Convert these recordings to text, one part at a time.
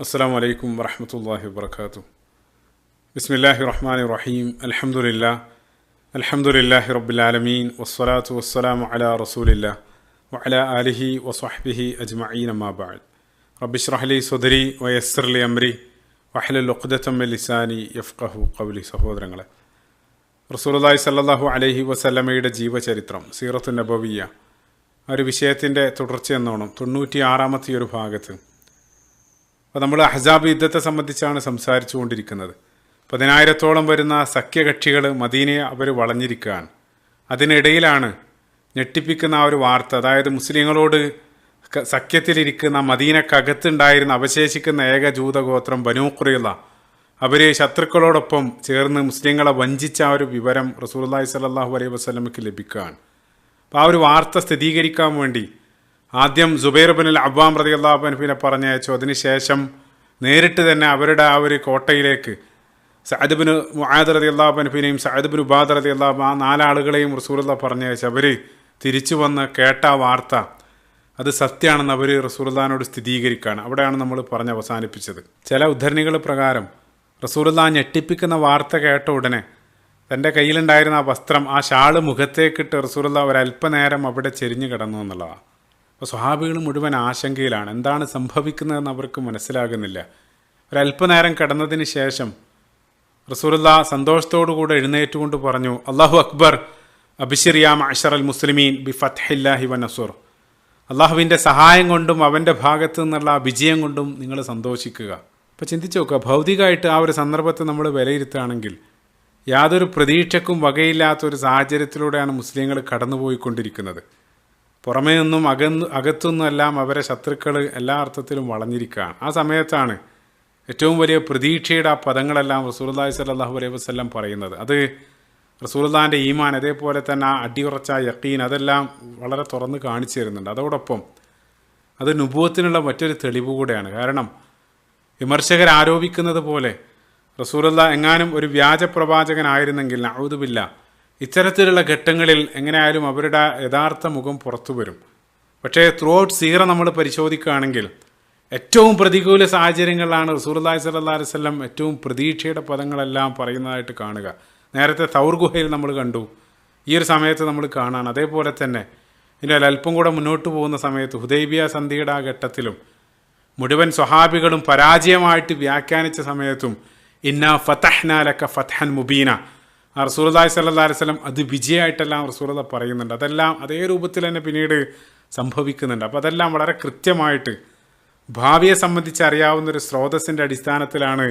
അസ്സലാമു അലൈക്കും വറഹ്മത്തുള്ളാഹി വബറകാതുഹു. ബിസ്മില്ലാഹിർ റഹ്മാനിർ റഹീം. അൽഹംദുലില്ലാഹി റബ്ബിൽ ആലമീൻ വസ്സലാത്തു വസ്സലാമു അലാ റസൂലില്ലാഹ് വഅലാ ആലിഹി വസ്വഹ്ബിഹി അജ്മഈൻ. അമ്മാ ബഅദ്. റബ്ബി ഇശ്റഹ് ലി സ്വദ്രി വയസ്സിർ ലി അംരി വഹ്ലുൽ ഉഖ്ദതം മിൻ ലിസാനി യഫ്ഖഹു ഖൗലി. സഹോദരങ്ങളെ, റസൂലുള്ളാഹി സ്വല്ലല്ലാഹു അലൈഹി വസല്ലമയുടെ ജീവചരിത്രം, സീറത്തുൻ നബവിയ്യ, ഒരു വിഷയത്തിൻ്റെ തുടർച്ചയെന്നോണം 96-ാമത്തെ ഒരു ഭാഗത്ത് അപ്പോൾ നമ്മൾ അഹ്സാബ് യുദ്ധത്തെ സംബന്ധിച്ചാണ് സംസാരിച്ചു കൊണ്ടിരിക്കുന്നത്. 10,000-ഓളം വരുന്ന സഖ്യകക്ഷികൾ മദീനയെ അവർ വളഞ്ഞിരിക്കുകയാണ്. അതിനിടയിലാണ് ഞെട്ടിപ്പിക്കുന്ന ആ ഒരു വാർത്ത. അതായത് മുസ്ലിങ്ങളോട് സഖ്യത്തിലിരിക്കുന്ന മദീനക്കകത്തുണ്ടായിരുന്ന അവശേഷിക്കുന്ന ഏക ജൂതഗോത്രം ബനൂ ഖുറൈള, അവർ ശത്രുക്കളോടൊപ്പം ചേർന്ന് മുസ്ലിങ്ങളെ വഞ്ചിച്ച ആ ഒരു വിവരം റസൂലുള്ളാഹി സ്വല്ലല്ലാഹു അലൈഹി വസല്ലമയ്ക്ക് ലഭിക്കുകയാണ്. അപ്പോൾ ആ ഒരു വാർത്ത സ്ഥിരീകരിക്കാൻ വേണ്ടി ആദ്യം സുബൈർ ഇബ്നുൽ അവ്വാം റളിയല്ലാഹു അൻഹുവിനെ പറഞ്ഞയച്ചു. അതിനുശേഷം നേരിട്ട് തന്നെ അവരുടെ ആ ഒരു കോട്ടയിലേക്ക് സഅദ് ഇബ്നു മുആദ് റളിയല്ലാഹു അൻഹുവിനെയും സഅദ് ഇബ്നു ഉബാദ റളിയല്ലാഹു ആ 4 ആളുകളെയും റസൂലുള്ളാഹി പറഞ്ഞയച്ചു. അവർ തിരിച്ചു വന്ന് കേട്ട വാർത്ത അത് സത്യമാണെന്ന് അവർ റസൂലുള്ളാഹിനോട് സ്ഥിരീകരിക്കുകയാണ്. അവിടെയാണ് നമ്മൾ പറഞ്ഞ് അവസാനിപ്പിച്ചത്. ചില ഉദ്ധരണികൾ പ്രകാരം റസൂലുള്ളാഹി ഞെട്ടിപ്പിക്കുന്ന വാർത്ത കേട്ട ഉടനെ തൻ്റെ കയ്യിലുണ്ടായിരുന്ന ആ വസ്ത്രം, ആ ഷാള് മുഖത്തേക്കിട്ട് റസൂലുള്ളാഹി ഒരല്പനേരം അവിടെ ചെരിഞ്ഞു കിടന്നു എന്നുള്ളതാണ്. അപ്പോൾ സ്വഹാബികൾ മുഴുവൻ ആശങ്കയിലാണ്. എന്താണ് സംഭവിക്കുന്നതെന്ന് അവർക്ക് മനസ്സിലാകുന്നില്ല. ഒരല്പനേരം കിടന്നതിന് ശേഷം റസൂലുള്ളാഹി സന്തോഷത്തോടുകൂടെ എഴുന്നേറ്റുകൊണ്ട് പറഞ്ഞു, അല്ലാഹു അക്ബർ, അബ്ശിർ യാ മഅ്ശറൽ മുസ്ലിമീൻ ബി ഫത്ഹില്ലാഹി വ നസ്ർ. അള്ളാഹുവിൻ്റെ സഹായം കൊണ്ടും അവൻ്റെ ഭാഗത്തു നിന്നുള്ള വിജയം കൊണ്ടും നിങ്ങൾ സന്തോഷിക്കുക. അപ്പോൾ ചിന്തിച്ച് നോക്കുക, ഭൗതികമായിട്ട് ആ ഒരു സന്ദർഭത്തെ നമ്മൾ വിലയിരുത്തുകയാണെങ്കിൽ യാതൊരു പ്രതീക്ഷക്കും വകയില്ലാത്തൊരു സാഹചര്യത്തിലൂടെയാണ് മുസ്ലിങ്ങൾ കടന്നുപോയിക്കൊണ്ടിരിക്കുന്നത്. പുറമേ നിന്നും അകത്തുനിന്നും എല്ലാം അവരെ ശത്രുക്കൾ എല്ലാ അർത്ഥത്തിലും വളഞ്ഞിരിക്കുകയാണ്. ആ സമയത്താണ് ഏറ്റവും വലിയ പ്രതീക്ഷയുടെ ആ പദങ്ങളെല്ലാം റസൂലുള്ളാഹി സ്വല്ലല്ലാഹു അലൈഹി വസല്ലം പറയുന്നത്. അത് റസൂലുള്ളാഹിൻ്റെ ഈമാൻ, അതേപോലെ തന്നെ ആ അടിയുറച്ച യഖീൻ, അതെല്ലാം വളരെ തുറന്ന് കാണിച്ചു തരുന്നുണ്ട്. അതോടൊപ്പം അത് നുബുവത്തിനുള്ള മറ്റൊരു തെളിവ് കൂടെയാണ്. കാരണം വിമർശകർ ആരോപിക്കുന്നത് പോലെ റസൂലുള്ളാഹി എങ്ങാനും ഒരു വ്യാജ പ്രവാചകനായിരുന്നെങ്കിൽ നഊദു ബില്ലാഹ് ഇത്തരത്തിലുള്ള ഘട്ടങ്ങളിൽ എങ്ങനെയായാലും അവരുടെ യഥാർത്ഥ മുഖം പുറത്തു വരും. പക്ഷേ ത്രൂ ഔട്ട് സീറ നമ്മൾ പരിശോധിക്കുകയാണെങ്കിൽ ഏറ്റവും പ്രതികൂല സാഹചര്യങ്ങളിലാണ് റസൂലുള്ളാഹി സ്വല്ലല്ലാഹു അലൈഹി വസല്ലം ഏറ്റവും പ്രതീക്ഷയുടെ പദങ്ങളെല്ലാം പറയുന്നതായിട്ട് കാണുക. നേരത്തെ തൗർ ഗുഹയിൽ നമ്മൾ കണ്ടു, ഈ ഒരു സമയത്ത് നമ്മൾ കാണാൻ. അതേപോലെ തന്നെ ഇനി അല്പം കൂടെ മുന്നോട്ട് പോകുന്ന സമയത്ത് ഹുദൈബിയ സന്ധിയുടെ ആ ഘട്ടത്തിലും മുഴുവൻ സ്വഹാബികളും പരാജയമായിട്ട് വ്യാഖ്യാനിച്ച സമയത്തും ഇന്നാ ഫതഹ്നാ ലക ഫത്ഹൻ മുബീന, റസൂലുള്ളാഹി സ്വല്ലല്ലാഹു അലൈഹി വസല്ലം അത് വിജയമായിട്ടെല്ലാം റസൂലുള്ളാഹി പറയുന്നുണ്ട്. അതെല്ലാം അതേ രൂപത്തിൽ തന്നെ പിന്നീട് സംഭവിക്കുന്നുണ്ട്. അപ്പോൾ അതെല്ലാം വളരെ കൃത്യമായിട്ട് ഭാവിയെ സംബന്ധിച്ച് അറിയാവുന്നൊരു സ്രോതസ്സിൻ്റെ അടിസ്ഥാനത്തിലാണ്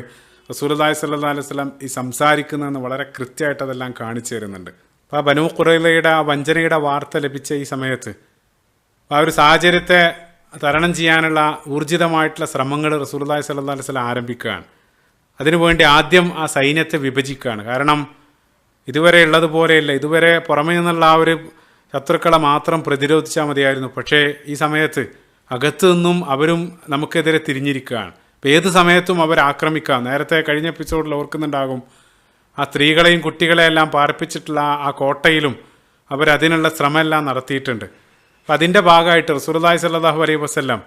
റസൂലുള്ളാഹി സ്വല്ലല്ലാഹു അലൈഹി വസല്ലം ഈ സംസാരിക്കുന്നതെന്ന് വളരെ കൃത്യമായിട്ട് അതെല്ലാം കാണിച്ചു തരുന്നുണ്ട്. അപ്പോൾ ആ ബനൂ ഖുറൈളയുടെ ആ വഞ്ചനയുടെ വാർത്ത ലഭിച്ച ഈ സമയത്ത് ആ ഒരു സാഹചര്യത്തെ തരണം ചെയ്യാനുള്ള ഊർജിതമായിട്ടുള്ള ശ്രമങ്ങൾ റസൂലുള്ളാഹി സ്വല്ലല്ലാഹു അലൈഹി വസല്ലം ആരംഭിക്കുകയാണ്. അതിനുവേണ്ടി ആദ്യം ആ സൈന്യത്തെ വിഭജിക്കുകയാണ്. കാരണം ഇതുവരെ ഉള്ളതുപോലെയല്ല. ഇതുവരെ പുറമേ നിന്നുള്ള ആ ഒരു ശത്രുക്കളെ മാത്രം പ്രതിരോധിച്ചാൽ മതിയായിരുന്നു. പക്ഷേ ഈ സമയത്ത് അകത്തു നിന്നും അവരും നമുക്കെതിരെ തിരിഞ്ഞിരിക്കുകയാണ്. അപ്പോൾ ഏത് സമയത്തും അവർ ആക്രമിക്കാം. നേരത്തെ കഴിഞ്ഞ എപ്പിസോഡിൽ ഓർക്കുന്നുണ്ടാകും, ആ സ്ത്രീകളെയും കുട്ടികളെയെല്ലാം പാർപ്പിച്ചിട്ടുള്ള ആ കോട്ടയിലും അവരതിനുള്ള ശ്രമമെല്ലാം നടത്തിയിട്ടുണ്ട്. അപ്പോൾ അതിൻ്റെ ഭാഗമായിട്ട് റസൂലുള്ളാഹി സ്വല്ലല്ലാഹു അലൈഹി വസല്ലം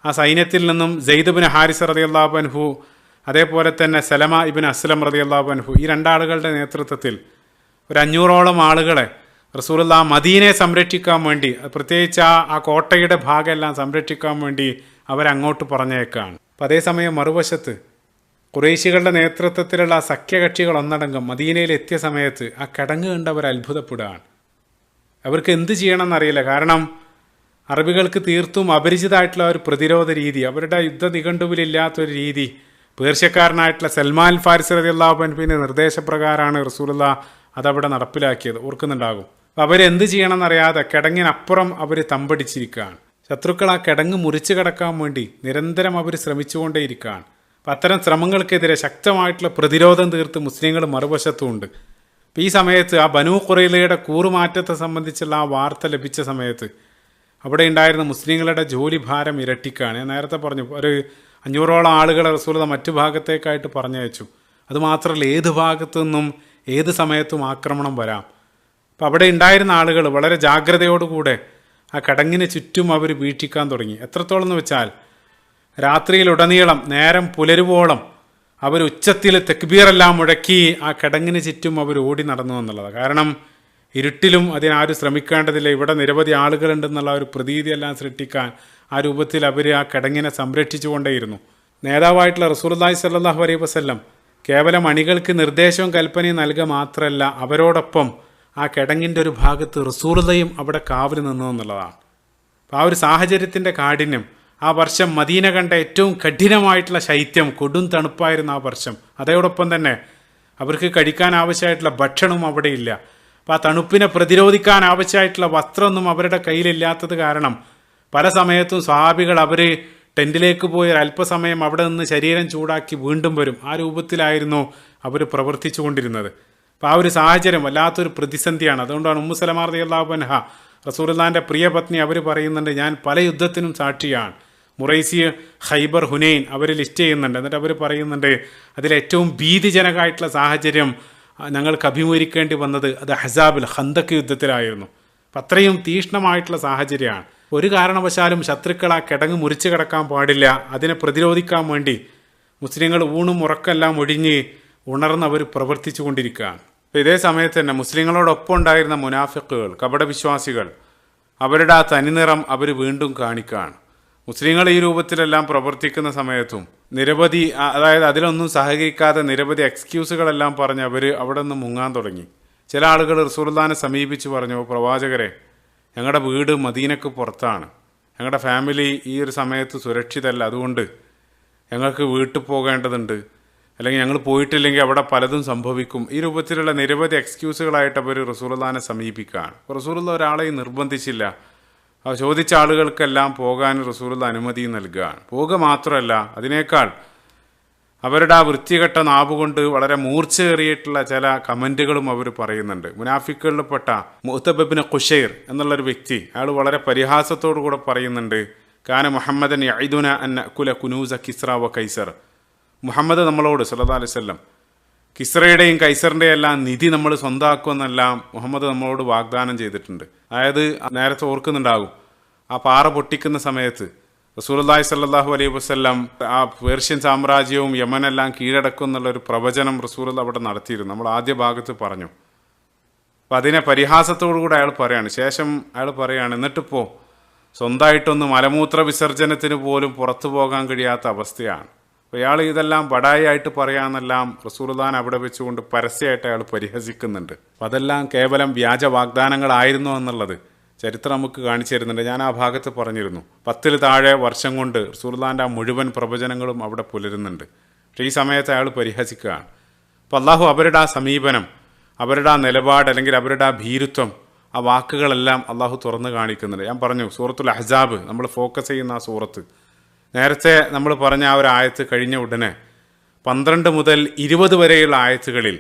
ആ സൈന്യത്തിൽ നിന്നും സെയ്ദ് ഇബ്നു ഹാരിസ റളിയല്ലാഹു അൻഹു, അതേപോലെ തന്നെ സലമ ഇബ്നു അസ്ലം റളിയല്ലാഹു അൻഹു, ഈ 2 ആളുകളുടെ നേതൃത്വത്തിൽ ഒരു 500ഓളം ആളുകളെ റസൂലുള്ളാഹി മദീനയെ സംരക്ഷിക്കാൻ വേണ്ടി, പ്രത്യേകിച്ച് ആ കോട്ടയുടെ ഭാഗമെല്ലാം സംരക്ഷിക്കാൻ വേണ്ടി അവരങ്ങോട്ട് പറഞ്ഞേക്കാണ്. അപ്പം അതേസമയം മറുവശത്ത് ഖുറൈശികളുടെ നേതൃത്വത്തിലുള്ള സഖ്യകക്ഷികൾ ഒന്നടങ്കം മദീനയിൽ എത്തിയ സമയത്ത് ആ കിടങ്ങ് കണ്ടവർ അത്ഭുതപ്പെടുകയാണ്. അവർക്ക് എന്ത് ചെയ്യണമെന്നറിയില്ല. കാരണം അറബികൾക്ക് തീർത്തും അപരിചിതമായിട്ടുള്ള ഒരു പ്രതിരോധ രീതി, അവരുടെ യുദ്ധ നിഘണ്ടുവിലില്ലാത്തൊരു രീതി പേർഷ്യക്കാരനായിട്ടുള്ള സൽമാൻ ഫാരിസി റളിയല്ലാഹു അൻഹുവിൻ്റെ നിർദ്ദേശപ്രകാരമാണ് റസൂലുള്ളാഹി അതവിടെ നടപ്പിലാക്കിയത്. ഓർക്കുന്നുണ്ടാകും. അപ്പോൾ അവരെന്ത് ചെയ്യണമെന്നറിയാതെ കിടങ്ങിനപ്പുറം അവർ തമ്പടിച്ചിരിക്കുകയാണ്. ശത്രുക്കൾ ആ കിടങ്ങ് മുറിച്ചു കടക്കാൻ വേണ്ടി നിരന്തരം അവർ ശ്രമിച്ചുകൊണ്ടേയിരിക്കുകയാണ്. അപ്പം അത്തരം ശ്രമങ്ങൾക്കെതിരെ ശക്തമായിട്ടുള്ള പ്രതിരോധം തീർത്ത് മുസ്ലിങ്ങൾ മറുവശത്തുമുണ്ട്. അപ്പോൾ ഈ സമയത്ത് ആ ബനൂ ഖുറൈളയുടെ കൂറുമാറ്റത്തെ സംബന്ധിച്ചുള്ള ആ വാർത്ത ലഭിച്ച സമയത്ത് അവിടെ ഉണ്ടായിരുന്ന മുസ്ലിങ്ങളുടെ ജോലി ഭാരം ഇരട്ടിക്കുകയാണ്. ഞാൻ നേരത്തെ പറഞ്ഞു, ഒരു 500ഓളം ആളുകളെ റസൂലുള്ളാഹി മറ്റു ഭാഗത്തേക്കായിട്ട് പറഞ്ഞയച്ചു. അതുമാത്രമല്ല, ഏത് ഭാഗത്തു നിന്നും ഏത് സമയത്തും ആക്രമണം വരാം. അപ്പോൾ അവിടെ ഉണ്ടായിരുന്ന ആളുകൾ വളരെ ജാഗ്രതയോടുകൂടെ ആ കടങ്ങിന് ചുറ്റും അവർ വീക്ഷിക്കാൻ തുടങ്ങി. എത്രത്തോളം എന്ന് വെച്ചാൽ രാത്രിയിലുടനീളം നേരം പുലരുവോളം അവർ ഉച്ചത്തിൽ തെക്ബീറെല്ലാം മുഴക്കി ആ കിടങ്ങിന് ചുറ്റും അവർ ഓടി നടന്നു എന്നുള്ളതാണ്. കാരണം ഇരുട്ടിലും അതിനാരും ശ്രമിക്കേണ്ടതില്ല, ഇവിടെ നിരവധി ആളുകളുണ്ടെന്നുള്ള ഒരു പ്രതീതിയെല്ലാം സൃഷ്ടിക്കാൻ ആ രൂപത്തിൽ അവർ ആ കിടങ്ങിനെ സംരക്ഷിച്ചുകൊണ്ടേയിരുന്നു. നേതാവായിട്ടുള്ള റസൂലുള്ളാഹി സ്വല്ലല്ലാഹു അലൈഹി വസല്ലം കേവലം അണികൾക്ക് നിർദ്ദേശവും കൽപ്പനയും നൽകുക മാത്രമല്ല, അവരോടൊപ്പം ആ കിടങ്ങിൻ്റെ ഒരു ഭാഗത്ത് റസൂലുള്ളയും അവിടെ കാവൽ നിന്നു എന്നുള്ളതാണ്. അപ്പോൾ ആ ഒരു സാഹചര്യത്തിൻ്റെ കാഠിന്യം, ആ വർഷം മദീന കണ്ട ഏറ്റവും കഠിനമായിട്ടുള്ള ശൈത്യം, കൊടും തണുപ്പായിരുന്നു ആ വർഷം. അതോടൊപ്പം തന്നെ അവർക്ക് കഴിക്കാൻ ആവശ്യമായിട്ടുള്ള ഭക്ഷണവും അവിടെയില്ല. അപ്പോൾ ആ തണുപ്പിനെ പ്രതിരോധിക്കാൻ ആവശ്യമായിട്ടുള്ള വസ്ത്രമൊന്നും അവരുടെ കയ്യിലില്ലാത്തത് കാരണം പല സമയത്തും സ്വഹാബികൾ അവർ ടെൻറ്റിലേക്ക് പോയി അല്പസമയം അവിടെ നിന്ന് ശരീരം ചൂടാക്കി വീണ്ടും വരും. ആ രൂപത്തിലായിരുന്നു അവർ പ്രവർത്തിച്ചു കൊണ്ടിരുന്നത്. അപ്പോൾ ആ ഒരു സാഹചര്യം വല്ലാത്തൊരു പ്രതിസന്ധിയാണ്. അതുകൊണ്ടാണ് ഉമ്മു സലമ റളിയല്ലാഹു അൻഹ റസൂലുള്ളാഹിൻ്റെ പ്രിയ പത്നി അവർ പറയുന്നുണ്ട്, ഞാൻ പല യുദ്ധത്തിനും സാക്ഷിയാണ്. മുറൈസി, ഖൈബർ, ഹുനൈൻ അവർ ലിസ്റ്റ് ചെയ്യുന്നുണ്ട്. എന്നിട്ട് അവർ പറയുന്നുണ്ട് അതിലേറ്റവും ഭീതിജനകമായിട്ടുള്ള സാഹചര്യം ഞങ്ങൾക്ക് അഭിമുഖീകരിക്കേണ്ടി വന്നത് അത് അഹ്സാബിൽ ഖന്തക്ക് യുദ്ധത്തിലായിരുന്നു. അപ്പം അത്രയും തീക്ഷ്ണമായിട്ടുള്ള സാഹചര്യമാണ്. ഒരു കാരണവശാലും ശത്രുക്കൾ ആ കിടങ്ങ് മുറിച്ച് കിടക്കാൻ പാടില്ല. അതിനെ പ്രതിരോധിക്കാൻ വേണ്ടി മുസ്ലിങ്ങൾ ഊണും ഉറക്കെല്ലാം ഒഴിഞ്ഞ് ഉണർന്നവർ പ്രവർത്തിച്ചു കൊണ്ടിരിക്കുകയാണ്. അപ്പോൾ ഇതേ സമയത്ത് തന്നെ മുസ്ലിങ്ങളോടൊപ്പം ഉണ്ടായിരുന്ന മുനാഫിക്കുകൾ, കപടവിശ്വാസികൾ, അവരുടെ ആ തനിനിറം അവർ വീണ്ടും കാണിക്കുകയാണ്. മുസ്ലിങ്ങൾ ഈ രൂപത്തിലെല്ലാം പ്രവർത്തിക്കുന്ന സമയത്തും നിരവധി, അതായത് അതിലൊന്നും സഹകരിക്കാതെ നിരവധി എക്സ്ക്യൂസുകളെല്ലാം പറഞ്ഞ് അവർ അവിടെ നിന്ന് മുങ്ങാൻ തുടങ്ങി. ചില ആളുകൾ റസൂലുള്ളാഹിനെ സമീപിച്ച് പറഞ്ഞു, പ്രവാചകരെ, ഞങ്ങളുടെ വീട് മദീനക്ക് പുറത്താണ്, ഞങ്ങളുടെ ഫാമിലി ഈ ഒരു സമയത്ത് സുരക്ഷിതമല്ല, അതുകൊണ്ട് ഞങ്ങൾക്ക് വീട്ടിൽ പോകേണ്ടതുണ്ട്, അല്ലെങ്കിൽ ഞങ്ങൾ പോയിട്ടില്ലെങ്കിൽ അവിടെ പലതും സംഭവിക്കും. ഈ രൂപത്തിലുള്ള നിരവധി എക്സ്ക്യൂസുകളായിട്ട് അവർ റസൂലുള്ളാഹിനെ സമീപിക്കുകയാണ്. റസൂലുള്ളാഹി ഒരാളെയും നിർബന്ധിച്ചില്ല. ചോദിച്ച ആളുകൾക്കെല്ലാം പോകാൻ റസൂലുള്ളാഹി അനുമതി നൽകുകയാണ്. പോവുക മാത്രമല്ല, അതിനേക്കാൾ അവരുടെ ആ വൃത്തികെട്ട നാവുകൊണ്ട് വളരെ മൂർച്ചയേറിയിട്ടുള്ള ചില കമൻറ്റുകളും അവർ പറയുന്നുണ്ട്. മുനാഫിക്കുകളിൽപ്പെട്ട മുഅ്തബ് ഇബ്നു ഖുശൈർ എന്നുള്ളൊരു വ്യക്തി, അയാൾ വളരെ പരിഹാസത്തോടു കൂടെ പറയുന്നുണ്ട്, കാന മുഹമ്മദൻ യഈദുന അൻ നഅകുല കുനൂസ കിസ്റ വ കൈസർ. മുഹമ്മദ് നമ്മളോട് സല്ലല്ലാഹു അലൈഹി വസല്ലം കിസ്റയുടെയും കൈസറിൻ്റെയും എല്ലാം നിധി നമ്മൾ സ്വന്തമാക്കുമെന്നെല്ലാം മുഹമ്മദ് നമ്മളോട് വാഗ്ദാനം ചെയ്തിട്ടുണ്ട്. അതായത് നേരത്തെ ഓർക്കുന്നുണ്ടാകും, ആ പാറ പൊട്ടിക്കുന്ന സമയത്ത് റസൂലുള്ളാഹി സ്വല്ലല്ലാഹു അലൈഹി വസല്ലം ആ പേർഷ്യൻ സാമ്രാജ്യവും യമനെല്ലാം കീഴടക്കും എന്നുള്ളൊരു പ്രവചനം റസൂലുള്ളാഹി അവിടെ നടത്തിയിരുന്നു. നമ്മൾ ആദ്യ ഭാഗത്ത് പറഞ്ഞു. അപ്പം അതിനെ പരിഹാസത്തോടുകൂടെ അയാൾ പറയാണ്. ശേഷം അയാൾ പറയാണ്, എന്നിട്ടിപ്പോൾ സ്വന്തമായിട്ടൊന്ന് മലമൂത്ര വിസർജനത്തിന് പോലും പുറത്തു പോകാൻ കഴിയാത്ത അവസ്ഥയാണ്. അപ്പോൾ അയാൾ ഇതെല്ലാം ബടായിട്ട് പറയാമെന്നെല്ലാം റസൂലുള്ളാഹിനെ അവിടെ വെച്ചുകൊണ്ട് പരസ്യമായിട്ട് അയാൾ പരിഹസിക്കുന്നുണ്ട്. അപ്പം അതെല്ലാം കേവലം വ്യാജ വാഗ്ദാനങ്ങളായിരുന്നു എന്നുള്ളത് ചരിത്രം നമുക്ക് കാണിച്ചു തരുന്നുണ്ട്. ഞാൻ ആ ഭാഗത്ത് പറഞ്ഞിരുന്നു, 10 താഴെ വർഷം കൊണ്ട് റസൂലുള്ളാഹിൻ്റെ ആ മുഴുവൻ പ്രവചനങ്ങളും അവിടെ പുലരുന്നുണ്ട്. പക്ഷേ ഈ സമയത്ത് അയാൾ പരിഹസിക്കുകയാണ്. അപ്പോൾ അള്ളാഹു അവരുടെ ആ സമീപനം, അവരുടെ ആ നിലപാട്, അല്ലെങ്കിൽ അവരുടെ ആ ഭീരുത്വം, ആ വാക്കുകളെല്ലാം അള്ളാഹു തുറന്ന് കാണിക്കുന്നുണ്ട്. ഞാൻ പറഞ്ഞു, സൂറത്തുൽ അഹ്സാബ് നമ്മൾ ഫോക്കസ് ചെയ്യുന്ന ആ സൂറത്ത്, നേരത്തെ നമ്മൾ പറഞ്ഞ ആ ഒരു ആയത്ത് കഴിഞ്ഞ ഉടനെ 12 മുതൽ 20 വരെയുള്ള ആയത്തുകളിൽ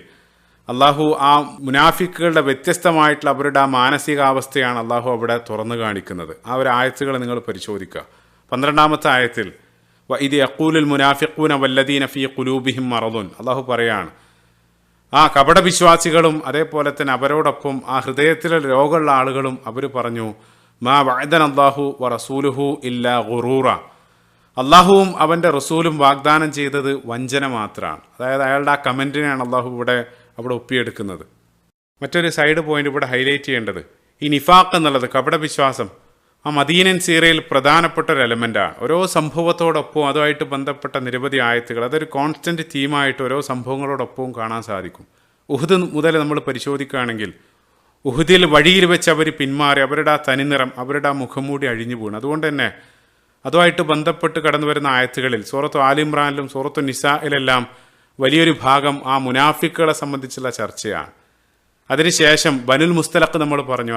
അള്ളാഹു ആ മുനാഫിക്കുകളുടെ വ്യത്യസ്തമായിട്ടുള്ള അവരുടെ ആ മാനസികാവസ്ഥയാണ് അള്ളാഹു അവിടെ തുറന്നു കാണിക്കുന്നത്. ആ ഒരു ആയത്തുകൾ നിങ്ങൾ പരിശോധിക്കുക. 12ാമത്തെ ആയത്തിൽ വഇദ് യഖൂലുൽ മുനാഫിഖൂന വല്ലദീന ഫീ ഖുലൂബിഹിം മറദുൻ, അള്ളാഹു പറയാണ്, ആ കപടവിശ്വാസികളും അതേപോലെ തന്നെ അവരോടൊപ്പം ആ ഹൃദയത്തിലെ രോഗമുള്ള ആളുകളും അവർ പറഞ്ഞു, മാ വഅദന അല്ലാഹു വ റസൂലുഹു ഇല്ലാ ഗുറൂറ, അള്ളാഹുവും അവൻ്റെ റസൂലും വാഗ്ദാനം ചെയ്തത് വഞ്ചന മാത്രമാണ്. അതായത് അയാളുടെ ആ കമൻറ്റിനെയാണ് അള്ളാഹു അവിടെ ഒപ്പിയെടുക്കുന്നത്. മറ്റൊരു സൈഡ് പോയിന്റ് ഇവിടെ ഹൈലൈറ്റ് ചെയ്യേണ്ടത്, ഈ നിഫാഖ് എന്നുള്ളത്, കപടവിശ്വാസം, ആ മദീനൻ സീറയിൽ പ്രധാനപ്പെട്ട ഒരു എലമെൻ്റാണ്. ഓരോ സംഭവത്തോടൊപ്പവും അതുമായിട്ട് ബന്ധപ്പെട്ട നിരവധി ആയത്തുകൾ, അതൊരു കോൺസ്റ്റൻറ്റ് തീമായിട്ട് ഓരോ സംഭവങ്ങളോടൊപ്പവും കാണാൻ സാധിക്കും. ഉഹുദ് മുതൽ നമ്മൾ പരിശോധിക്കുകയാണെങ്കിൽ ഉഹുദിൽ വഴിയിൽ വെച്ച് അവർ പിന്മാറി, അവരുടെ ആ തനിനിറം, അവരുടെ ആ മുഖംമൂടി അഴിഞ്ഞു വീണു. അതുകൊണ്ട് തന്നെ അതുമായിട്ട് ബന്ധപ്പെട്ട് കടന്നു വരുന്ന ആയത്തുകളിൽ സൂറത്തു ആലിമ്രാനിലും സൂറത്തു നിസായിലെല്ലാം വലിയൊരു ഭാഗം ആ മുനാഫിക്കുകളെ സംബന്ധിച്ചുള്ള ചർച്ചയാണ്. അതിനുശേഷം ബനുൽ മുസ്തലഖ് നമ്മൾ പറഞ്ഞു,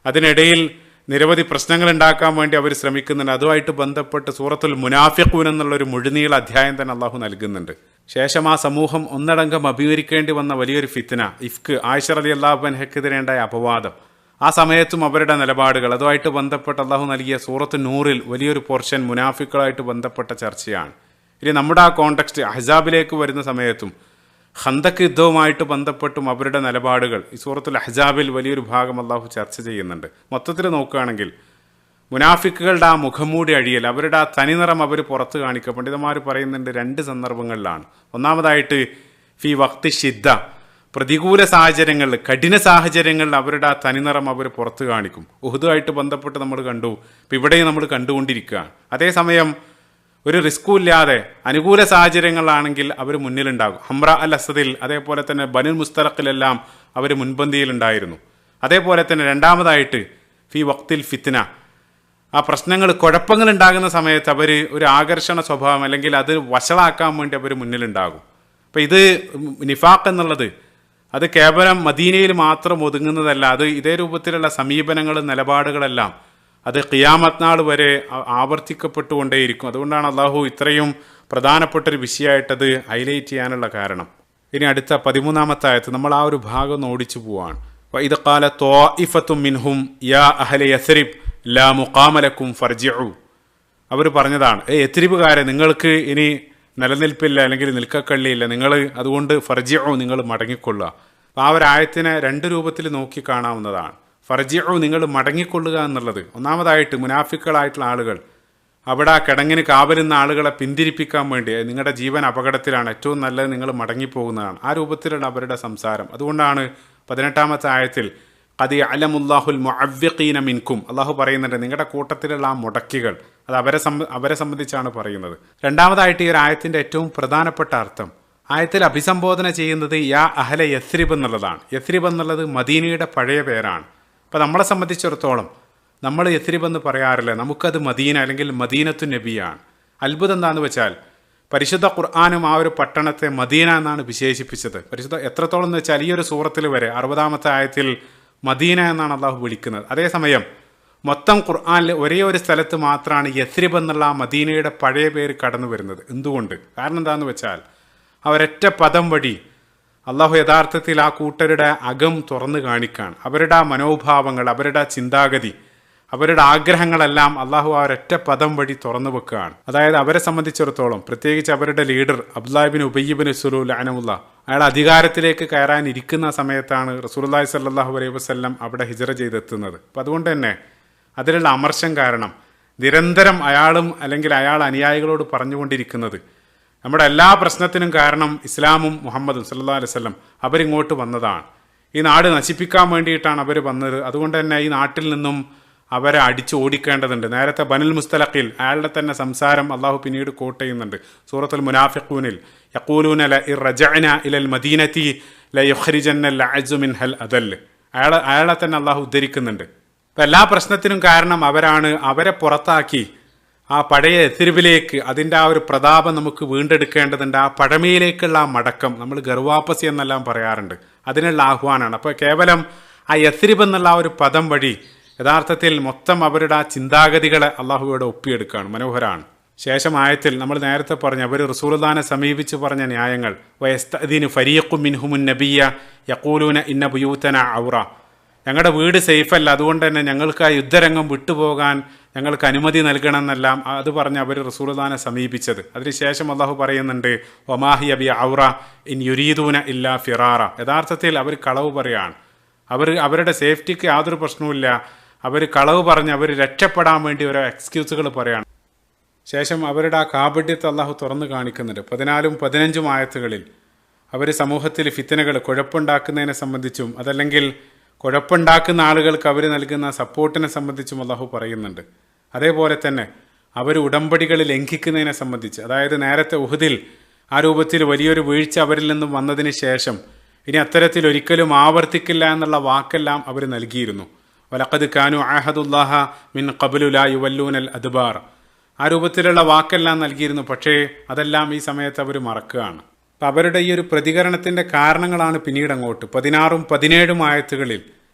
അതിനിടയിൽ നിരവധി പ്രശ്നങ്ങൾ ഉണ്ടാക്കാൻ വേണ്ടി അവർ ശ്രമിക്കുന്നുണ്ട്. അതുമായിട്ട് ബന്ധപ്പെട്ട് സൂറത്തുൽ മുനാഫിഖൂൻ എന്നുള്ളൊരു മുഴുനീള അധ്യായം തന്നെ അള്ളാഹു നൽകുന്നുണ്ട്. ശേഷം ആ സമൂഹം ഒന്നടങ്കം അഭിമുഖീകരിക്കേണ്ടി വന്ന വലിയൊരു ഫിത്ന, ഇഫ്ക്, ആയിഷ റളിയല്ലാഹു അൻഹയ്ക്കെതിരെ ഉണ്ടായ അപവാദം, ആ സമയത്തും അവരുടെ നിലപാടുകൾ, അതുമായിട്ട് ബന്ധപ്പെട്ട് അള്ളാഹു നൽകിയ സൂറത്ത് നൂറിൽ വലിയൊരു പോർഷൻ മുനാഫിക്കുകളായിട്ട് ബന്ധപ്പെട്ട ചർച്ചയാണ്. ഇനി നമ്മുടെ ആ കോണ്ടെക്സ്റ്റ് അഹ്സാബിലേക്ക് വരുന്ന സമയത്തും ഖന്തക്ക് യുദ്ധവുമായിട്ട് ബന്ധപ്പെട്ടും അവരുടെ നിലപാടുകൾ ഈ സൂറത്തുൽ അഹ്സാബിൽ വലിയൊരു ഭാഗം അള്ളാഹു ചർച്ച ചെയ്യുന്നുണ്ട്. മൊത്തത്തിൽ നോക്കുകയാണെങ്കിൽ മുനാഫിക്കുകളുടെ ആ മുഖംമൂടി അഴിയൽ, അവരുടെ ആ തനിനിറം അവർ പുറത്ത് കാണിക്കുക. പണ്ഡിതന്മാർ പറയുന്നുണ്ട് 2 സന്ദർഭങ്ങളിലാണ്. ഒന്നാമതായിട്ട് ഫി വക്തി ഷിദ്ദ, പ്രതികൂല സാഹചര്യങ്ങളിൽ, കഠിന സാഹചര്യങ്ങളിൽ അവരുടെ ആ തനിനിറം അവർ പുറത്ത് കാണിക്കും. ഉഹുദുമായിട്ട് ബന്ധപ്പെട്ട് നമ്മൾ കണ്ടു, ഇപ്പം ഇവിടെയും നമ്മൾ കണ്ടുകൊണ്ടിരിക്കുകയാണ്. അതേസമയം ഒരു റിസ്ക്കും ഇല്ലാതെ അനുകൂല സാഹചര്യങ്ങളാണെങ്കിൽ അവർ മുന്നിലുണ്ടാകും. ഹംറ അൽ അസദിൽ, അതേപോലെ തന്നെ ബനുൽ മുസ്തലഖിലെല്ലാം അവർ മുൻപന്തിയിലുണ്ടായിരുന്നു. അതേപോലെ തന്നെ രണ്ടാമതായിട്ട് ഫി വക്തിൽ ഫിത്ന, ആ പ്രശ്നങ്ങൾ, കുഴപ്പങ്ങൾ ഉണ്ടാകുന്ന സമയത്ത് അവർ ഒരു ആകർഷണ സ്വഭാവം അല്ലെങ്കിൽ അത് വഷളാക്കാൻ വേണ്ടി അവർ മുന്നിലുണ്ടാകും. അപ്പം ഇത് നിഫാഖ് എന്നുള്ളത് അത് കേവലം മദീനയിൽ മാത്രം ഒതുങ്ങുന്നതല്ല. അത് ഇതേ രൂപത്തിലുള്ള സമീപനങ്ങളും നിലപാടുകളെല്ലാം അത് ഖിയാമത്ത് നാൾ വരെ ആവർത്തിക്കപ്പെട്ടുകൊണ്ടേയിരിക്കും. അതുകൊണ്ടാണ് അള്ളാഹു ഇത്രയും പ്രധാനപ്പെട്ടൊരു വിഷയമായിട്ടത് ഹൈലൈറ്റ് ചെയ്യാനുള്ള കാരണം. ഇനി അടുത്ത 13-ാമത്തെ ആയത്ത് നമ്മൾ ആ ഒരു ഭാഗം ഒന്ന് ഓടിച്ചു പോവാണ്. വഇദ് ഖാല ത്വാഇഫത്തും മിൻഹും യാ അഹ്ല യസ്രിബ് ലാ മുഖാമ ലക്കും ഫർജിഉ. അവർ പറഞ്ഞതാണ്, യസ്രിബുകാരെ, നിങ്ങൾക്ക് ഇനി നിലനിൽപ്പില്ല അല്ലെങ്കിൽ നിൽക്കക്കള്ളിയില്ല, നിങ്ങൾ അതുകൊണ്ട് ഫർജിഉ, നിങ്ങൾ മടങ്ങിക്കൊള്ളുക. അപ്പോൾ ആ ഒരു ആയത്തിനെ 2 രൂപത്തിൽ നോക്കി കാണാവുന്നതാണ്. ഫർജിഉ, നിങ്ങൾ മടങ്ങിക്കൊള്ളുക എന്നുള്ളത് ഒന്നാമതായിട്ട് മുനാഫിക്കുകളായിട്ടുള്ള ആളുകൾ അവിടെ ആ കിടങ്ങിന് കാവലുന്ന ആളുകളെ പിന്തിരിപ്പിക്കാൻ വേണ്ടി, നിങ്ങളുടെ ജീവൻ അപകടത്തിലാണ്, ഏറ്റവും നല്ലത് നിങ്ങൾ മടങ്ങിപ്പോകുന്നതാണ്. ആ രൂപത്തിലുള്ള അവരുടെ സംസാരം. അതുകൊണ്ടാണ് 18-ാമത്തെ ആയത്തിൽ ഖദ് യഅലമുല്ലാഹുൽ മുഅവ്വിഖീന മിൻകും, അള്ളാഹു പറയുന്നുണ്ട് നിങ്ങളുടെ കൂട്ടത്തിലുള്ള ആ മുടക്കികൾ, അത് അവരെ സംബന്ധിച്ചാണ് പറയുന്നത്. രണ്ടാമതായിട്ട് ഈ ഒരു ആയത്തിൻ്റെ ഏറ്റവും പ്രധാനപ്പെട്ട അർത്ഥം, ആയത്തിൽ അഭിസംബോധന ചെയ്യുന്നത് യാ അഹ്ല യസ്രിബ് എന്നുള്ളതാണ്. യസ്രിബ് എന്നുള്ളത് മദീനയുടെ പഴയ പേരാണ്. അപ്പോൾ നമ്മളെ സംബന്ധിച്ചിടത്തോളം നമ്മൾ യസ്രിബ് എന്ന് പറയാറില്ല, നമുക്കത് മദീന അല്ലെങ്കിൽ മദീനത്തു നബിയാണ്. അത്ഭുതം എന്താണെന്ന് വെച്ചാൽ പരിശുദ്ധ ഖുർആനും ആ ഒരു പട്ടണത്തെ മദീന എന്നാണ് വിശേഷിപ്പിച്ചത്. എത്രത്തോളം എന്ന് വെച്ചാൽ ഈ ഒരു സൂറത്തിൽ വരെ 60-ാമത്തെ ആയത്തിൽ മദീന എന്നാണ് അള്ളാഹു വിളിക്കുന്നത്. അതേസമയം മൊത്തം ഖുർആനിൽ ഒരേ ഒരു സ്ഥലത്ത് മാത്രമാണ് യസ്രിബ് എന്നുള്ള ആ മദീനയുടെ പഴയ പേര് കടന്നു വരുന്നത്. എന്തുകൊണ്ട്? കാരണം എന്താണെന്ന് വെച്ചാൽ ആ ഒരൊറ്റ പദം വഴി അള്ളാഹു യഥാർത്ഥത്തിൽ ആ കൂട്ടരുടെ അകം തുറന്നു കാണിക്കുകയാണ്. അവരുടെ ആ മനോഭാവങ്ങൾ, അവരുടെ ആ ചിന്താഗതി, അവരുടെ ആഗ്രഹങ്ങളെല്ലാം അള്ളാഹു ആ ഒരൊറ്റ പദം വഴി തുറന്നു വെക്കുകയാണ്. അതായത് അവരെ സംബന്ധിച്ചിടത്തോളം, പ്രത്യേകിച്ച് അവരുടെ leader Abdullahi bin Ubayy bin Salul ലഅനഹുല്ലാ, അയാൾ അധികാരത്തിലേക്ക് കയറാനിരിക്കുന്ന സമയത്താണ് റസൂലുള്ളാഹി സ്വല്ലല്ലാഹു അലൈഹി വസല്ലം അവിടെ ഹിജ്റ ചെയ്തെത്തുന്നത്. അപ്പം അതുകൊണ്ട് തന്നെ അതിലുള്ള അമർഷം കാരണം നിരന്തരം അയാളും അല്ലെങ്കിൽ അയാൾ അനുയായികളോട് പറഞ്ഞുകൊണ്ടിരിക്കുന്നത്, നമ്മുടെ എല്ലാ പ്രശ്നത്തിനും കാരണം ഇസ്ലാമും മുഹമ്മദും സല്ലല്ലാഹു അലൈഹി വസല്ലം അവരിങ്ങോട്ട് വന്നതാണ്, ഈ നാട് നശിപ്പിക്കാൻ വേണ്ടിയിട്ടാണ് അവർ വന്നത്. അതുകൊണ്ട് തന്നെ ഈ നാട്ടിൽ നിന്നും അവരെ അടിച്ച് ഓടിക്കേണ്ടതുണ്ട്. നേരത്തെ ബനുൽ മുസ്തലഖിൽ അയാളുടെ തന്നെ സംസാരം അള്ളാഹു പിന്നീട് കോട്ട് ചെയ്യുന്നുണ്ട്. സൂറത്തുൽ മുനാഫിഖൂനിൽ യഖൂലൂന ലഇൻ റജഅനാ ഇലൽ മദീനതി ലയുഖ്രിജന്നൽ അഅ്സു മിൻഹൽ അദൽ, അയാളെ തന്നെ അള്ളാഹു ഉദ്ധരിക്കുന്നുണ്ട്. അപ്പം എല്ലാ പ്രശ്നത്തിനും കാരണം അവരാണ്. അവരെ പുറത്താക്കി ആ പഴയ യസ്രിബിലേക്ക്, അതിൻ്റെ ആ ഒരു പ്രതാപം നമുക്ക് വീണ്ടെടുക്കേണ്ടതുണ്ട്. ആ പഴമയിലേക്കുള്ള ആ മടക്കം, നമ്മൾ ഗർവാപ്പസി എന്നെല്ലാം പറയാറുണ്ട്, അതിനുള്ള ആഹ്വാനമാണ്. അപ്പോൾ കേവലം ആ യസ്രിബ് എന്നുള്ള ആ ഒരു പദം വഴി യഥാർത്ഥത്തിൽ മൊത്തം അവരുടെ ആ ചിന്താഗതികളെ അള്ളാഹുവോട് ഒപ്പിയെടുക്കുകയാണ്. മനോഹരമാണ്. ശേഷം ആയത്തിൽ നമ്മൾ നേരത്തെ പറഞ്ഞു, അവർ റസൂലുള്ളാഹിനെ സമീപിച്ച് പറഞ്ഞ ന്യായങ്ങൾ, വയസ്തഅ്ദിനു ഫരീഖും മിൻഹുമുൻ നബിയ്യ യഖൂലൂന ഇന്ന ബുയൂതന ഔറ, ഞങ്ങളുടെ വീട് സേഫല്ല, അതുകൊണ്ട് തന്നെ ഞങ്ങൾക്ക് ആ യുദ്ധരംഗം വിട്ടുപോകാൻ ഞങ്ങൾക്ക് അനുമതി നൽകണം എന്നെല്ലാം അത് പറഞ്ഞ് അവർ റസൂലുള്ളാഹിനെ സമീപിച്ചത്. അതിനുശേഷം അള്ളാഹു പറയുന്നുണ്ട് വമാഹിയ ബി ഔറ ഇൻ യുരീദൂന ഇല്ലാ ഫിറാറ, യഥാർത്ഥത്തിൽ അവർ കളവ് പറയാണ്. അവരുടെ സേഫ്റ്റിക്ക് യാതൊരു പ്രശ്നവുമില്ല, അവർ കളവ് പറഞ്ഞ് അവർ രക്ഷപ്പെടാൻ വേണ്ടി ഓരോ എക്സ്ക്യൂസുകൾ പറയാണ്. ശേഷം അവരുടെ ആ കാപട്യത്തെ അള്ളാഹു തുറന്നു കാണിക്കുന്നുണ്ട്. 14ഉം 15ഉം ആയത്തുകളിൽ അവർ സമൂഹത്തിൽ ഫിത്തനകൾ, കുഴപ്പമുണ്ടാക്കുന്നതിനെ സംബന്ധിച്ചും അതല്ലെങ്കിൽ കുഴപ്പമുണ്ടാക്കുന്ന ആളുകൾക്ക് അവർ നൽകുന്ന സപ്പോർട്ടിനെ സംബന്ധിച്ചും അള്ളാഹു പറയുന്നുണ്ട്. അതേപോലെ തന്നെ അവർ ഉടമ്പടികൾ ലംഘിക്കുന്നതിനെ സംബന്ധിച്ച്, അതായത് നേരത്തെ ഉഹുദിൽ ആ രൂപത്തിൽ വലിയൊരു വീഴ്ച അവരിൽ നിന്നും വന്നതിന് ശേഷം ഇനി അത്തരത്തിൽ ഒരിക്കലും ആവർത്തിക്കില്ല എന്നുള്ള വാക്കെല്ലാം അവർ നൽകിയിരുന്നു. വലഖദ് കാനു അഹദുല്ലാഹ മിൻ ഖബ്ലു ലാ യുവല്ലൂനൽ അദ്ബാർ, ആ രൂപത്തിലുള്ള വാക്കെല്ലാം നൽകിയിരുന്നു. പക്ഷേ അതെല്ലാം ഈ സമയത്ത് അവർ മറക്കുകയാണ്. അപ്പം അവരുടെ ഈ ഒരു പ്രതികരണത്തിൻ്റെ കാരണങ്ങളാണ് പിന്നീട് അങ്ങോട്ട് 16ഉം 17ഉം ആയത്തുകളിൽ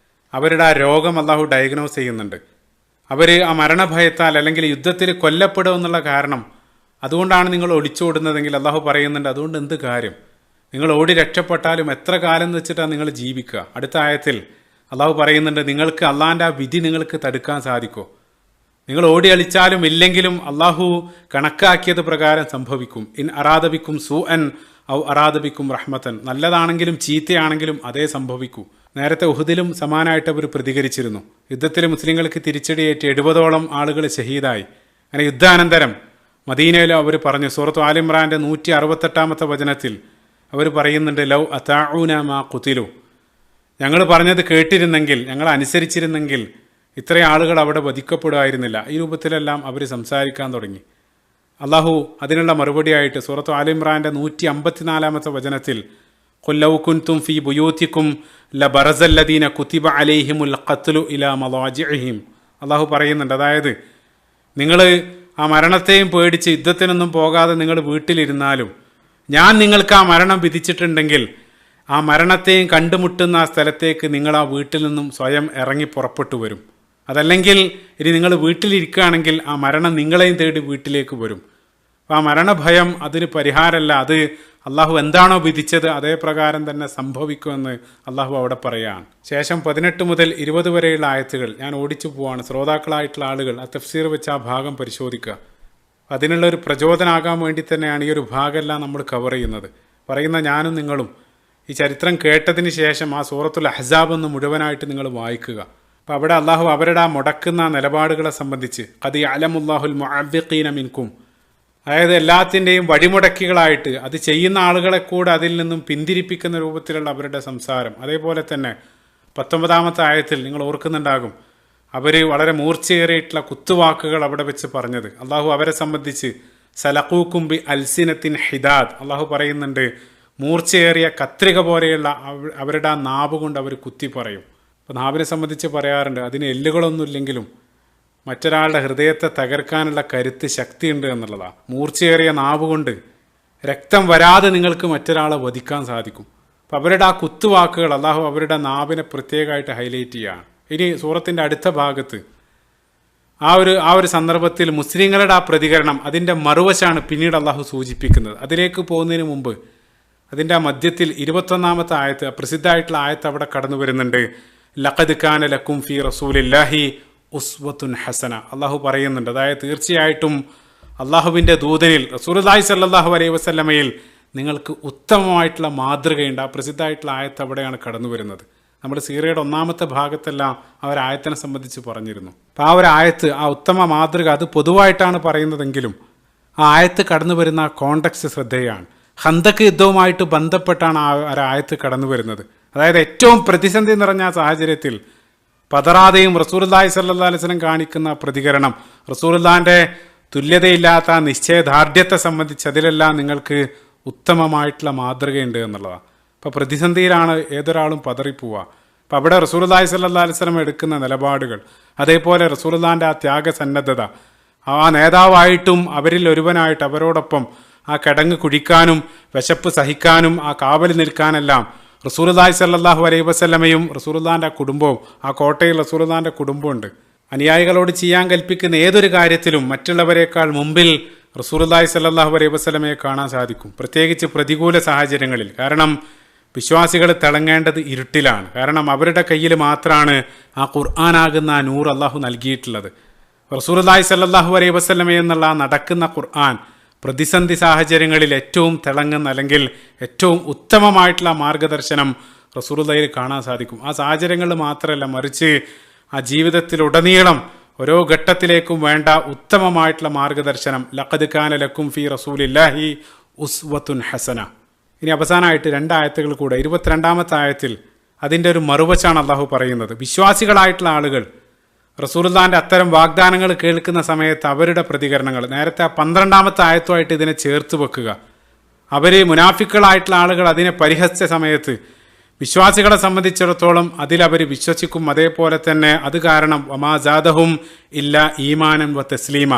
അവരുടെ ആ രോഗം അള്ളാഹു ഡയഗ്നോസ് ചെയ്യുന്നുണ്ട്. അവർ ആ മരണഭയത്താൽ അല്ലെങ്കിൽ യുദ്ധത്തിൽ കൊല്ലപ്പെടുമെന്നുള്ള കാരണം, അതുകൊണ്ടാണ് നിങ്ങൾ ഒളിച്ചോടുന്നതെങ്കിൽ അള്ളാഹു പറയുന്നുണ്ട്, അതുകൊണ്ട് എന്ത് കാര്യം, നിങ്ങൾ ഓടി രക്ഷപ്പെട്ടാലും എത്ര കാലം എന്ന് വെച്ചിട്ടാണ് നിങ്ങൾ ജീവിക്കുക. അടുത്ത ആയത്തിൽ അള്ളാഹു പറയുന്നുണ്ട്, നിങ്ങൾക്ക് അള്ളാഹിൻ്റെ ആ വിധി നിങ്ങൾക്ക് തടുക്കാൻ സാധിക്കുമോ? നിങ്ങൾ ഓടി അളിച്ചാലും ഇല്ലെങ്കിലും അള്ളാഹു കണക്കാക്കിയത് പ്രകാരം സംഭവിക്കും. ഇൻ അറാദബിക്കും സൂഅൻ ഔ അറാദബിക്കും റഹ്മത്തൻ, നല്ലതാണെങ്കിലും ചീത്തയാണെങ്കിലും അതേ സംഭവിക്കൂ. നേരത്തെ ഉഹുദിലും സമാനമായിട്ട് അവർ പ്രതികരിച്ചിരുന്നു. യുദ്ധത്തിൽ മുസ്ലിങ്ങൾക്ക് തിരിച്ചടിയേറ്റ് 70ഓളം ആളുകൾ ഷഹീദായി. അങ്ങനെ യുദ്ധാനന്തരം മദീനയിലും അവർ പറഞ്ഞു, സൂറത്ത് ആലിമ്രാൻ്റെ 168 വചനത്തിൽ അവർ പറയുന്നുണ്ട്, ലൗ അതാഊന മാ ഖുതിലു, ഞങ്ങൾ പറഞ്ഞത് കേട്ടിരുന്നെങ്കിൽ, ഞങ്ങൾ അനുസരിച്ചിരുന്നെങ്കിൽ ഇത്രയും ആളുകൾ അവിടെ വധിക്കപ്പെടുമായിരുന്നില്ല. ഈ രൂപത്തിലെല്ലാം അവർ സംസാരിക്കാൻ തുടങ്ങി. അള്ളാഹു അതിനുള്ള മറുപടിയായിട്ട് സൂറത്ത് ആലിമ്രാൻ്റെ 154 വചനത്തിൽ, ഖുൽ ലൗ കുൻതും ഫീ ബുയൂതികും ലബറസല്ലദീന കുതിബ അലൈഹിമുൽ ഖത്ലു ഇലാ മളാജിഇഹിം, അള്ളാഹു പറയുന്നുണ്ട്, അതായത് നിങ്ങൾ ആ മരണത്തെയും പേടിച്ച് യുദ്ധത്തിനൊന്നും പോകാതെ നിങ്ങൾ വീട്ടിലിരുന്നാലും ഞാൻ നിങ്ങൾക്ക് ആ മരണം വിധിച്ചിട്ടുണ്ടെങ്കിൽ ആ മരണത്തെയും കണ്ടുമുട്ടുന്ന ആ സ്ഥലത്തേക്ക് നിങ്ങൾ ആ വീട്ടിൽ നിന്നും സ്വയം ഇറങ്ങി പുറപ്പെട്ടു വരും. അതല്ലെങ്കിൽ ഇനി നിങ്ങൾ വീട്ടിലിരിക്കുകയാണെങ്കിൽ ആ മരണം നിങ്ങളെയും തേടി വീട്ടിലേക്ക് വരും. അപ്പോൾ ആ മരണഭയം അതിന് പരിഹാരമല്ല, അത് അള്ളാഹു എന്താണോ വിധിച്ചത് അതേ പ്രകാരം തന്നെ സംഭവിക്കുമെന്ന് അള്ളാഹു അവിടെ പറയുകയാണ്. ശേഷം 18 മുതൽ 20 വരെയുള്ള ആയത്തുകൾ ഞാൻ ഓടിച്ചു പോവാണ്. ശ്രോതാക്കളായിട്ടുള്ള ആളുകൾ ആ തഫ്സീർ വെച്ച് ആ ഭാഗം പരിശോധിക്കുക. അതിനുള്ള ഒരു പ്രചോദനമാകാൻ വേണ്ടി തന്നെയാണ് ഈ ഒരു ഭാഗമെല്ലാം നമ്മൾ കവർ ചെയ്യുന്നത്. പറയുന്ന ഞാനും നിങ്ങളും ഈ ചരിത്രം കേട്ടതിന് ശേഷം ആ സൂറത്തുൽ അഹ്സാബ് ഒന്ന് മുഴുവനായിട്ട് നിങ്ങൾ വായിക്കുക. അപ്പോൾ അവിടെ അള്ളാഹു അവരുടെ ആ മുടക്കുന്ന നിലപാടുകളെ സംബന്ധിച്ച് ഖദ് യഅലമുല്ലാഹുൽ മുഅവ്വിഖീന മിൻകും, അതായത് എല്ലാത്തിൻ്റെയും വഴിമുടക്കികളായിട്ട് അത് ചെയ്യുന്ന ആളുകളെ കൂടെ അതിൽ നിന്നും പിന്തിരിപ്പിക്കുന്ന രൂപത്തിലുള്ള അവരുടെ സംസാരം. അതേപോലെ തന്നെ 19 ആയത്തിൽ നിങ്ങൾ ഓർക്കുന്നുണ്ടാകും, അവർ വളരെ മൂർച്ചയേറിയിട്ടുള്ള കുത്തുവാക്കുകൾ അവിടെ വെച്ച് പറഞ്ഞത്. അള്ളാഹു അവരെ സംബന്ധിച്ച് സലഖൂക്കും ബി അൽസിനത്തിൻ ഹിദാദ്, അള്ളാഹു പറയുന്നുണ്ട്, മൂർച്ചയേറിയ കത്രിക പോലെയുള്ള അവരുടെ ആ നാവ് കൊണ്ട് അവർ കുത്തി പറയും. അപ്പോൾ നാവിനെ സംബന്ധിച്ച് പറയാറുണ്ട്, അതിന് എല്ലുകളൊന്നുമില്ലെങ്കിലും മറ്റൊരാളുടെ ഹൃദയത്തെ തകർക്കാനുള്ള കരുത്ത് ശക്തിയുണ്ട് എന്നുള്ളതാണ്. മൂർച്ചയേറിയ നാവ് കൊണ്ട് രക്തം വരാതെ നിങ്ങൾക്ക് മറ്റൊരാളെ വധിക്കാൻ സാധിക്കും. അപ്പോൾ അവരുടെ ആ കുത്തുവാക്കുകൾ അള്ളാഹു അവരുടെ നാവിനെ പ്രത്യേകമായിട്ട് ഹൈലൈറ്റ് ചെയ്യുകയാണ്. ഇനി സൂറത്തിൻ്റെ അടുത്ത ഭാഗത്ത് ആ ഒരു സന്ദർഭത്തിൽ മുസ്ലിങ്ങളുടെ ആ പ്രതികരണം, അതിൻ്റെ മറുവശമാണ് പിന്നീട് അള്ളാഹു സൂചിപ്പിക്കുന്നത്. അതിലേക്ക് പോകുന്നതിന് മുമ്പ് അതിൻ്റെ ആ മധ്യത്തിൽ 21 ആയത്ത്, പ്രസിദ്ധമായിട്ടുള്ള ആയത്ത് അവിടെ കടന്നു വരുന്നുണ്ട്. ലഖദ് കാന ലക്കും ഫീ റസൂലില്ലാഹി ഉസ്വത്തുൻ ഹസന, അള്ളാഹു പറയുന്നുണ്ട്, അതായത് തീർച്ചയായിട്ടും അള്ളാഹുവിൻ്റെ ദൂതനിൽ റസൂലുള്ളാഹി സ്വല്ലല്ലാഹു അലൈഹി വസല്ലമയിൽ നിങ്ങൾക്ക് ഉത്തമമായിട്ടുള്ള മാതൃകയുണ്ട്. ആ പ്രസിദ്ധമായിട്ടുള്ള ആയത്ത് അവിടെയാണ് കടന്നു വരുന്നത്. നമ്മൾ സീറയുടെ 1 ഭാഗത്തെല്ലാം ആ ഒരു ആയത്തിനെ സംബന്ധിച്ച് പറഞ്ഞിരുന്നു. അപ്പോൾ ആ ഒരു ആയത്ത്, ആ ഉത്തമ മാതൃക, അത് പൊതുവായിട്ടാണ് പറയുന്നതെങ്കിലും ആ ആയത്ത് കടന്നു വരുന്ന കോണ്ടെക്സ്റ്റ് ശ്രദ്ധേയമാണ്. ഖന്തക്ക് യുദ്ധവുമായിട്ട് ബന്ധപ്പെട്ടാണ് ആ ഒരു ആയത്ത് കടന്നു വരുന്നത്. അതായത് ഏറ്റവും പ്രതിസന്ധി നിറഞ്ഞ സാഹചര്യത്തിൽ പതറാതെയും റസൂലുള്ളാഹി സ്വല്ലല്ലാഹു അലൈഹി വസല്ലം കാണിക്കുന്ന പ്രതികരണം, റസൂലുള്ളാഹിൻ്റെ തുല്യതയില്ലാത്ത നിശ്ചയദാർഢ്യത്തെ സംബന്ധിച്ച് അതിലെല്ലാം നിങ്ങൾക്ക് ഉത്തമമായിട്ടുള്ള മാതൃകയുണ്ട് എന്നുള്ളതാണ്. അപ്പോൾ പ്രതിസന്ധിയിലാണ് ഏതൊരാളും പതറിപ്പോവുക. അപ്പോൾ അവിടെ റസൂലുള്ളാഹി സ്വല്ലല്ലാഹു അലൈഹി വസല്ലം എടുക്കുന്ന നിലപാടുകൾ, അതേപോലെ റസൂലുള്ളാഹിൻ്റെ ആ ത്യാഗസന്നദ്ധത, ആ നേതാവായിട്ടും അവരിൽ ഒരുവനായിട്ട് അവരോടൊപ്പം ആ കിടങ്ങ് കുഴിക്കാനും വിശപ്പ് സഹിക്കാനും ആ കാവൽ നിൽക്കാനെല്ലാം റസൂലുള്ളാഹി സ്വല്ലല്ലാഹു അലൈഹി വസല്ലമയും റസൂലുള്ളാഹിൻ്റെ കുടുംബവും, ആ കോട്ടയിൽ റസൂലുള്ളാഹിൻ്റെ കുടുംബമുണ്ട്. അനുയായികളോട് ചെയ്യാൻ കൽപ്പിക്കുന്ന ഏതൊരു കാര്യത്തിലും മറ്റുള്ളവരെക്കാൾ മുമ്പിൽ റസൂലുള്ളാഹി സ്വല്ലല്ലാഹു അലൈഹി വസല്ലമയെ കാണാൻ സാധിക്കും, പ്രത്യേകിച്ച് പ്രതികൂല സാഹചര്യങ്ങളിൽ. കാരണം വിശ്വാസികൾ തിളങ്ങേണ്ടത് ഇരുട്ടിലാണ്. കാരണം അവരുടെ കയ്യിൽ മാത്രമാണ് ആ ഖുർആനാകുന്ന ആ നൂർ അള്ളാഹു നൽകിയിട്ടുള്ളത്. റസൂലുള്ളാഹി സ്വല്ലല്ലാഹു അലൈഹി വസല്ലമ എന്നുള്ള നടക്കുന്ന ഖുർആൻ പ്രതിസന്ധി സാഹചര്യങ്ങളിൽ ഏറ്റവും തിളങ്ങുന്ന, അല്ലെങ്കിൽ ഏറ്റവും ഉത്തമമായിട്ടുള്ള മാർഗദർശനം റസൂലുള്ളാഹിയിൽ കാണാൻ സാധിക്കും. ആ സാഹചര്യങ്ങളിൽ മാത്രമല്ല, മറിച്ച് ആ ജീവിതത്തിലുടനീളം ഓരോ ഘട്ടത്തിലേക്കും വേണ്ട ഉത്തമമായിട്ടുള്ള മാർഗദർശനം. ലഖദ് കാന ലക്കും ഫീ റസൂലില്ലാഹി ഉസ്വത്തുൻ ഹസന. ഇനി അവസാനമായിട്ട് 2 ആയത്തുകൾ കൂടെ. 22 ആയത്തിൽ അതിൻ്റെ ഒരു മറുവശാണ് അള്ളാഹു പറയുന്നത്. വിശ്വാസികളായിട്ടുള്ള ആളുകൾ റസൂലുള്ളാഹിൻ്റെ അത്തരം വാഗ്ദാനങ്ങൾ കേൾക്കുന്ന സമയത്ത് അവരുടെ പ്രതികരണങ്ങൾ, നേരത്തെ 12 ആയത്തുമായിട്ട് ഇതിനെ ചേർത്ത് വെക്കുക. അവർ മുനാഫിക്കുകളായിട്ടുള്ള ആളുകൾ അതിനെ പരിഹസിച്ച സമയത്ത് വിശ്വാസികളെ സംബന്ധിച്ചിടത്തോളം അതിലവർ വിശ്വസിക്കും. അതേപോലെ തന്നെ അത് കാരണം വമാ സാദഹും ഇല്ല ഈമാനൻ വ തസ്ലീമ,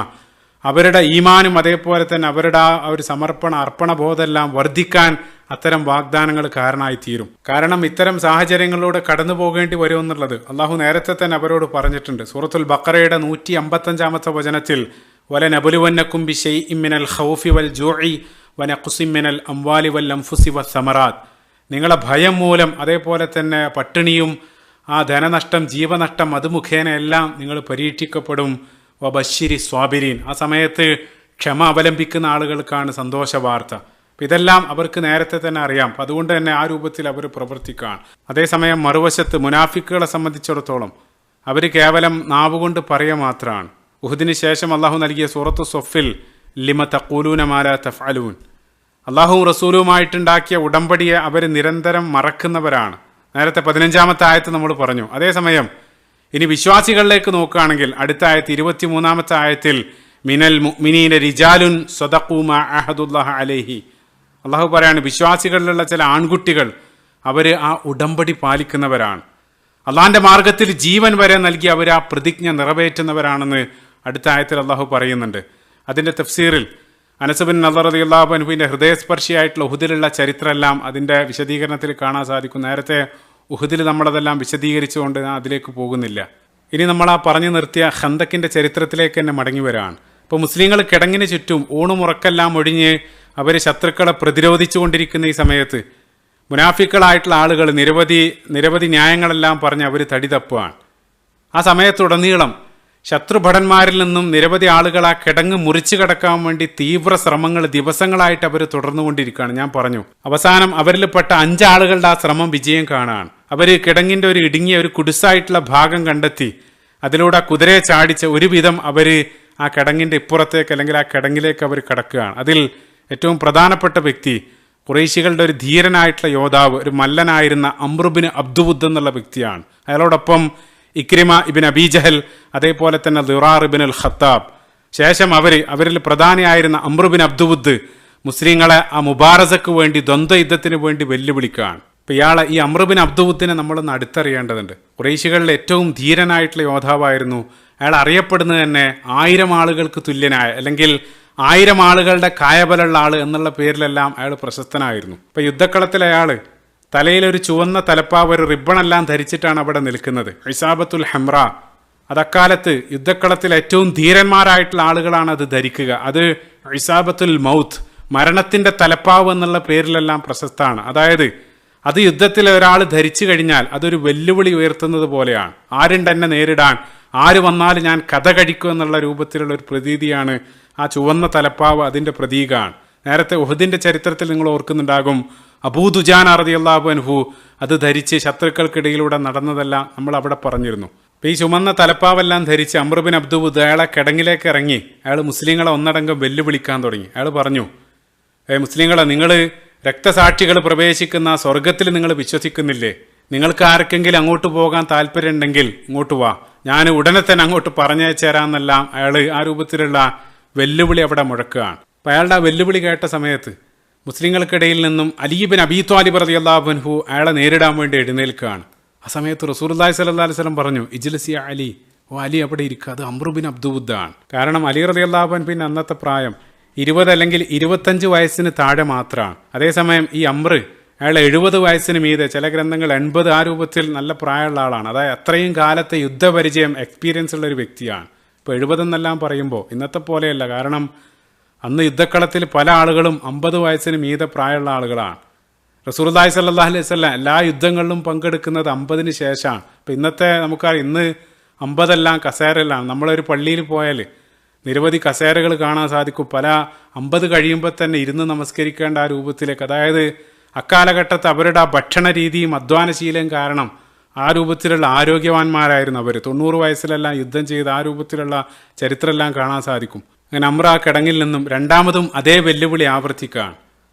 അവരുടെ ഈമാനും അതേപോലെ തന്നെ അവരുടെ ആ ഒരു അർപ്പണബോധമെല്ലാം വർദ്ധിക്കാൻ അത്തരം വാഗ്ദാനങ്ങൾ കാരണമായി തീരും. കാരണം ഇത്തരം സാഹചര്യങ്ങളിലൂടെ കടന്നു പോകേണ്ടി വരുമെന്നുള്ളത് അള്ളാഹു നേരത്തെ തന്നെ അവരോട് പറഞ്ഞിട്ടുണ്ട്. സൂറത്തുൽ ബഖറയുടെ 155 വചനത്തിൽ വലനബുലുവന്നക്കും ബിശൈഇൻ മിനൽ ഖൗഫി വൽ ജൂഇ വനഖ്സിൻ മിനൽ അംവാലി വൽ അൻഫുസി വസ്സമറാത്ത്, നിങ്ങളെ ഭയം മൂലം അതേപോലെ തന്നെ പട്ടിണിയും ആ ധനനഷ്ടം ജീവനഷ്ടം അത് മുഖേന എല്ലാം നിങ്ങൾ പരീക്ഷിക്കപ്പെടും. വബശ്ശിരി സ്വാബിരീൻ, ആ സമയത്ത് ക്ഷമ അവലംബിക്കുന്ന ആളുകൾക്കാണ് സന്തോഷ വാർത്ത. ഇതെല്ലാം അവർക്ക് നേരത്തെ തന്നെ അറിയാം. അതുകൊണ്ട് തന്നെ ആ രൂപത്തിൽ അവർ പ്രവർത്തിക്കുകയാണ്. അതേസമയം മറുവശത്ത് മുനാഫിക്കുകളെ സംബന്ധിച്ചിടത്തോളം അവർ കേവലം നാവുകൊണ്ട് പറയുക മാത്രമാണ്. ഉഹദിന് ശേഷം അള്ളാഹു നൽകിയ സൂറത്തു സൊഫിൽ ലിമ തഖൂലൂന മാ ലാ തഫ്അലൂൻ, അള്ളാഹുവും റസൂലുമായിട്ടുണ്ടാക്കിയ ഉടമ്പടിയെ അവർ നിരന്തരം മറക്കുന്നവരാണ്. നേരത്തെ 15-ാമത്തെ ആയത്ത് നമ്മൾ പറഞ്ഞു. അതേസമയം ഇനി വിശ്വാസികളിലേക്ക് നോക്കുകയാണെങ്കിൽ അടുത്ത ആയത്ത് 23-ാമത്തെ ആയത്തിൽ മിനൽ മുഅ്മിനീന റിജാലുൻ സ്വദഖൂ മാ അഹദുല്ലാഹ അലൈഹി, അള്ളാഹു പറയാണ് വിശ്വാസികളിലുള്ള ചില ആൺകുട്ടികൾ അവർ ആ ഉടമ്പടി പാലിക്കുന്നവരാണ്. അള്ളാഹിൻ്റെ മാർഗത്തിൽ ജീവൻ വരെ നൽകി അവർ ആ പ്രതിജ്ഞ നിറവേറ്റുന്നവരാണെന്ന് അടുത്ത ആയത്തിൽ അള്ളാഹു പറയുന്നുണ്ട്. അതിൻ്റെ തഫ്സീറിൽ അനസ് ബിൻ നളർ റളിയല്ലാഹു അൻഹുവിൻ്റെ ഹൃദയസ്പർശിയായിട്ടുള്ള ഉഹുദിലുള്ള ചരിത്രമെല്ലാം അതിൻ്റെ വിശദീകരണത്തിൽ കാണാൻ സാധിക്കും. നേരത്തെ ഉഹുദിൽ നമ്മളതെല്ലാം വിശദീകരിച്ചുകൊണ്ട് അതിലേക്ക് പോകുന്നില്ല. ഇനി നമ്മൾ ആ പറഞ്ഞു നിർത്തിയ ഖന്തക്കിൻ്റെ ചരിത്രത്തിലേക്ക് തന്നെ മടങ്ങി വരികയാണ്. ഇപ്പോൾ മുസ്ലിങ്ങൾ കിടങ്ങിന് ചുറ്റും ഊണുമുറക്കെല്ലാം ഒഴിഞ്ഞ് അവർ ശത്രുക്കളെ പ്രതിരോധിച്ചു കൊണ്ടിരിക്കുന്ന ഈ സമയത്ത് മുനാഫിക്കളായിട്ടുള്ള ആളുകൾ നിരവധി ന്യായങ്ങളെല്ലാം പറഞ്ഞ് അവർ തടി തപ്പുകയാണ്. ആ സമയത്തുടനീളം ശത്രുഭടന്മാരിൽ നിന്നും നിരവധി ആളുകൾ ആ കിടങ്ങ് മുറിച്ചു കടക്കാൻ വേണ്ടി തീവ്ര ശ്രമങ്ങൾ ദിവസങ്ങളായിട്ട് അവർ തുടർന്നുകൊണ്ടിരിക്കുകയാണ്. ഞാൻ പറഞ്ഞു, അവസാനം അവരിൽപ്പെട്ട 5 ആളുകളുടെ ആ ശ്രമം വിജയം കാണുകയാണ്. അവർ കിടങ്ങിൻ്റെ ഒരു ഇടുങ്ങിയ ഒരു കുടിസായിട്ടുള്ള ഭാഗം കണ്ടെത്തി അതിലൂടെ കുതിരയെ ചാടിച്ച് ഒരുവിധം അവർ ആ കിടങ്ങിൻ്റെ ഇപ്പുറത്തേക്ക് അല്ലെങ്കിൽ ആ കിടങ്ങിലേക്ക് അവർ കടക്കുകയാണ്. അതിൽ ഏറ്റവും പ്രധാനപ്പെട്ട വ്യക്തി ഖുറൈശികളുടെ ഒരു ധീരനായിട്ടുള്ള യോദ്ധാവ്, ഒരു മല്ലനായിരുന്ന അംർ ബിൻ അബ്ദുവുദ് എന്നുള്ള വ്യക്തിയാണ്. അയാളോടൊപ്പം ഇക്രിമ ഇബിൻ അബീ ജഹൽ, അതേപോലെ തന്നെ ദിറാർ ഇബ്ൻ അൽ ഖത്താബ്. ശേഷം അവരിൽ പ്രധാനിയായിരുന്ന അംർ ബിൻ അബ്ദുവുദ് മുസ്ലിങ്ങളെ ആ മുബാറസക്ക് വേണ്ടി ദ്വന്ദ്വ യുദ്ധത്തിന് വേണ്ടി വെല്ലുവിളിക്കുകയാണ്. അപ്പോൾ ഈ അംർ ബിൻ അബ്ദുവുദ്ദിനെ നമ്മളൊന്ന് അടുത്തറിയേണ്ടതുണ്ട്. ഖുറൈശികളിലെ ഏറ്റവും ധീരനായിട്ടുള്ള യോദ്ധാവായിരുന്നു. അയാൾ അറിയപ്പെടുന്നത് തന്നെ 1000 ആളുകൾക്ക് തുല്യനായ, അല്ലെങ്കിൽ 1000 ആളുകളുടെ കായബലുള്ള ആൾ എന്നുള്ള പേരിലെല്ലാം അയാൾ പ്രശസ്തനായിരുന്നു. ഇപ്പം യുദ്ധക്കളത്തിൽ അയാൾ തലയിലൊരു ചുവന്ന തലപ്പാവ്, ഒരു റിബണെല്ലാം ധരിച്ചിട്ടാണ് അവിടെ നിൽക്കുന്നത്. ഇസാബത്തുൽ ഹംറ, അതക്കാലത്ത് യുദ്ധക്കളത്തിൽ ഏറ്റവും ധീരന്മാരായിട്ടുള്ള ആളുകളാണ് അത് ധരിക്കുക. അത് ഇസാബത്തുൽ മൗത്ത്, മരണത്തിൻ്റെ തലപ്പാവ് എന്നുള്ള പേരിലെല്ലാം പ്രശസ്തമാണ്. അതായത് അത് യുദ്ധത്തിൽ ഒരാൾ ധരിച്ചു കഴിഞ്ഞാൽ അതൊരു വെല്ലുവിളി ഉയർത്തുന്നത് പോലെയാണ്. ആരും തന്നെ നേരിടാൻ, ആര് വന്നാലും ഞാൻ കഥ കഴിക്കും എന്നുള്ള രൂപത്തിലുള്ള ഒരു പ്രതീതിയാണ് ആ ചുവന്ന തലപ്പാവ്, അതിൻ്റെ പ്രതീകമാണ്. നേരത്തെ ഉഹദിൻ്റെ ചരിത്രത്തിൽ നിങ്ങൾ ഓർക്കുന്നുണ്ടാകും, അബൂ ദുജാന റളിയല്ലാഹു അൻഹു അത് ധരിച്ച് ശത്രുക്കൾക്കിടയിലൂടെ നടന്നതെല്ലാം നമ്മൾ അവിടെ പറഞ്ഞിരുന്നു. അപ്പോൾ ഈ ചുമന്ന തലപ്പാവെല്ലാം ധരിച്ച് അംർ ബിൻ അബ്ദുവുദ് അയാളെ കിടങ്ങിലേക്ക് ഇറങ്ങി അയാൾ മുസ്ലിങ്ങളെ ഒന്നടങ്കം വെല്ലുവിളിക്കാൻ തുടങ്ങി. അയാൾ പറഞ്ഞു, മുസ്ലിങ്ങളെ, നിങ്ങൾ രക്തസാക്ഷികൾ പ്രവേശിക്കുന്ന സ്വർഗത്തിൽ നിങ്ങൾ വിശ്വസിക്കുന്നില്ലേ? നിങ്ങൾക്ക് ആർക്കെങ്കിലും അങ്ങോട്ട് പോകാൻ താല്പര്യമുണ്ടെങ്കിൽ ഇങ്ങോട്ട് വാ, ഞാൻ ഉടനെ തന്നെ അങ്ങോട്ട് പറഞ്ഞയച്ചേരാമെന്നെല്ലാം അയാൾ ആ രൂപത്തിലുള്ള വെല്ലുവിളി അവിടെ മുഴക്കുകയാണ്. അപ്പോൾ അയാളുടെ ആ വെല്ലുവിളി കേട്ട സമയത്ത് മുസ്ലിങ്ങൾക്കിടയിൽ നിന്നും അലി ഇബ്നു അബീ ത്വാലിബ് റളിയല്ലാഹു അൻഹു അയാളെ നേരിടാൻ വേണ്ടി എഴുന്നേൽക്കുകയാണ്. ആ സമയത്ത് റസൂലുള്ളാഹി സ്വല്ലല്ലാഹു അലൈഹി വസല്ലം പറഞ്ഞു, ഇജ്ലിസ് യാ അലി, ഓ അലി അവിടെ ഇരിക്കുക, അത് അംർ ബിൻ അബ്ദുവുദ്ദാണ്. കാരണം അലി റളിയല്ലാഹു അൻഹുവിൻ്റെ അന്നത്തെ പ്രായം 20 അല്ലെങ്കിൽ 25 വയസ്സിന് താഴെ മാത്രമാണ്. അതേസമയം ഈ അംർ അയാൾ 70 വയസ്സിന് മീതെ, ചില ഗ്രന്ഥങ്ങൾ 80, ആ രൂപത്തിൽ നല്ല പ്രായമുള്ള ആളാണ്. അതായത് അത്രയും കാലത്തെ യുദ്ധപരിചയം, എക്സ്പീരിയൻസ് ഉള്ള ഒരു വ്യക്തിയാണ്. ഇപ്പോൾ 70 എന്നെല്ലാം പറയുമ്പോൾ ഇന്നത്തെ പോലെയല്ല. കാരണം അന്ന് യുദ്ധക്കളത്തിൽ പല ആളുകളും 50 വയസ്സിന് മീതെ പ്രായമുള്ള ആളുകളാണ്. റസൂലുള്ളാഹി സ്വല്ലല്ലാഹു അലൈഹി വസല്ലം എല്ലാ യുദ്ധങ്ങളിലും പങ്കെടുക്കുന്നത് 50-ന് ശേഷമാണ്. ഇപ്പം ഇന്നത്തെ നമുക്കറിയാം, ഇന്ന് 50 കസേരയിലാണ്. നമ്മളൊരു പള്ളിയിൽ പോയാൽ നിരവധി കസേരകൾ കാണാൻ സാധിക്കും. പല 50 കഴിയുമ്പോൾ തന്നെ ഇരുന്ന് നമസ്കരിക്കേണ്ട ആ രൂപത്തിലേക്ക്. അതായത് അക്കാലഘട്ടത്ത് അവരുടെ ആ ഭക്ഷണ രീതിയും അധ്വാനശീലവും കാരണം ആ രൂപത്തിലുള്ള ആരോഗ്യവാന്മാരായിരുന്നു അവർ. 90 വയസ്സിലെല്ലാം യുദ്ധം ചെയ്ത് ആ രൂപത്തിലുള്ള ചരിത്രമെല്ലാം കാണാൻ സാധിക്കും. അങ്ങനെ അംർ ആ കിടങ്ങിൽ നിന്നും രണ്ടാമതും അതേ വെല്ലുവിളി ആവർത്തിക്കുകയാണ്.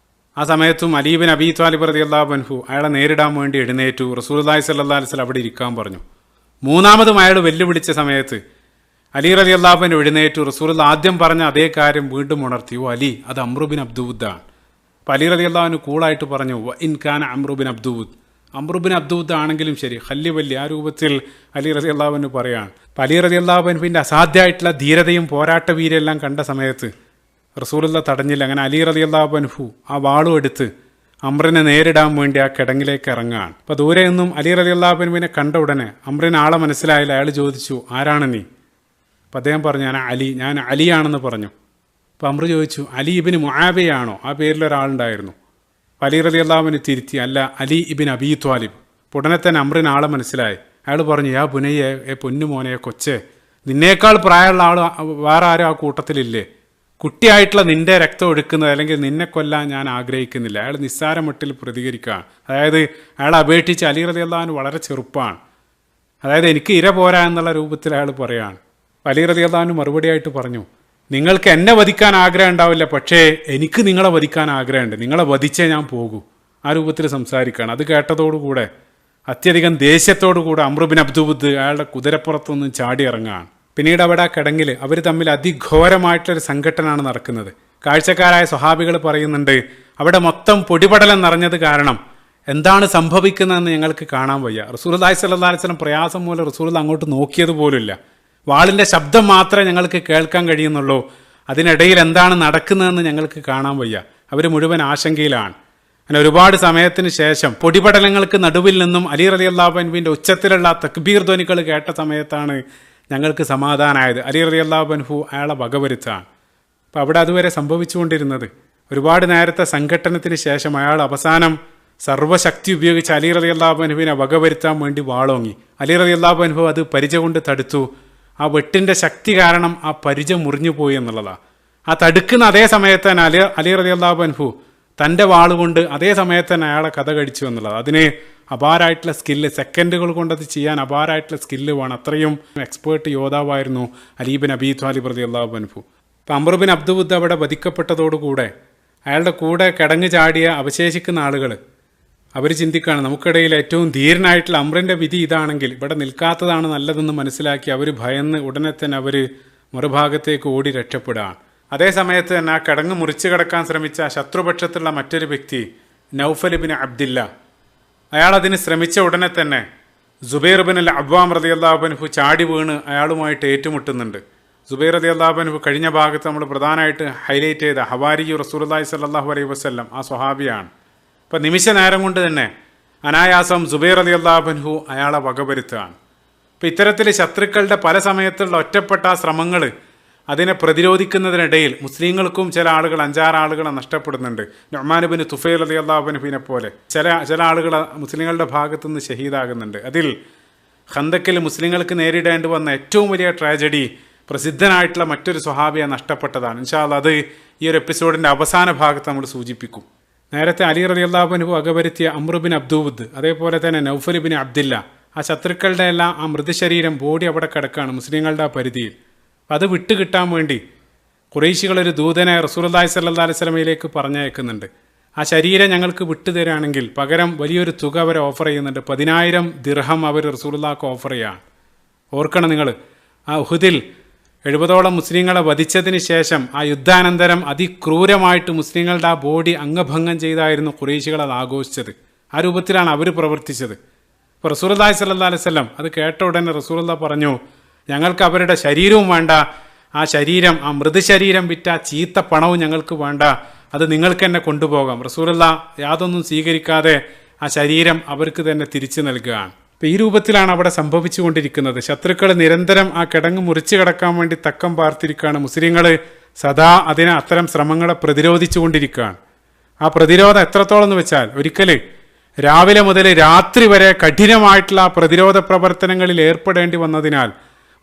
ആ സമയത്തും അലി ഇബ്നു അബീ ത്വാലിബ് റളിയല്ലാഹു അൻഹു അയാളെ നേരിടാൻ വേണ്ടി എഴുന്നേറ്റു. റസൂലുള്ളാഹി സ്വല്ലല്ലാഹു അലൈഹി വസല്ലം അവിടെ ഇരിക്കാൻ പറഞ്ഞു. മൂന്നാമതും അയാൾ വെല്ലുവിളിച്ച സമയത്ത് അലി റളിയല്ലാഹു അൻഹു എഴുന്നേറ്റു. റസൂലുള്ളാഹി ആദ്യം പറഞ്ഞ അതേ കാര്യം വീണ്ടും ഉണർത്തി, ഓ അലി, അത് അംർ ബിൻ അബ്ദുവുദ്ദാണ്. അപ്പോൾ അലി റളിയല്ലാഹു അൻഹു കൂളായിട്ട് പറഞ്ഞു, വ ഇൻ കാന അംർ ബിൻ അബ്ദുവുദ്, അംർ ബിൻ അബ്ദുവുദ് ആണെങ്കിലും ശരി, ഹല്ലി വല്ലി, ആ രൂപത്തിൽ അലി റളിയല്ലാഹു അൻഹു പറയാണ്. അപ്പോൾ അലി റളിയല്ലാഹു അൻഹുവിൻ്റെ അസാധ്യമായിട്ടുള്ള ധീരതയും പോരാട്ട വീരെല്ലാം കണ്ട സമയത്ത് റസൂലുള്ളാഹി തടഞ്ഞില്ല. അങ്ങനെ അലി റളിയല്ലാഹു അൻഹു ആ വാളും എടുത്ത് അംറിനെ നേരിടാൻ വേണ്ടി ആ കിടങ്ങിലേക്ക് ഇറങ്ങുകയാണ്. അപ്പോൾ ദൂരെ നിന്നും അലി റളിയല്ലാഹു അൻഹുവിനെ കണ്ട ഉടനെ അംറിന് ആളെ മനസ്സിലായില്ല. അയാൾ ചോദിച്ചു, ആരാണ് നീ? അപ്പോൾ അദ്ദേഹം പറഞ്ഞു, ഞാൻ അലിയാണെന്ന് പറഞ്ഞു. അപ്പോൾ അംർ ചോദിച്ചു, അലി ഇബ്നു മുആവിയയാണോ? ആ പേരിലൊരാളുണ്ടായിരുന്നു. അലി റളിയല്ലാഹു അൻഹു തിരുത്തി, അല്ല, അലി ഇബ്നു അബീ ത്വാലിബ്. ഉടനെ തന്നെ അംറിന് ആളെ മനസ്സിലായി. അയാൾ പറഞ്ഞു, യാ ബുനയ്യ, പൊന്നു മോനെ, കൊച്ചേ, നിന്നേക്കാൾ പ്രായമുള്ള ആൾ വേറെ ആരും ആ കൂട്ടത്തിലില്ലേ? കുട്ടിയായിട്ടുള്ള നിന്റെ രക്തം ഒഴുക്കുന്നത് അല്ലെങ്കിൽ നിന്നെ കൊല്ലാൻ ഞാൻ ആഗ്രഹിക്കുന്നില്ല. അയാൾ നിസ്സാര മട്ടിൽ പ്രതികരിക്കുകയാണ്. അതായത് അയാൾ അപേക്ഷിച്ച് അലി റളിയല്ലാഹു അൻഹു വളരെ ചെറുപ്പമാണ്. അതായത് എനിക്ക് ഇര പോരാ എന്നുള്ള രൂപത്തിൽ അയാൾ പറയുകയാണ്. അലി റളിയല്ലാഹു അൻഹു മറുപടിയായിട്ട് പറഞ്ഞു, നിങ്ങൾക്ക് എന്നെ വധിക്കാൻ ആഗ്രഹം ഉണ്ടാവില്ല, പക്ഷേ എനിക്ക് നിങ്ങളെ വധിക്കാൻ ആഗ്രഹമുണ്ട്, നിങ്ങളെ വധിച്ചേ ഞാൻ പോകൂ. ആ രൂപത്തിൽ സംസാരിക്കുകയാണ്. അത് കേട്ടതോടുകൂടെ അത്യധികം ദേഷ്യത്തോടുകൂടെ അംർ ബിൻ അബ്ദുവുദ് അയാളുടെ കുതിരപ്പുറത്തൊന്നും ചാടി ഇറങ്ങുകയാണ്. പിന്നീട് അവിടെ ആ കിടങ്ങിൽ അവർ തമ്മിൽ അതിഘോരമായിട്ടൊരു സംഘട്ടനമാണ് നടക്കുന്നത്. കാഴ്ചക്കാരായ സ്വഹാബികൾ പറയുന്നുണ്ട്, അവിടെ മൊത്തം പൊടിപടലം നിറഞ്ഞത് കാരണം എന്താണ് സംഭവിക്കുന്നതെന്ന് ഞങ്ങൾക്ക് കാണാൻ വയ്യ. റസൂലുള്ളാഹി സ്വല്ലല്ലാഹു അലൈഹി വസല്ലം പ്രയാസം മൂലം റസൂൽ അങ്ങോട്ട് നോക്കിയത് പോലുമില്ല. വാളിൻ്റെ ശബ്ദം മാത്രമേ ഞങ്ങൾക്ക് കേൾക്കാൻ കഴിയുന്നുള്ളൂ. അതിനിടയിൽ എന്താണ് നടക്കുന്നതെന്ന് ഞങ്ങൾക്ക് കാണാൻ വയ്യ. അവർ മുഴുവൻ ആശങ്കയിലാണ്. അങ്ങനെ ഒരുപാട് സമയത്തിന് ശേഷം പൊടിപടലങ്ങൾക്ക് നടുവിൽ നിന്നും അലി റളിയല്ലാഹു അൻഹുവിൻ്റെ ഉച്ചത്തിലുള്ള തക്ബീർ ധ്വനികൾ കേട്ട സമയത്താണ് ഞങ്ങൾക്ക് സമാധാനമായത്. അലി റളിയല്ലാഹു അൻഹു അയാളെ വകവരുത്താണ്. അപ്പം അവിടെ അതുവരെ സംഭവിച്ചുകൊണ്ടിരുന്നത് ഒരുപാട് നേരത്തെ സംഘട്ടനത്തിന് ശേഷം അയാൾ അവസാനം സർവ്വശക്തി ഉപയോഗിച്ച് അലി റളിയല്ലാഹു അൻഹുവിനെ വകവരുത്താൻ വേണ്ടി വാളോങ്ങി. അലി റളിയല്ലാഹു അൻഹു അത് പരിച കൊണ്ട് തടുത്തു. ആ വെട്ടിൻ്റെ ശക്തി കാരണം ആ പരിച മുറിഞ്ഞു പോയി എന്നുള്ളതാണ്. ആ തടുക്കുന്ന അതേ സമയത്ത് തന്നെ അലി റളിയല്ലാഹു അൻഹു തൻ്റെ വാളുകൊണ്ട് അതേ സമയത്ത് തന്നെ അയാളെ കഥ കഴിച്ചു എന്നുള്ളത്. അതിന് അപാരമായിട്ടുള്ള സ്കില്ല്, സെക്കൻഡുകൾ കൊണ്ടത് ചെയ്യാൻ അപാരമായിട്ടുള്ള സ്കില്ല് വേണം. അത്രയും എക്സ്പേർട്ട് യോദ്ധാവായിരുന്നു അലി ബിൻ അബീ ത്വാലിബ് റളിയല്ലാഹു അൻഹു. അപ്പം അംർ ബിൻ അബ്ദുവുദ് അവിടെ വധിക്കപ്പെട്ടതോടുകൂടെ അയാളുടെ കൂടെ കിടങ്ങ് ചാടിയ അവശേഷിക്കുന്ന ആളുകൾ അവർ ചിന്തിക്കുകയാണ്, നമുക്കിടയിൽ ഏറ്റവും ധീരനായിട്ടുള്ള അംറിൻ്റെ വിധി ഇതാണെങ്കിൽ ഇവിടെ നിൽക്കാത്തതാണ് നല്ലതെന്ന് മനസ്സിലാക്കി അവർ ഭയന്ന് ഉടനെ തന്നെ അവർ മറുഭാഗത്തേക്ക് ഓടി രക്ഷപ്പെടുകയാണ്. അതേ സമയത്ത് തന്നെ ആ കിടങ്ങ് മുറിച്ചു കിടക്കാൻ ശ്രമിച്ച ശത്രുപക്ഷത്തുള്ള മറ്റൊരു വ്യക്തി നൗഫൽ ബിൻ അബ്ദില്ല, അയാൾ അതിന് ശ്രമിച്ച ഉടനെ തന്നെ സുബൈർ ബിൻ അൽ അവ്വാം റളിയല്ലാഹു അൻഹു ചാടി വീണ് അയാളുമായിട്ട് ഏറ്റുമുട്ടുന്നുണ്ട്. സുബൈർ റളിയല്ലാഹു അൻഹു കഴിഞ്ഞ ഭാഗത്ത് നമ്മൾ പ്രധാനമായിട്ട് ഹൈലൈറ്റ് ചെയ്ത ഹവാരിയു റസൂലുള്ളാഹി സ്വല്ലല്ലാഹു അലൈഹി വസല്ലം ആ സ്വഹാബിയാണ്. അപ്പം നിമിഷ നേരം കൊണ്ട് തന്നെ അനായാസം സുബൈർ റളിയല്ലാഹു അൻഹു അയാളെ വകവരുത്തുകയാണ്. അപ്പം ഇത്തരത്തിൽ ശത്രുക്കളുടെ പല സമയത്തുള്ള ഒറ്റപ്പെട്ട ശ്രമങ്ങൾ അതിനെ പ്രതിരോധിക്കുന്നതിനിടയിൽ മുസ്ലിങ്ങൾക്കും ചില ആളുകൾ 5-6 ആളുകളെ നഷ്ടപ്പെടുന്നുണ്ട്. നുഅ്മാൻ ബിൻ തുഫൈൽ റളിയല്ലാഹു അൻഹുവിനെ പോലെ ചില ആളുകൾ മുസ്ലിങ്ങളുടെ ഭാഗത്തുനിന്ന് ഷഹീദാകുന്നുണ്ട്. അതിൽ ഖന്തക്കിൽ മുസ്ലിങ്ങൾക്ക് നേരിടേണ്ടി വന്ന ഏറ്റവും വലിയ ട്രാജഡി പ്രസിദ്ധനായിട്ടുള്ള മറ്റൊരു സ്വഹാബിയെ നഷ്ടപ്പെട്ടതാണ്. ഇൻഷാ അല്ലാഹ് അത് ഈ ഒരു എപ്പിസോഡിൻ്റെ അവസാന ഭാഗത്ത് നമ്മൾ സൂചിപ്പിക്കും. നേരത്തെ അലി റളിയല്ലാഹു അൻഹു വകവരുത്തിയ അംർ ബിൻ അബ്ദുവുദ്, അതേപോലെ തന്നെ നൗഫൽ ബിൻ അബ്ദില്ല, ആ ശത്രുക്കളുടെ എല്ലാം ആ മൃതശരീരം ബോഡി അവിടെ കിടക്കുകയാണ് മുസ്ലിങ്ങളുടെ ആ പരിധിയിൽ. അത് വിട്ടുകിട്ടാൻ വേണ്ടി ഖുറൈശികളൊരു ദൂതനെ റസൂലുള്ളാഹി സ്വല്ലല്ലാഹു അലൈഹി വസല്ലമയിലേക്ക് പറഞ്ഞയക്കുന്നുണ്ട്. ആ ശരീരം ഞങ്ങൾക്ക് വിട്ടുതരാണെങ്കിൽ പകരം വലിയൊരു തുക അവർ ഓഫർ ചെയ്യുന്നുണ്ട്. 10,000 ദിർഹം അവർ റസൂലുള്ളാഹിക്ക് ഓഫർ ചെയ്യുകയാണ്. ഓർക്കണം നിങ്ങൾ, ആ ഉഹുദിൽ 70ഓളം മുസ്ലിങ്ങളെ വധിച്ചതിന് ശേഷം ആ യുദ്ധാനന്തരം അതിക്രൂരമായിട്ട് മുസ്ലിങ്ങളുടെ ആ ബോഡി അംഗഭംഗം ചെയ്തായിരുന്നു ഖുറൈശികൾ അത് ആഘോഷിച്ചത്. ആ രൂപത്തിലാണ് അവർ പ്രവർത്തിച്ചത്. അപ്പോൾ റസൂലുള്ളാഹി സ്വല്ലല്ലാഹു അലൈഹി വസല്ലം അത് കേട്ട ഉടനെ റസൂലുള്ളാഹി പറഞ്ഞു, ഞങ്ങൾക്ക് അവരുടെ ശരീരവും വേണ്ട, ആ ശരീരം, ആ മൃതശരീരം വിറ്റ ചീത്ത പണവും ഞങ്ങൾക്ക് വേണ്ട, അത് നിങ്ങൾക്ക് തന്നെ കൊണ്ടുപോകാം. റസൂലുള്ളാഹി യാതൊന്നും സ്വീകരിക്കാതെ ആ ശരീരം അവർക്ക് തന്നെ തിരിച്ചു നൽകുകയാണ്. അപ്പോൾ ഈ രൂപത്തിലാണ് അവിടെ സംഭവിച്ചു കൊണ്ടിരിക്കുന്നത്. ശത്രുക്കൾ നിരന്തരം ആ കിടങ്ങ് മുറിച്ചു കിടക്കാൻ വേണ്ടി തക്കം പാർത്തിരിക്കുകയാണ്. മുസ്ലിങ്ങൾ സദാ അത്തരം ശ്രമങ്ങളെ പ്രതിരോധിച്ചു കൊണ്ടിരിക്കുകയാണ്. ആ പ്രതിരോധം എത്രത്തോളം എന്ന് വെച്ചാൽ ഒരിക്കൽ രാവിലെ മുതൽ രാത്രി വരെ കഠിനമായിട്ടുള്ള ആ പ്രതിരോധ പ്രവർത്തനങ്ങളിൽ ഏർപ്പെടേണ്ടി വന്നതിനാൽ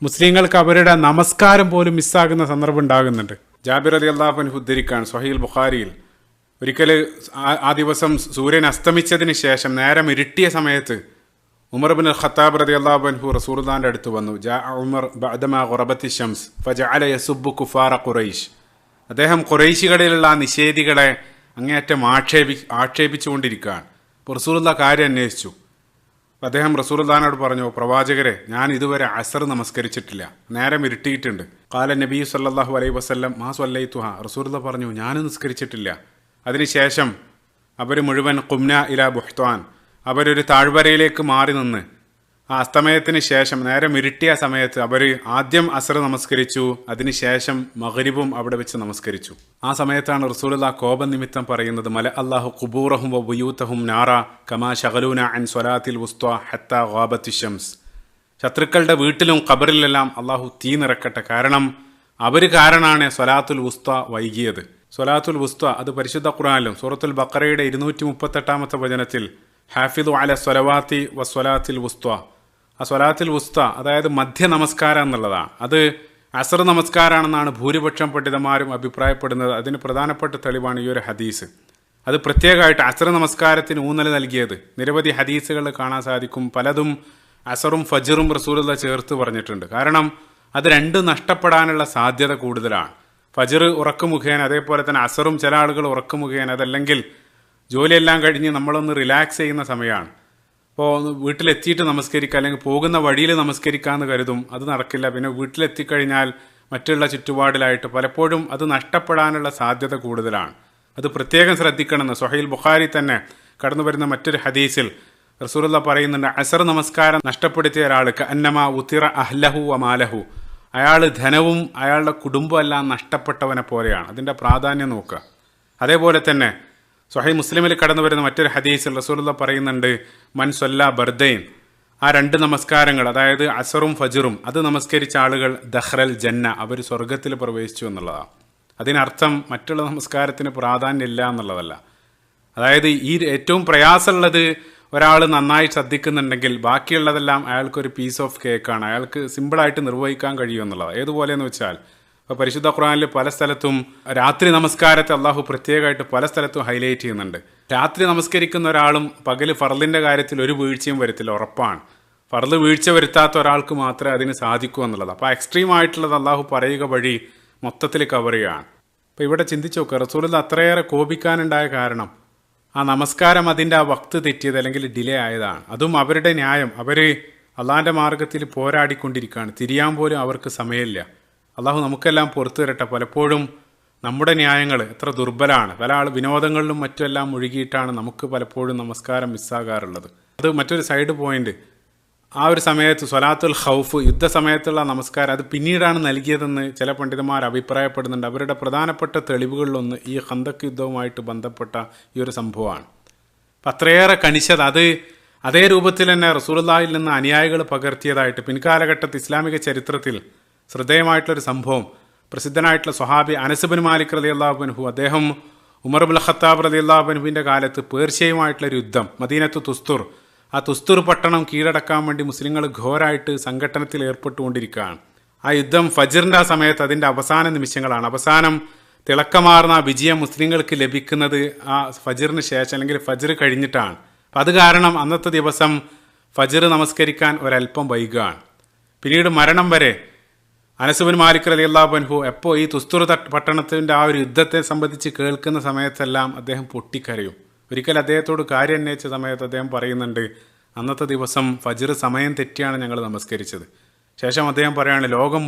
മുസ്ലിങ്ങൾക്ക് അവരുടെ നമസ്കാരം പോലും മിസ്സാകുന്ന സന്ദർഭം ഉണ്ടാകുന്നുണ്ട്. ജാബിർ റളിയല്ലാഹു അൻഹു ഉദ്ധരിക്കുകയാണ് സ്വഹീഹുൽ ബുഖാരിയിൽ, ഒരിക്കൽ ആ ദിവസം സൂര്യൻ അസ്തമിച്ചതിന് ശേഷം നേരം ഇരുട്ടിയ സമയത്ത് ഉമർ ബിൻ ഖത്താബ് റളിയല്ലാഹു അൻഹു റസൂലുള്ളാഹിന്റെ അടുത്ത് വന്നു. ജാഅ ഉമർ ബഅദമാ ഖറബത്തി ശംസ് ഫജഅല യസുബ്ബു കുഫാറ ഖുറൈശ്. അദ്ദേഹം ഖുറൈശികളിലുള്ള ആ നിഷേധികളെ അങ്ങേയറ്റം ആക്ഷേപിച്ചുകൊണ്ടിരിക്കുകയാണ്. അപ്പോൾ റസൂലുള്ളാഹി കാര്യം അന്വേഷിച്ചു. അദ്ദേഹം റസൂലുള്ളാഹിനോട് പറഞ്ഞു, പ്രവാചകരെ, ഞാൻ ഇതുവരെ അസർ നമസ്കരിച്ചിട്ടില്ല, നേരം ഇരുട്ടിയിട്ടുണ്ട്. ഖാല നബി സല്ലല്ലാഹു അലൈഹി വസല്ലം മാ സ്വല്ലൈതുഹ. റസൂലുള്ളാഹി പറഞ്ഞു, ഞാനും നിസ്കരിച്ചിട്ടില്ല. അതിനുശേഷം അവർ മുഴുവൻ ഖുംന ഇലാ ബുഹ്താൻ, അവരൊരു താഴ്വരയിലേക്ക് മാറി നിന്ന് ആ അസ്തമയത്തിന് ശേഷം നേരം ഇരുട്ടിയ സമയത്ത് അവർ ആദ്യം അസർ നമസ്കരിച്ചു. അതിനുശേഷം മഗ്രിബും അവിടെ വെച്ച് നമസ്കരിച്ചു. ആ സമയത്താണ് റസൂലുള്ളാഹി കോപം നിമിത്തം പറയുന്നത്, മല അല്ലാഹു ഖുബൂറഹും വബുയൂതഹും നാറ കമാ ശഗലൂന അൻ സ്വലാത്തിൽ വുസ്ത ഹത്താ ഗാബത്തി ശംസ്. ശത്രുക്കളുടെ വീട്ടിലും ഖബറിലെല്ലാം അള്ളാഹു തീ നിറക്കട്ടെ, കാരണം അവർ കാരണമാണ് സ്വലാത്തുൽ വുസ്ത വൈകിയത്. സ്വലാത്തുൽ വുസ്ത അത് പരിശുദ്ധ ഖുർആനിലും സൂറത്തുൽ ബഖറയുടെ 238-ാമത്തെ വചനത്തിൽ ഹാഫിദു അല സ്വലവാത്തി വസ്വലാത്തിൽ വുസ്ത, ആ സ്വലാത്തിൽ വുസ്ത അതായത് മധ്യ നമസ്കാരം എന്നുള്ളതാണ്. അത് അസർ നമസ്കാരമാണെന്നാണ് ഭൂരിപക്ഷം പണ്ഡിതന്മാരും അഭിപ്രായപ്പെടുന്നത്. അതിന് പ്രധാനപ്പെട്ട തെളിവാണ് ഈ ഒരു ഹദീസ്. അത് പ്രത്യേകമായിട്ട് അസർ നമസ്കാരത്തിന് ഊന്നൽ നൽകിയത് നിരവധി ഹദീസുകൾ കാണാൻ സാധിക്കും. പലതും അസറും ഫജ്റും റസൂലുള്ളാഹി ചേർത്ത് പറഞ്ഞിട്ടുണ്ട്. കാരണം അത് രണ്ടും നഷ്ടപ്പെടാനുള്ള സാധ്യത കൂടുതലാണ്. ഫജ്ർ ഉറക്ക മുഖേന, അതേപോലെ തന്നെ അസറും ചില ആളുകൾ ഉറക്ക മുഖേന, അതല്ലെങ്കിൽ ജോലിയെല്ലാം കഴിഞ്ഞ് നമ്മളൊന്ന് റിലാക്സ് ചെയ്യുന്ന സമയമാണ്. അപ്പോൾ വീട്ടിലെത്തിയിട്ട് നമസ്കരിക്കുക, അല്ലെങ്കിൽ പോകുന്ന വഴിയിൽ നമസ്കരിക്കാമെന്ന് കരുതും. അത് നടക്കില്ല. പിന്നെ വീട്ടിലെത്തിക്കഴിഞ്ഞാൽ മറ്റുള്ള ചുറ്റുപാടിലായിട്ട് പലപ്പോഴും അത് നഷ്ടപ്പെടാനുള്ള സാധ്യത കൂടുതലാണ്. അത് പ്രത്യേകം ശ്രദ്ധിക്കണമെന്ന് സ്വഹീൽ ബുഖാരി തന്നെ കടന്നു വരുന്ന മറ്റൊരു ഹദീസിൽ റസൂലുള്ളാഹി പറയുന്നുണ്ട്, അസർ നമസ്കാരം നഷ്ടപ്പെടുത്തിയ ഒരാൾക്ക് അന്നമാ ഉത്തിറ അഹ്ലഹു വമാലഹു, അയാൾ ധനവും അയാളുടെ കുടുംബം എല്ലാം നഷ്ടപ്പെട്ടവനെ പോലെയാണ്. അതിൻ്റെ പ്രാധാന്യം നോക്കുക. അതേപോലെ തന്നെ സ്വഹീഹ് മുസ്ലിമിൽ കടന്നു വരുന്ന മറ്റൊരു ഹദീസിൽ റസൂലുള്ളാഹി പറയുന്നുണ്ട്, മൻ സ്വല്ല ബർദൈൻ, ആ രണ്ട് നമസ്കാരങ്ങൾ, അതായത് അസറും ഫജ്റും, അത് നമസ്കരിച്ച ആളുകൾ ദഖ്റൽ ജന്ന, അവർ സ്വർഗത്തിൽ പ്രവേശിച്ചു എന്നുള്ളതാണ്. അതിനർത്ഥം മറ്റുള്ള നമസ്കാരത്തിന് പ്രാധാന്യമില്ല എന്നുള്ളതല്ല. അതായത് ഈ ഏറ്റവും പ്രയാസമുള്ളത് ഒരാൾ നന്നായി ശ്രദ്ധിക്കുന്നുണ്ടെങ്കിൽ ബാക്കിയുള്ളതെല്ലാം അയാൾക്കൊരു പീസ് ഓഫ് കേക്കാണ്, അയാൾക്ക് സിമ്പിളായിട്ട് നിർവഹിക്കാൻ കഴിയും എന്നുള്ളത്. ഏതുപോലെയെന്ന് വെച്ചാൽ ഇപ്പോൾ പരിശുദ്ധ ഖുർആനിൽ പല സ്ഥലത്തും രാത്രി നമസ്കാരത്തെ അള്ളാഹു പ്രത്യേകമായിട്ട് പല സ്ഥലത്തും ഹൈലൈറ്റ് ചെയ്യുന്നുണ്ട്. രാത്രി നമസ്കരിക്കുന്ന ഒരാളും പകൽ ഫർളിൻ്റെ കാര്യത്തിൽ ഒരു വീഴ്ചയും വരുത്തില്ല, ഉറപ്പാണ്. ഫർള് വീഴ്ച വരുത്താത്ത ഒരാൾക്ക് മാത്രമേ അതിന് സാധിക്കൂ എന്നുള്ളത്. അപ്പോൾ എക്സ്ട്രീം ആയിട്ടുള്ളത് അള്ളാഹു പറയുക വഴി മൊത്തത്തിൽ കവർ ചെയ്യുകയാണ്. അപ്പോൾ ഇവിടെ ചിന്തിച്ചു നോക്കുക, റസൂലുള്ളാഹി അത്രയേറെ കോപിക്കാനുണ്ടായ കാരണം ആ നമസ്കാരം അതിൻ്റെ ആ വക്ത് തെറ്റിയത് അല്ലെങ്കിൽ ഡിലേ ആയതാണ്. അതും അവരുടെ ന്യായം. അവർ അള്ളാഹിൻ്റെ മാർഗത്തിൽ പോരാടിക്കൊണ്ടിരിക്കുകയാണ്. തിരിയാൻ പോലും അവർക്ക് സമയമില്ല. അള്ളാഹു നമുക്കെല്ലാം പുറത്തു തരട്ടെ. പലപ്പോഴും നമ്മുടെ ന്യായങ്ങൾ എത്ര ദുർബലമാണ്. പല ആൾ വിനോദങ്ങളിലും മറ്റുമെല്ലാം മുഴുകിയിട്ടാണ് നമുക്ക് പലപ്പോഴും നമസ്കാരം മിസ്സാകാറുള്ളത്. അത് മറ്റൊരു സൈഡ് പോയിന്റ്. ആ ഒരു സമയത്ത് സ്വലാത്തുൽ ഖൗഫ്, യുദ്ധസമയത്തുള്ള നമസ്കാരം, അത് പിന്നീടാണ് നൽകിയതെന്ന് ചില പണ്ഡിതന്മാർ അഭിപ്രായപ്പെടുന്നുണ്ട്. അവരുടെ പ്രധാനപ്പെട്ട തെളിവുകളിലൊന്ന് ഈ ഖന്തക്ക് യുദ്ധവുമായിട്ട് ബന്ധപ്പെട്ട ഈ ഒരു സംഭവമാണ്. അപ്പം അത്രയേറെ കണിശത, അത് അതേ രൂപത്തിൽ തന്നെ റസൂലുള്ളാഹിയിൽ നിന്ന് അനുയായികൾ പകർത്തിയതായിട്ട് പിൻകാലഘട്ടത്തിൽ ഇസ്ലാമിക ചരിത്രത്തിൽ ശ്രദ്ധേയമായിട്ടുള്ളൊരു സംഭവം, പ്രസിദ്ധനായിട്ടുള്ള സ്വഹാബി അനസ് ബിൻ മാലിക് റളിയല്ലാഹു അൻഹു, അദ്ദേഹം ഉമർ ഇബ്നുൽ ഖത്താബ് റളിയല്ലാഹു അൻഹുവിൻ്റെ കാലത്ത് പേർഷ്യയുമായിട്ടുള്ളൊരു യുദ്ധം, മദീനത്തു തുസ്തുർ, ആ തുസ്തുർ പട്ടണം കീഴടക്കാൻ വേണ്ടി മുസ്ലിങ്ങൾ ഘോരായിട്ട് സംഘട്ടനത്തിൽ ഏർപ്പെട്ടുകൊണ്ടിരിക്കുകയാണ്. ആ യുദ്ധം ഫജ്റിൻ്റെ ആ സമയത്ത് അതിൻ്റെ അവസാന നിമിഷങ്ങളാണ്. അവസാനം തിളക്കമാർന്ന വിജയം മുസ്ലിങ്ങൾക്ക് ലഭിക്കുന്നത് ആ ഫജ്റിന് ശേഷം അല്ലെങ്കിൽ ഫജ്ർ കഴിഞ്ഞിട്ടാണ്. അപ്പം അത് കാരണം അന്നത്തെ ദിവസം ഫജ്ർ നമസ്കരിക്കാൻ ഒരല്പം വൈകുകയാണ്. പിന്നീട് മരണം വരെ അനസ് ബിൻ മാലിക് റളിയല്ലാഹു അൻഹു എപ്പോൾ ഈ തുസ്തുർ പട്ടണത്തിൻ്റെ ആ ഒരു യുദ്ധത്തെ സംബന്ധിച്ച് കേൾക്കുന്ന സമയത്തെല്ലാം അദ്ദേഹം പൊട്ടിക്കരയും. ഒരിക്കൽ അദ്ദേഹത്തോട് കാര്യം അന്വേഷിച്ച സമയത്ത് അദ്ദേഹം പറയുന്നുണ്ട്, അന്നത്തെ ദിവസം ഫജ്ർ സമയം തെറ്റിയാണ് ഞങ്ങൾ നമസ്കരിച്ചത്. ശേഷം അദ്ദേഹം പറയാണ്, ലോകം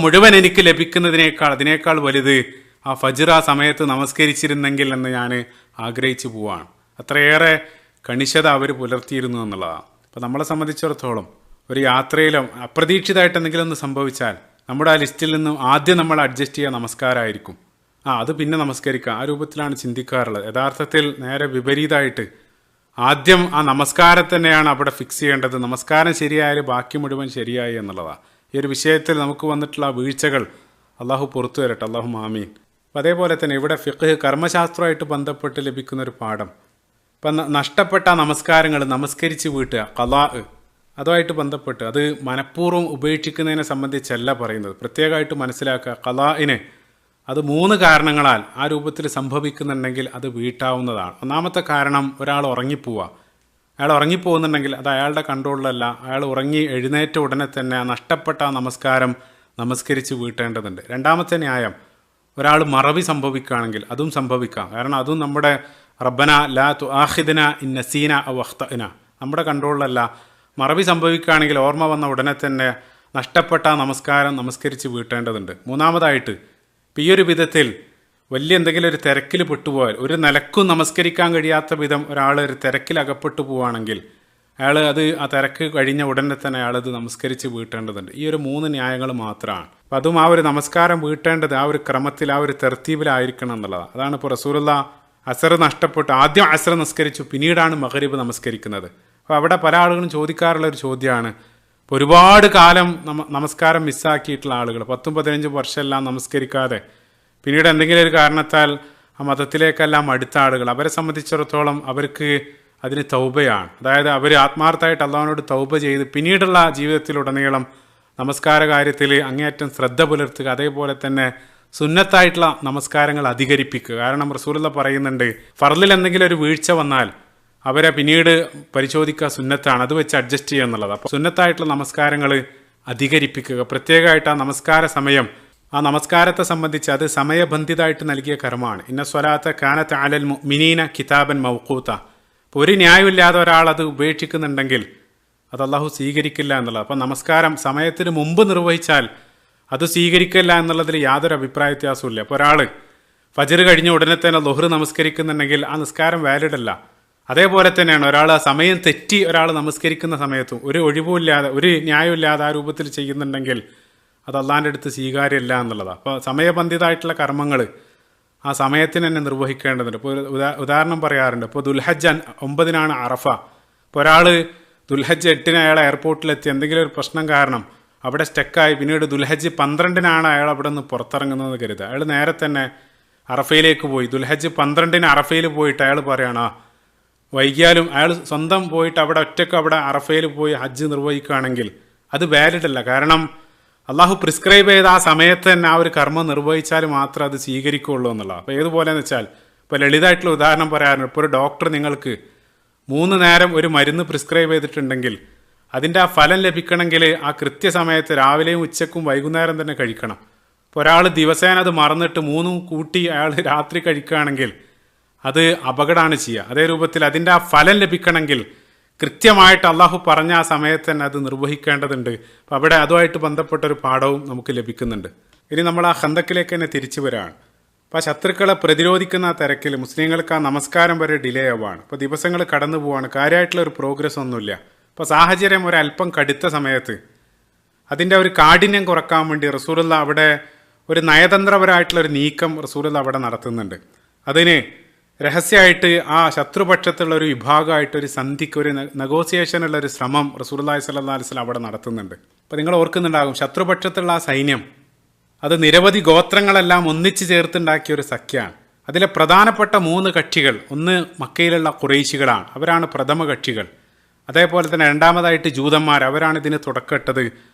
മുഴുവൻ എനിക്ക് അതിനേക്കാൾ വലുത് ആ ഫജ്ർ ആ സമയത്ത് നമസ്കരിച്ചിരുന്നെങ്കിൽ എന്ന് ഞാൻ ആഗ്രഹിച്ചു പോവാണ്. അത്രയേറെ കണിശത അവർ പുലർത്തിയിരുന്നു എന്നുള്ളതാണ്. അപ്പോൾ നമ്മളെ സംബന്ധിച്ചിടത്തോളം ഒരു യാത്രയിലും അപ്രതീക്ഷിതമായിട്ട് എന്തെങ്കിലും ഒന്ന് സംഭവിച്ചാൽ നമ്മുടെ ആ ലിസ്റ്റിൽ നിന്നും ആദ്യം നമ്മൾ അഡ്ജസ്റ്റ് ചെയ്യുക നമസ്കാരമായിരിക്കും. അത് പിന്നെ നമസ്കരിക്കുക, ആ രൂപത്തിലാണ് ചിന്തിക്കാറുള്ളത്. യഥാർത്ഥത്തിൽ നേരെ വിപരീതമായിട്ട് ആദ്യം ആ നമസ്കാരം തന്നെയാണ് അവിടെ ഫിക്സ് ചെയ്യേണ്ടത്. നമസ്കാരം ശരിയായാലും ബാക്കി മുഴുവൻ ശരിയായി എന്നുള്ളതാണ്. ഈ ഒരു വിഷയത്തിൽ നമുക്ക് വന്നിട്ടുള്ള വീഴ്ചകൾ അള്ളാഹു പുറത്തു തരട്ടെ, അള്ളാഹു ആമീൻ. അപ്പം അതേപോലെ തന്നെ ഇവിടെ ഫിഖ് കർമ്മശാസ്ത്രമായിട്ട് ബന്ധപ്പെട്ട് ലഭിക്കുന്നൊരു പാഠം, ഇപ്പം നഷ്ടപ്പെട്ട നമസ്കാരങ്ങൾ നമസ്കരിച്ച് വീട്ടുക, ഖളാ, അതുമായിട്ട് ബന്ധപ്പെട്ട് അത് മനഃപൂർവ്വം ഉപേക്ഷിക്കുന്നതിനെ സംബന്ധിച്ചല്ല പറയുന്നത്. പ്രത്യേകമായിട്ട് മനസ്സിലാക്കുക, ഖളാഇന് അത് 3 കാരണങ്ങളാൽ ആ രൂപത്തിൽ സംഭവിക്കുന്നുണ്ടെങ്കിൽ അത് വീട്ടാവുന്നതാണ്. ഒന്നാമത്തെ കാരണം, ഒരാൾ ഉറങ്ങിപ്പോവുക. അയാൾ ഉറങ്ങിപ്പോകുന്നുണ്ടെങ്കിൽ അത് അയാളുടെ കൺട്രോളിലല്ല. അയാൾ ഉറങ്ങി എഴുന്നേറ്റ ഉടനെ തന്നെ നഷ്ടപ്പെട്ട നമസ്കാരം നമസ്കരിച്ച് വീട്ടേണ്ടതുണ്ട്. രണ്ടാമത്തെ ന്യായം, ഒരാൾ മറവി സംഭവിക്കുകയാണെങ്കിൽ അതും സംഭവിക്കാം. കാരണം അതും നമ്മുടെ റബ്ബന ലാ തുആഖിദ്ന ഇൻ നസീന ഔ അഖ്തഅന, നമ്മുടെ കൺട്രോളിലല്ല. മറവി സംഭവിക്കുകയാണെങ്കിൽ ഓർമ്മ വന്ന ഉടനെ തന്നെ നഷ്ടപ്പെട്ട നമസ്കാരം നമസ്കരിച്ച് വീട്ടേണ്ടതുണ്ട്. മൂന്നാമതായിട്ട്, ഈ ഒരു വിധത്തിൽ വലിയ എന്തെങ്കിലും ഒരു തിരക്കിൽ പെട്ടുപോയാൽ, ഒരു നിലക്കും നമസ്കരിക്കാൻ കഴിയാത്ത വിധം ഒരാൾ ഒരു തിരക്കിൽ അകപ്പെട്ടു പോവുകയാണെങ്കിൽ അയാൾ ആ തിരക്ക് കഴിഞ്ഞ ഉടനെ തന്നെ അയാളത് നമസ്കരിച്ച് വീട്ടേണ്ടതുണ്ട്. ഈ ഒരു 3 ന്യായങ്ങൾ മാത്രമാണ്. അപ്പം അതും ആ ഒരു നമസ്കാരം വീട്ടേണ്ടത് ആ ഒരു ക്രമത്തിൽ, ആ ഒരു തെർത്തീബിലായിരിക്കണം എന്നുള്ളതാണ്. അതാണ് ഇപ്പോൾ റസൂലുള്ളാഹി അസർ നഷ്ടപ്പെട്ടു ആദ്യം അസർ നമസ്കരിച്ചു, പിന്നീടാണ് മഗ്രിബ് നമസ്കരിക്കുന്നത്. അപ്പോൾ അവിടെ പല ആളുകളും ചോദിക്കാറുള്ള ഒരു ചോദ്യമാണ്, ഇപ്പോൾ ഒരുപാട് കാലം നമസ്കാരം മിസ്സാക്കിയിട്ടുള്ള ആളുകൾ 10-15 വർഷമെല്ലാം നമസ്കരിക്കാതെ പിന്നീട് എന്തെങ്കിലും ഒരു കാരണത്താൽ ആ മതത്തിലേക്കെല്ലാം അടുത്ത ആളുകൾ, അവരെ സംബന്ധിച്ചിടത്തോളം അവർക്ക് അതിന് തൗബയാണ്. അതായത് അവർ ആത്മാർത്ഥമായിട്ട് അള്ളാഹുവിനോട് തൗബ ചെയ്ത് പിന്നീടുള്ള ജീവിതത്തിലുടനീളം നമസ്കാര കാര്യത്തിൽ അങ്ങേയറ്റം ശ്രദ്ധ പുലർത്തുക. അതേപോലെ തന്നെ സുന്നത്തായിട്ടുള്ള നമസ്കാരങ്ങൾ അധികരിപ്പിക്കുക. കാരണം റസൂലുള്ള പറയുന്നുണ്ട്, ഫർളിൽ എന്തെങ്കിലും ഒരു വീഴ്ച വന്നാൽ അവരെ പിന്നീട് പരിശോധിക്കുക സുന്നത്താണ്, അത് വെച്ച് അഡ്ജസ്റ്റ് ചെയ്യുക എന്നുള്ളത്. അപ്പോൾ സുന്നത്തായിട്ടുള്ള നമസ്കാരങ്ങൾ അധികരിപ്പിക്കുക. പ്രത്യേകമായിട്ട് ആ നമസ്കാര സമയം, ആ നമസ്കാരത്തെ സംബന്ധിച്ച് അത് സമയബന്ധിതമായിട്ട് നൽകിയ കർമ്മമാണ്. ഇന്ന സ്വലാത്ത കാനത്ത് അലൽ മുഅ്മിനീന കിതാബൻ മൗഖൂത്ത. അപ്പോൾ ഒരു ന്യായമില്ലാതെ ഒരാൾ അത് ഉപേക്ഷിക്കുന്നുണ്ടെങ്കിൽ അത് അള്ളാഹു സ്വീകരിക്കില്ല എന്നുള്ളത്. അപ്പം നമസ്കാരം സമയത്തിന് മുമ്പ് നിർവഹിച്ചാൽ അത് സ്വീകരിക്കില്ല എന്നുള്ളതിൽ യാതൊരു അഭിപ്രായ വ്യത്യാസമില്ല. അപ്പോൾ ഒരാൾ ഫജ്ർ കഴിഞ്ഞ ഉടനെ തന്നെ ളുഹ്ർ നമസ്കരിക്കുന്നുണ്ടെങ്കിൽ ആ നിസ്കാരം വാലിഡ് അല്ല. അതേപോലെ തന്നെയാണ് ഒരാൾ ആ സമയം തെറ്റി ഒരാൾ നമസ്കരിക്കുന്ന സമയത്തും ഒരു ഒഴിവുമില്ലാതെ ഒരു ന്യായമില്ലാതെ ആ രൂപത്തിൽ ചെയ്യുന്നുണ്ടെങ്കിൽ അത് അള്ളാഹിൻ്റെ അടുത്ത് സ്വീകാര്യമല്ല എന്നുള്ളതാണ്. അപ്പോൾ സമയബന്ധിതമായിട്ടുള്ള കർമ്മങ്ങൾ ആ സമയത്തിന് തന്നെ നിർവഹിക്കേണ്ടതുണ്ട്. ഇപ്പോൾ ഉദാഹരണം പറയാറുണ്ട്. ഇപ്പോൾ ദുൽഹജ്ജ് 9 അറഫ. ഇപ്പോൾ ഒരാൾ ദുൽഹജ്ജ് 8 അയാൾ എയർപോർട്ടിലെത്തി, എന്തെങ്കിലും ഒരു പ്രശ്നം കാരണം അവിടെ സ്റ്റക്കായി, പിന്നീട് ദുൽഹജ്ജ് 12 അയാൾ അവിടെ നിന്ന് പുറത്തിറങ്ങുന്നതെന്ന് കരുതുക. അയാൾ നേരെ തന്നെ അറഫയിലേക്ക് പോയി. ദുൽഹജ്ജ് 12 അറഫയിൽ പോയിട്ട് അയാൾ പറയണം, വൈകിയാലും അയാൾ സ്വന്തം പോയിട്ട് അവിടെ ഒറ്റയ്ക്ക് അവിടെ അറഫയിൽ പോയി ഹജ്ജ് നിർവഹിക്കുകയാണെങ്കിൽ അത് വാലിഡ് അല്ല. കാരണം അള്ളാഹു പ്രിസ്ക്രൈബ് ചെയ്ത ആ സമയത്ത് തന്നെ ആ ഒരു കർമ്മം നിർവഹിച്ചാൽ മാത്രം അത് സ്വീകരിക്കുകയുള്ളൂ എന്നുള്ളത്. അപ്പോൾ ഏതുപോലെയെന്ന് വെച്ചാൽ, ഇപ്പോൾ ലളിതമായിട്ടുള്ള ഉദാഹരണം പറയാറുണ്ട്. ഇപ്പോൾ ഒരു ഡോക്ടർ നിങ്ങൾക്ക് 3 നേരം ഒരു മരുന്ന് പ്രിസ്ക്രൈബ് ചെയ്തിട്ടുണ്ടെങ്കിൽ അതിൻ്റെ ആ ഫലം ലഭിക്കണമെങ്കിൽ ആ കൃത്യസമയത്ത് രാവിലെയും ഉച്ചക്കും വൈകുന്നേരം തന്നെ കഴിക്കണം. ഇപ്പോൾ ഒരാൾ ദിവസേന അത് മറന്നിട്ട് 3 കൂട്ടി അയാൾ രാത്രി കഴിക്കുകയാണെങ്കിൽ അത് അപകടമാണ് ചെയ്യുക. അതേ രൂപത്തിൽ അതിൻ്റെ ആ ഫലം ലഭിക്കണമെങ്കിൽ കൃത്യമായിട്ട് അള്ളാഹു പറഞ്ഞ ആ സമയത്ത് തന്നെ അത് നിർവഹിക്കേണ്ടതുണ്ട്. അപ്പം അവിടെ അതുമായിട്ട് ബന്ധപ്പെട്ടൊരു പാഠവും നമുക്ക് ലഭിക്കുന്നുണ്ട്. ഇനി നമ്മൾ ആ ഖന്തക്കിലേക്ക് തന്നെ തിരിച്ചു വരികയാണ്. അപ്പോൾ ആ ശത്രുക്കളെ പ്രതിരോധിക്കുന്ന ആ തിരക്കിൽ മുസ്ലിങ്ങൾക്ക് ആ നമസ്കാരം വരെ ഡിലേ ആവുകയാണ്. അപ്പോൾ ദിവസങ്ങൾ കടന്നു പോവുകയാണ്, കാര്യമായിട്ടുള്ള ഒരു പ്രോഗ്രസ് ഒന്നുമില്ല. അപ്പോൾ സാഹചര്യം ഒരല്പം കടുത്ത സമയത്ത് അതിൻ്റെ ഒരു കാഠിന്യം കുറക്കാൻ വേണ്ടി റസൂലുള്ള അവിടെ ഒരു നയതന്ത്രപരമായിട്ടുള്ളൊരു നീക്കം റസൂലുള്ള അവിടെ നടത്തുന്നുണ്ട്. അതിന് രഹസ്യമായിട്ട് ആ ശത്രുപക്ഷത്തുള്ള ഒരു വിഭാഗമായിട്ട് ഒരു സന്ധിക്ക് ഒരു നെഗോസിയേഷനുള്ള ഒരു ശ്രമം റസൂലുള്ളാഹി സ്വല്ലല്ലാഹു അലൈഹി വസല്ലം അവിടെ നടത്തുന്നുണ്ട്. അപ്പോൾ നിങ്ങൾ ഓർക്കുന്നുണ്ടാകും, ശത്രുപക്ഷത്തുള്ള ആ സൈന്യം അത് നിരവധി ഗോത്രങ്ങളെല്ലാം ഒന്നിച്ചു ചേർത്തുണ്ടാക്കിയ ഒരു സഖ്യമാണ്. അതിലെ പ്രധാനപ്പെട്ട 3 കക്ഷികൾ, ഒന്ന് മക്കയിലുള്ള ഖുറൈശികളാണ്, അവരാണ് പ്രഥമ കക്ഷികൾ. അതേപോലെ തന്നെ രണ്ടാമതായിട്ട് ജൂതന്മാർ, അവരാണ് ഇതിന് തുടക്കമിട്ടത്.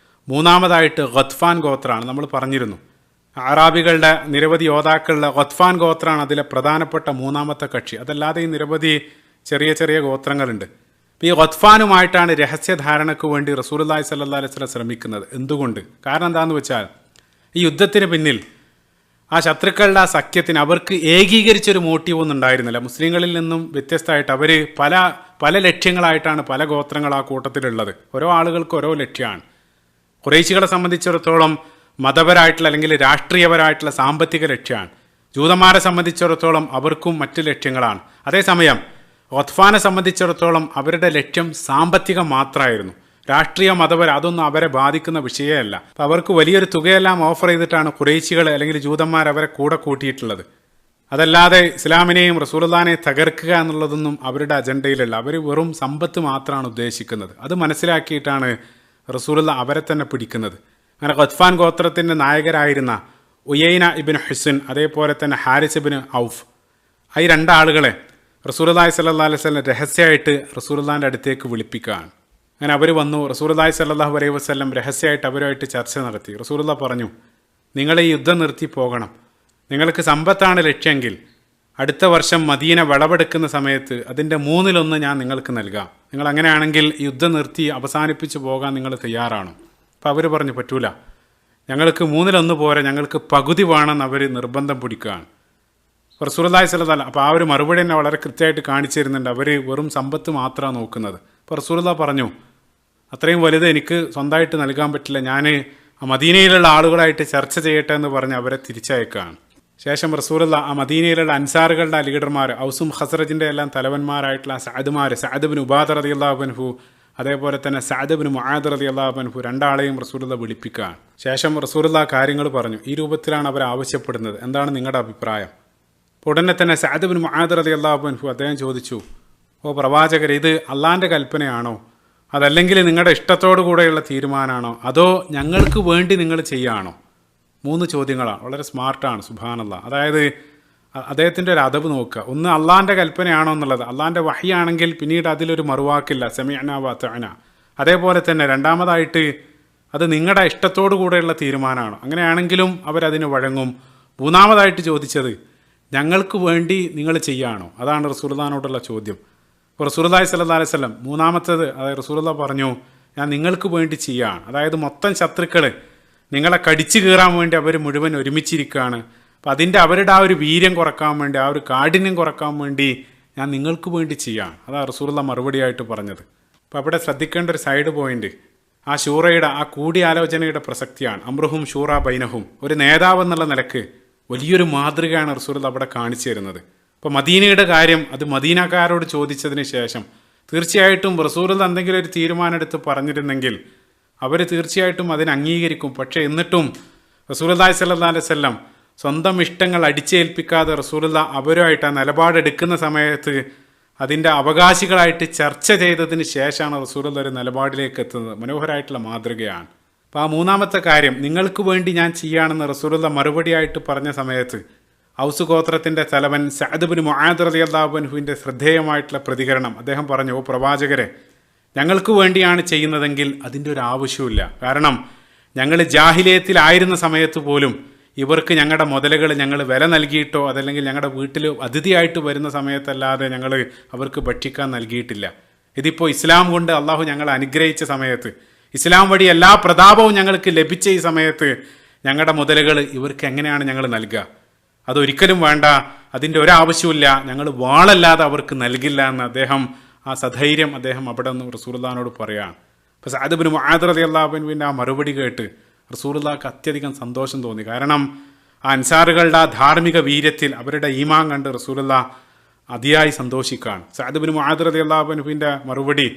മൂന്നാമതായിട്ട് ഗത്ഫാൻ ഗോത്രമാണ്, നമ്മൾ പറഞ്ഞിരുന്നു. അറാബികളുടെ നിരവധി യോദ്ധാക്കളുടെ ഗത്ഫാൻ ഗോത്രമാണ് അതിലെ പ്രധാനപ്പെട്ട 3ാമത്തെ കക്ഷി. അതല്ലാതെ ഈ നിരവധി ചെറിയ ചെറിയ ഗോത്രങ്ങളുണ്ട്. അപ്പോൾ ഈ ഗത്ഫാനുമായിട്ടാണ് രഹസ്യധാരണയ്ക്ക് വേണ്ടി റസൂലുള്ളാഹി സ്വല്ലല്ലാഹു അലൈഹി വസല്ലം ശ്രമിക്കുന്നത്. എന്തുകൊണ്ട്? കാരണം എന്താണെന്ന് വെച്ചാൽ, ഈ യുദ്ധത്തിന് പിന്നിൽ ആ ശത്രുക്കളുടെ ആ സഖ്യത്തിന് അവർക്ക് ഏകീകരിച്ചൊരു മോട്ടീവ് ഒന്നും ഉണ്ടായിരുന്നില്ല. മുസ്ലിങ്ങളിൽ നിന്നും വ്യത്യസ്തമായിട്ട് അവർ പല ലക്ഷ്യങ്ങളായിട്ടാണ് പല ഗോത്രങ്ങൾ ആ കൂട്ടത്തിലുള്ളത്. ഓരോ ആളുകൾക്ക് ഓരോ ലക്ഷ്യമാണ്. ഖുറൈശികളെ സംബന്ധിച്ചിടത്തോളം മതപരമായിട്ടുള്ള അല്ലെങ്കിൽ രാഷ്ട്രീയപരമായിട്ടുള്ള സാമ്പത്തിക ലക്ഷ്യമാണ്. ജൂതന്മാരെ സംബന്ധിച്ചിടത്തോളം അവർക്കും മറ്റ് ലക്ഷ്യങ്ങളാണ്. അതേസമയം ഗത്ഫാനെ സംബന്ധിച്ചിടത്തോളം അവരുടെ ലക്ഷ്യം സാമ്പത്തികം മാത്രമായിരുന്നു. രാഷ്ട്രീയ മതപര അതൊന്നും അവരെ ബാധിക്കുന്ന വിഷയമല്ല. അപ്പം അവർക്ക് വലിയൊരു തുകയെല്ലാം ഓഫർ ചെയ്തിട്ടാണ് ഖുറൈശികൾ അല്ലെങ്കിൽ ജൂതന്മാർ അവരെ കൂടെ കൂട്ടിയിട്ടുള്ളത്. അതല്ലാതെ ഇസ്ലാമിനെയും റസൂലുള്ളാഹിനെയും തകർക്കുക എന്നുള്ളതൊന്നും അവരുടെ അജണ്ടയിലല്ല. അവർ വെറും സമ്പത്ത് മാത്രമാണ് ഉദ്ദേശിക്കുന്നത്. അത് മനസ്സിലാക്കിയിട്ടാണ് റസൂലുള്ള അവരെ തന്നെ പിടിക്കുന്നത്. അങ്ങനെ ഗത്ഫാൻ ഗോത്രത്തിൻ്റെ നായകരായിരുന്ന ഉയൈന ഇബ്നു ഹുസ്ൻ, അതേപോലെ തന്നെ ഹാരിസ് ഇബ്നു ഔഫ്, ഈ 2 ആളുകളെ റസൂലുള്ളാഹി സ്വല്ലല്ലാഹു അലൈഹി വസല്ലം രഹസ്യമായിട്ട് റസൂലുള്ളാഹിൻ്റെ അടുത്തേക്ക് വിളിപ്പിക്കുകയാണ്. അങ്ങനെ അവർ വന്നു. റസൂലുള്ളാഹി സ്വല്ലല്ലാഹു അലൈഹി വസല്ലം രഹസ്യമായിട്ട് അവരുമായിട്ട് ചർച്ച നടത്തി. റസൂലുള്ളാഹി പറഞ്ഞു, നിങ്ങൾ ഈ യുദ്ധം നിർത്തി പോകണം. നിങ്ങൾക്ക് സമ്പത്താണ് ലക്ഷ്യമെങ്കിൽ അടുത്ത വർഷം മദീന വിളവെടുക്കുന്ന സമയത്ത് അതിൻ്റെ 1/3 ഞാൻ നിങ്ങൾക്ക് നൽകാം. നിങ്ങൾ അങ്ങനെയാണെങ്കിൽ യുദ്ധം നിർത്തി അവസാനിപ്പിച്ച് പോകാൻ നിങ്ങൾ തയ്യാറാണോ? അപ്പോൾ അവർ പറഞ്ഞു, പറ്റൂല, ഞങ്ങൾക്ക് 1/3 പോരാ, ഞങ്ങൾക്ക് പകുതി വേണമെന്ന് അവർ നിർബന്ധം പിടിക്കുകയാണ്. റസൂലുള്ളാഹി സ്വല്ലല്ലാഹു അലൈഹി വസല്ലം അപ്പോൾ ആ ഒരു മറുപടി തന്നെ വളരെ കൃത്യമായിട്ട് കാണിച്ചു തരുന്നുണ്ട്. അവർ വെറും സമ്പത്ത് മാത്രമാണ് നോക്കുന്നത്. അപ്പോൾ റസൂലുള്ളാഹി പറഞ്ഞു, അത്രയും വലുത് എനിക്ക് സ്വന്തമായിട്ട് നൽകാൻ പറ്റില്ല, ഞാൻ മദീനയിലുള്ള ആളുകളായിട്ട് ചർച്ച ചെയ്യട്ടെ എന്ന് പറഞ്ഞ് അവരെ തിരിച്ചയക്കുകയാണ്. ശേഷം റസൂലുള്ളാഹി ആ മദീനയിലുള്ള അൻസാറുകളുടെ ലീഡർമാർ, ഔസും ഖസ്റജിൻ്റെ എല്ലാം തലവന്മാരായിട്ടുള്ള സഅദ് ബിൻ ഉബാദ റളിയല്ലാഹു അൻഹു, അതേപോലെ തന്നെ സഅദ് ബിൻ മുആദ് റളിയല്ലാഹു അൻഹു, 2 ആളെയും റസൂലുള്ളാഹി വിളിപ്പിക്കുകയാണ്. ശേഷം റസൂലുള്ളാഹി കാര്യങ്ങൾ പറഞ്ഞു. ഈ രൂപത്തിലാണ് അവർ ആവശ്യപ്പെടുന്നത്, എന്താണ് നിങ്ങളുടെ അഭിപ്രായം? ഉടനെ തന്നെ സഅദ് ബിൻ മുആദ് റളിയല്ലാഹു അൻഹു അദ്ദേഹം ചോദിച്ചു, ഓ പ്രവാചകരെ, ഇത് അള്ളാഹിൻ്റെ കൽപ്പനയാണോ, അതല്ലെങ്കിൽ നിങ്ങളുടെ ഇഷ്ടത്തോടു കൂടെയുള്ള തീരുമാനമാണോ, അതോ ഞങ്ങൾക്ക് വേണ്ടി നിങ്ങൾ ചെയ്യുകയാണോ? 3 ചോദ്യങ്ങളാണ്. വളരെ സ്മാർട്ടാണ്, സുബ്ഹാനല്ലാഹ്. അതായത് അദ്ദേഹത്തിൻ്റെ ഒരു അദബ് നോക്കുക. ഒന്ന്, അള്ളാഹിൻ്റെ കൽപ്പനയാണോ എന്നുള്ളത്. അള്ളാഹിൻ്റെ വഹിയാണെങ്കിൽ പിന്നീട് അതിലൊരു മറുവാക്കില്ല, സമിഅനാ വഅതഅനാ. അതേപോലെ തന്നെ രണ്ടാമതായിട്ട് അത് നിങ്ങളുടെ ഇഷ്ടത്തോടു കൂടെയുള്ള തീരുമാനമാണ്. അങ്ങനെയാണെങ്കിലും അവരതിന് വഴങ്ങും. മൂന്നാമതായിട്ട് ചോദിച്ചത് ഞങ്ങൾക്ക് വേണ്ടി നിങ്ങൾ ചെയ്യുകയാണോ? അതാണ് റസൂലുള്ളാഹിനോടുള്ള ചോദ്യം. അപ്പോൾ റസൂലുള്ളാഹി സ്വല്ലല്ലാഹു അലൈഹി വസല്ലം മൂന്നാമത്തേത്, അതായത് റസൂലുള്ളാഹി പറഞ്ഞു ഞാൻ നിങ്ങൾക്ക് വേണ്ടി ചെയ്യുകയാണ്. അതായത് മൊത്തം ശത്രുക്കൾ നിങ്ങളെ കടിച്ചു കീറാൻ വേണ്ടി അവർ മുഴുവൻ ഒരുമിച്ചിരിക്കുകയാണ്. അപ്പം അതിൻ്റെ അവരുടെ ആ ഒരു വീര്യം കുറക്കാൻ വേണ്ടി, ആ ഒരു കാഠിന്യം കുറക്കാൻ വേണ്ടി ഞാൻ നിങ്ങൾക്ക് വേണ്ടി ചെയ്യുകയാണ്. അതാണ് റസൂലുള്ളാഹി മറുപടിയായിട്ട് പറഞ്ഞത്. അപ്പോൾ അവിടെ ശ്രദ്ധിക്കേണ്ട ഒരു സൈഡ് പോയിന്റ് ആ ഷൂറയുടെ, ആ കൂടിയാലോചനയുടെ പ്രസക്തിയാണ്. അംറുഹും ഷൂറ ബൈനഹും. ഒരു നേതാവ് എന്നുള്ള നിലക്ക് വലിയൊരു മാതൃകയാണ് റസൂലുള്ളാഹി അവിടെ കാണിച്ചു തരുന്നത്. അപ്പോൾ മദീനയുടെ കാര്യം അത് മദീനക്കാരോട് ചോദിച്ചതിന് ശേഷം തീർച്ചയായിട്ടും റസൂലുള്ളാഹി എന്തെങ്കിലും ഒരു തീരുമാനം എടുത്ത് പറഞ്ഞിരുന്നെങ്കിൽ അവർ തീർച്ചയായിട്ടും അതിനെ അംഗീകരിക്കും. പക്ഷേ എന്നിട്ടും റസൂലുള്ളാഹി സ്വല്ലല്ലാഹു അലൈഹി വസല്ലം സ്വന്തം ഇഷ്ടങ്ങൾ അടിച്ചേൽപ്പിക്കാതെ റസൂലുള്ളാഹി അവരുമായിട്ട് ആ നിലപാടെടുക്കുന്ന സമയത്ത് അതിൻ്റെ അവകാശികളായിട്ട് ചർച്ച ചെയ്തതിന് ശേഷമാണ് റസൂലുള്ളാഹി ഒരു നിലപാടിലേക്ക് എത്തുന്നത്. മനോഹരമായിട്ടുള്ള മാതൃകയാണ്. അപ്പോൾ ആ മൂന്നാമത്തെ കാര്യം നിങ്ങൾക്ക് വേണ്ടി ഞാൻ ചെയ്യുകയാണെന്ന് റസൂലുള്ളാഹി മറുപടിയായിട്ട് പറഞ്ഞ സമയത്ത് ഔസ് ഗോത്രത്തിൻ്റെ തലവൻ സഅദ് ഇബ്നു മുആദ് റളിയല്ലാഹു അൻഹുവിൻ്റെ ശ്രദ്ധേയമായിട്ടുള്ള പ്രതികരണം. അദ്ദേഹം പറഞ്ഞു, ഓ പ്രവാചകരെ, ഞങ്ങൾക്ക് വേണ്ടിയാണ് ചെയ്യുന്നതെങ്കിൽ അതിൻ്റെ ഒരു ആവശ്യമില്ല. കാരണം ഞങ്ങൾ ജാഹിലിയത്തിലായിരുന്ന സമയത്ത് പോലും ഇവർക്ക് ഞങ്ങളുടെ മുതലുകൾ ഞങ്ങൾ വില നൽകിയിട്ടോ അതല്ലെങ്കിൽ ഞങ്ങളുടെ വീട്ടിൽ അതിഥിയായിട്ട് വരുന്ന സമയത്തല്ലാതെ ഞങ്ങൾ അവർക്ക് ഭക്ഷിക്കാൻ നൽകിയിട്ടില്ല. ഇതിപ്പോൾ ഇസ്ലാം കൊണ്ട് അള്ളാഹു ഞങ്ങളെ അനുഗ്രഹിച്ച സമയത്ത്, ഇസ്ലാം വഴി എല്ലാ പ്രതാപവും ഞങ്ങൾക്ക് ലഭിച്ച ഈ സമയത്ത് ഞങ്ങളുടെ മുതലുകൾ ഇവർക്ക് എങ്ങനെയാണ് ഞങ്ങൾ നൽകുക? അതൊരിക്കലും വേണ്ട, അതിൻ്റെ ഒരാവശ്യമില്ല, ഞങ്ങൾ വാളല്ലാതെ അവർക്ക് നൽകില്ല എന്ന് അദ്ദേഹം ആ സധൈര്യം അദ്ദേഹം അവിടെ നിന്ന് റസൂലുള്ളാഹിനോട് പറയുകയാണ്. അപ്പോൾ സഅദ് ഇബ്നു മുആദ് റളിയല്ലാഹു അൻഹുവിൻ്റെ ആ മറുപടി കേട്ട് റസൂലുള്ളാഹിക്ക് അത്യധികം സന്തോഷം തോന്നി. കാരണം ആ അൻസാറുകളുടെ ആ ധാർമ്മിക വീര്യത്തിൽ അവരുടെ ഈമാൻ കണ്ട് റസൂലുള്ളാഹി അതിയായി സന്തോഷിക്കുകയാണ്. സഅദ് ഇബ്നു മുആദ് റളിയല്ലാഹു അൻഹുവിൻ്റെ മറുപടി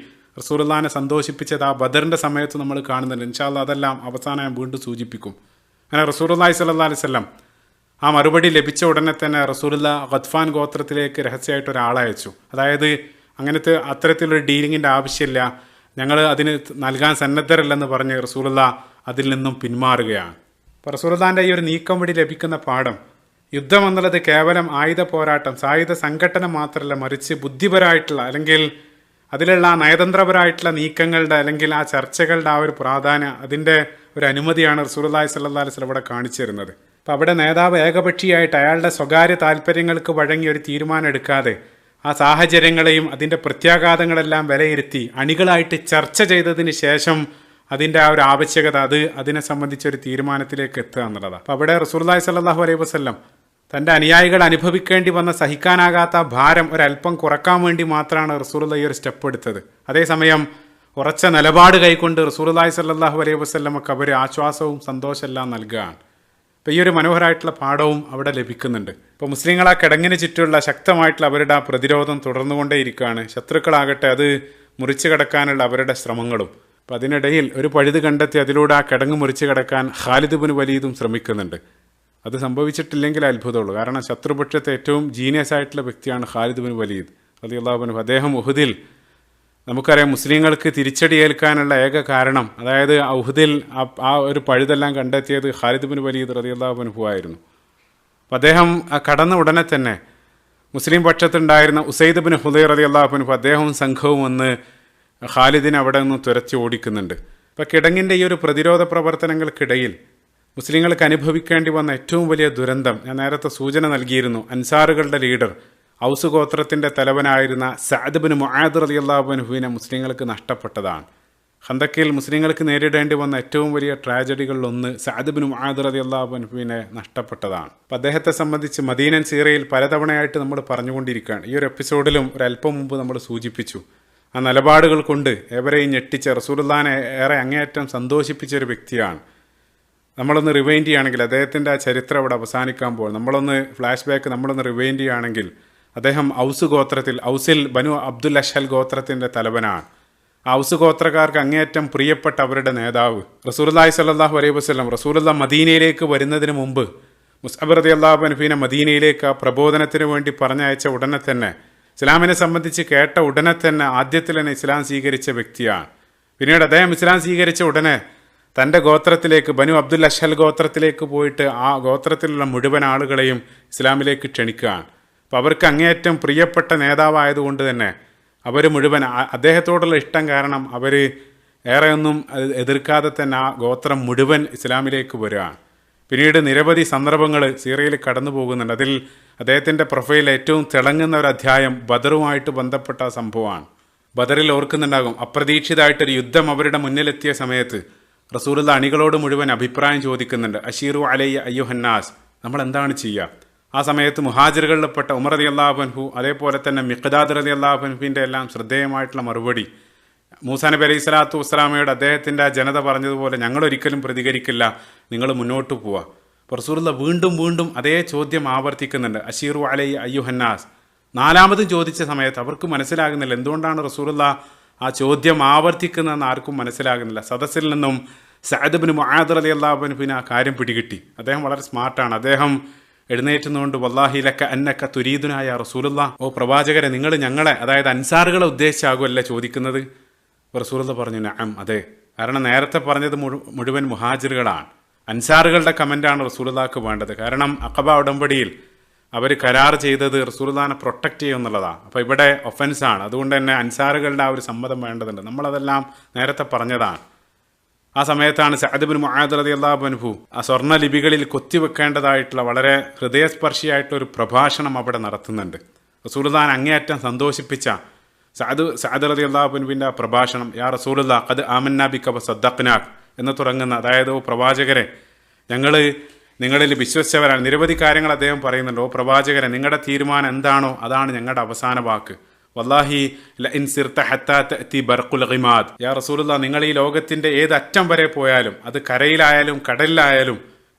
റസൂലുള്ളാഹിനെ സന്തോഷിപ്പിച്ചത് ആ ബദറിൻ്റെ സമയത്ത് നമ്മൾ കാണുന്നുണ്ട്. ഇൻഷാ അല്ലാഹ് അതെല്ലാം അവസാനം ഞാൻ വീണ്ടും സൂചിപ്പിക്കും. അങ്ങനെ റസൂലുള്ളാഹി സ്വല്ലല്ലാഹു അലൈഹി വസല്ലം ആ മറുപടി ലഭിച്ച ഉടനെ തന്നെ റസൂലുള്ളാഹി ഗത്ഫാൻ ഗോത്രത്തിലേക്ക് രഹസ്യമായിട്ട് ഒരാളെ അയച്ചു. അതായത് അങ്ങനത്തെ അത്തരത്തിലൊരു ഡീലിങ്ങിൻ്റെ ആവശ്യമില്ല, ഞങ്ങൾ അതിന് നൽകാൻ സന്നദ്ധരല്ലെന്ന് പറഞ്ഞ് റസൂലുള്ളാഹി അതിൽ നിന്നും പിന്മാറുകയാണ്. അപ്പോൾ റസൂലുള്ളാഹിൻ്റെ ഈ ഒരു നീക്കം വഴി ലഭിക്കുന്ന പാഠം, യുദ്ധം എന്നുള്ളത് കേവലം ആയുധ പോരാട്ടം, സായുധ സംഘടന മാത്രമല്ല, മറിച്ച് ബുദ്ധിപരമായിട്ടുള്ള അല്ലെങ്കിൽ അതിലുള്ള ആ നയതന്ത്രപരമായിട്ടുള്ള നീക്കങ്ങളുടെ അല്ലെങ്കിൽ ആ ചർച്ചകളുടെ ആ ഒരു പ്രാധാന്യം, അതിൻ്റെ ഒരു അനുമതിയാണ് റസൂലുള്ളാഹി സ്വല്ലല്ലാഹു അലൈഹി വസല്ലം ഇവിടെ കാണിച്ചു തരുന്നത്. അപ്പോൾ അവിടെ നേതാവ് ഏകപക്ഷീയമായിട്ട് അയാളുടെ സ്വകാര്യ താല്പര്യങ്ങൾക്ക് വഴങ്ങി ഒരു തീരുമാനം എടുക്കാതെ ആ സാഹചര്യങ്ങളെയും അതിൻ്റെ പ്രത്യാഘാതങ്ങളെല്ലാം വിലയിരുത്തി അണികളായിട്ട് ചർച്ച ചെയ്തതിന് ശേഷം അതിൻ്റെ ആ ഒരു ആവശ്യകത അതിനെ സംബന്ധിച്ചൊരു തീരുമാനത്തിലേക്ക് എത്തുക എന്നുള്ളതാണ്. അപ്പോൾ അവിടെ റസൂലുള്ളാഹി സ്വല്ലല്ലാഹു അലൈഹി വസല്ലം തൻ്റെ അനുയായികൾ അനുഭവിക്കേണ്ടി വന്ന സഹിക്കാനാകാത്ത ഭാരം ഒരല്പം കുറക്കാൻ വേണ്ടി മാത്രമാണ് റസൂലുള്ളാഹി ഈ ഒരു സ്റ്റെപ്പ് എടുത്തത്. അതേസമയം ഉറച്ച നിലപാട് കൈക്കൊണ്ട് റസൂലുള്ളാഹി സ്വല്ലല്ലാഹു അലൈഹി വസല്ലമക്ക് അവർ ആശ്വാസവും സന്തോഷമെല്ലാം നൽകുകയാണ്. അപ്പോൾ ഈ ഒരു മനോഹരമായിട്ടുള്ള പാഠവും അവിടെ ലഭിക്കുന്നുണ്ട്. ഇപ്പോൾ മുസ്ലിങ്ങൾ ആ കിടങ്ങിന് ചുറ്റുള്ള ശക്തമായിട്ടുള്ള അവരുടെ ആ പ്രതിരോധം തുടർന്നുകൊണ്ടേയിരിക്കുകയാണ്. ശത്രുക്കളാകട്ടെ അത് മുറിച്ചു കടക്കാനുള്ള അവരുടെ ശ്രമങ്ങളും. അപ്പോൾ അതിനിടയിൽ ഒരു പഴുത് കണ്ടെത്തി അതിലൂടെ ആ കിടങ്ങ് മുറിച്ചു കടക്കാൻ ഖാലിദ് ഇബ്നു വലീദും ശ്രമിക്കുന്നുണ്ട്. അത് സംഭവിച്ചിട്ടില്ലെങ്കിൽ അത്ഭുതമുള്ളൂ. കാരണം ശത്രുപക്ഷത്തെ ഏറ്റവും ജീനിയസ് ആയിട്ടുള്ള വ്യക്തിയാണ് ഖാലിദ് ഇബ്നു വലീദ് റളിയല്ലാഹു അൻഹു. അദ്ദേഹം ഉഹുദിൽ നമുക്കറിയാം മുസ്ലിങ്ങൾക്ക് തിരിച്ചടി ഏൽക്കാനുള്ള ഏക കാരണം, അതായത് ഉഹുദിൽ ആ ഒരു പഴുതെല്ലാം കണ്ടെത്തിയത് ഖാലിദ് ഇബ്നു വലീദ് റളിയല്ലാഹു അൻഹു ആയിരുന്നു. അപ്പോൾ അദ്ദേഹം കടന്ന ഉടനെ തന്നെ മുസ്ലിം പക്ഷത്തുണ്ടായിരുന്ന ഉസൈദ് ഇബ്നു ഹുദൈർ റളിയല്ലാഹു അൻഹു അദ്ദേഹവും സംഘവും വന്ന് ഖാലിദിനെ അവിടെ നിന്ന് തുരത്തി ഓടിക്കുന്നുണ്ട്. അപ്പോൾ കിടങ്ങിൻ്റെ ഈ ഒരു പ്രതിരോധ പ്രവർത്തനങ്ങൾക്കിടയിൽ മുസ്ലിങ്ങൾക്ക് അനുഭവിക്കേണ്ടി വന്ന ഏറ്റവും വലിയ ദുരന്തം ഞാൻ നേരത്തെ സൂചന നൽകിയിരുന്നു. അൻസാറുകളുടെ ലീഡർ ഔസ് ഗോത്രത്തിൻ്റെ തലവനായിരുന്ന സഅദ് ഇബ്നു മുആദ് റളിയല്ലാഹു അൻഹുവിനെ മുസ്ലിങ്ങൾക്ക് നഷ്ടപ്പെട്ടതാണ്. ഖന്തക്കിൽ മുസ്ലിങ്ങൾക്ക് നേരിടേണ്ടി വന്ന ഏറ്റവും വലിയ ട്രാജഡികളിലൊന്ന് സഅദ് ഇബ്നു മുആദ് റളിയല്ലാഹു അൻഹുവിനെ നഷ്ടപ്പെട്ടതാണ്. അപ്പോൾ അദ്ദേഹത്തെ സംബന്ധിച്ച് മദീനൻ സീറയിൽ പലതവണയായിട്ട് നമ്മൾ പറഞ്ഞുകൊണ്ടിരിക്കുകയാണ്. ഈ ഒരു എപ്പിസോഡിലും ഒരല്പം മുമ്പ് നമ്മൾ സൂചിപ്പിച്ചു. ആ നിലപാടുകൾ കൊണ്ട് ഏവരെയും ഞെട്ടിച്ച റസൂലുള്ളാഹിനെ ഏറെ അങ്ങേയറ്റം സന്തോഷിപ്പിച്ചൊരു വ്യക്തിയാണ്. നമ്മളൊന്ന് റിവൈൻഡ് ചെയ്യുകയാണെങ്കിൽ അദ്ദേഹത്തിൻ്റെ ആ ചരിത്രം അവിടെ അവസാനിക്കാൻ പോകും. നമ്മളൊന്ന് ഫ്ലാഷ് ബാക്ക് നമ്മളൊന്ന് റിവൈൻഡ് ചെയ്യുകയാണെങ്കിൽ അദ്ദേഹം ഔസ് ഗോത്രത്തിൽ, ഔസിൽ ബനു അബ്ദുൽ അഷ്ഹൽ ഗോത്രത്തിൻ്റെ തലവനാണ്. ഔസ് ഗോത്രക്കാർക്ക് അങ്ങേയറ്റം പ്രിയപ്പെട്ട അവരുടെ നേതാവ് റസൂലുള്ളാഹി സ്വല്ലല്ലാഹു അലൈഹി വസല്ലം റസൂലുള്ളാഹി മദീനയിലേക്ക് വരുന്നതിന് മുമ്പ് മുസ്അബ് റളിയല്ലാഹു അൻഹുവിനെ മദീനയിലേക്ക് ആ പ്രബോധനത്തിന് വേണ്ടി പറഞ്ഞയച്ച ഉടനെ തന്നെ, ഇസ്ലാമിനെ സംബന്ധിച്ച് കേട്ട ഉടനെ തന്നെ ആദ്യത്തിൽ തന്നെ ഇസ്ലാം സ്വീകരിച്ച വ്യക്തിയാണ്. പിന്നീട് അദ്ദേഹം ഇസ്ലാം സ്വീകരിച്ച ഉടനെ തൻ്റെ ഗോത്രത്തിലേക്ക്, ബനു അബ്ദുൽ അഷ്ഹൽ ഗോത്രത്തിലേക്ക് പോയിട്ട് ആ ഗോത്രത്തിലുള്ള മുഴുവൻ ആളുകളെയും ഇസ്ലാമിലേക്ക് ക്ഷണിക്കുകയാണ്. അപ്പോൾ അവർക്ക് അങ്ങേയറ്റം പ്രിയപ്പെട്ട നേതാവായതുകൊണ്ട് തന്നെ അവർ മുഴുവൻ അദ്ദേഹത്തോടുള്ള ഇഷ്ടം കാരണം അവർ ഏറെയൊന്നും എതിർക്കാതെ തന്നെ ആ ഗോത്രം മുഴുവൻ ഇസ്ലാമിലേക്ക് വരികയാണ്. പിന്നീട് നിരവധി സന്ദർഭങ്ങൾ സീറയിൽ കടന്നു പോകുന്നുണ്ട്. അതിൽ അദ്ദേഹത്തിൻ്റെ പ്രൊഫൈൽ ഏറ്റവും തിളങ്ങുന്ന ഒരു അധ്യായം ബദറുമായിട്ട് ബന്ധപ്പെട്ട സംഭവമാണ്. ബദറിൽ ഓർക്കുന്നുണ്ടാകും, അപ്രതീക്ഷിതമായിട്ടൊരു യുദ്ധം അവരുടെ മുന്നിലെത്തിയ സമയത്ത് റസൂലുള്ള അണികളോട് മുഴുവൻ അഭിപ്രായം ചോദിക്കുന്നുണ്ട്. അഷീറു അലയ്യ അയ്യുഹന്നാസ്, നമ്മൾ എന്താണ് ചെയ്യുക? ആ സമയത്ത് മുഹാജിറുകളിൽപ്പെട്ട ഉമർ റളിയല്ലാഹു അൻഹു, അതേപോലെ തന്നെ മിഖ്ദാദ് റളിയല്ലാഹു അൻഹുവിൻ്റെ എല്ലാം ശ്രദ്ധേയമായിട്ടുള്ള മറുപടി, മൂസാ നബി അലൈഹി സ്വലാത്തു വസ്സലാമയോട് അദ്ദേഹത്തിൻ്റെ ആ ജനത പറഞ്ഞതുപോലെ ഞങ്ങളൊരിക്കലും പ്രതികരിക്കില്ല, നിങ്ങൾ മുന്നോട്ട് പോവുക. റസൂലുള്ള വീണ്ടും വീണ്ടും അതേ ചോദ്യം ആവർത്തിക്കുന്നുണ്ട്, അഷീറു അലയ്യ അയ്യുഹന്നാസ്. നാലാമതും ചോദിച്ച സമയത്ത് അവർക്ക് മനസ്സിലാകുന്നില്ല എന്തുകൊണ്ടാണ് റസൂലുള്ള ആ ചോദ്യം ആവർത്തിക്കുന്നതെന്ന് ആർക്കും മനസ്സിലാകുന്നില്ല. സദസ്സിൽ നിന്നും സഅദ് ഇബ്നു മുആദ് റളിയല്ലാഹു അൻഹുവിന് ആ കാര്യം പിടികിട്ടി. അദ്ദേഹം വളരെ സ്മാർട്ടാണ്. അദ്ദേഹം എഴുന്നേറ്റുന്നുകൊണ്ട് വല്ലാഹി ലക അന്നക തുരീദുനായ റസൂലുള്ള, ഓ പ്രവാചകരെ, നിങ്ങൾ ഞങ്ങളെ, അതായത് അൻസാറുകളെ ഉദ്ദേശിച്ചാകുമല്ലേ ചോദിക്കുന്നത്? റസൂലുള്ള പറഞ്ഞു, നഅം, അതെ. കാരണം നേരത്തെ പറഞ്ഞത് മുഴുവൻ മുഹാജിറുകളാണ്. അൻസാറുകളുടെ കമൻ്റാണ് റസൂലുള്ളാഹിക്ക് വേണ്ടത്. കാരണം അഖബ ഉടമ്പടിയിൽ അവർ കരാർ ചെയ്തത് റസൂലുള്ളാഹിനെ പ്രൊട്ടക്റ്റ് ചെയ്യുമെന്നുള്ളതാണ്. അപ്പോൾ ഇവിടെ ഒഫൻസാണ്. അതുകൊണ്ട് തന്നെ അൻസാറുകളുടെ ആ ഒരു സമ്മതം വേണ്ടതുണ്ട്. നമ്മളതെല്ലാം നേരത്തെ പറഞ്ഞതാണ്. ആ സമയത്താണ് സഅദ് ഇബ്നു മുആദ് റളിയല്ലാഹു അൻഹു ആ സ്വർണ്ണ ലിപികളിൽ കൊത്തിവെക്കേണ്ടതായിട്ടുള്ള വളരെ ഹൃദയസ്പർശിയായിട്ടൊരു പ്രഭാഷണം അവിടെ നടത്തുന്നുണ്ട്. റസൂലുള്ളാഹിനെ അങ്ങേയറ്റം സന്തോഷിപ്പിച്ച സഅദ് റളിയല്ലാഹു അൻഹുവിൻ്റെ ആ പ്രഭാഷണം, യാ റസൂലുള്ളാഹ് ഖദ് ആമന്നാ ബിക വസദ്ദഖ്നാക് എന്ന് തുടങ്ങുന്ന, അതായത് ഓ പ്രവാചകരെ, ഞങ്ങൾ നിങ്ങളിൽ വിശ്വസിച്ചവരാണ്. നിരവധി കാര്യങ്ങൾ അദ്ദേഹം പറയുന്നുണ്ട്. ഓ പ്രവാചകരെ, നിങ്ങളുടെ തീരുമാനം എന്താണോ അതാണ് ഞങ്ങളുടെ അവസാന വാക്ക്. വല്ലാഹി ലഇൻ സിർത ഹത്താ തഅതി ബർഖുൽ ഗിമാദ്, യാ റസൂലുള്ളാഹ്, നിങ്ങൾ ഈ ലോകത്തിൻ്റെ ഏത് അറ്റം വരെ പോയാലും, അത് കരയിലായാലും കടലിലായാലും,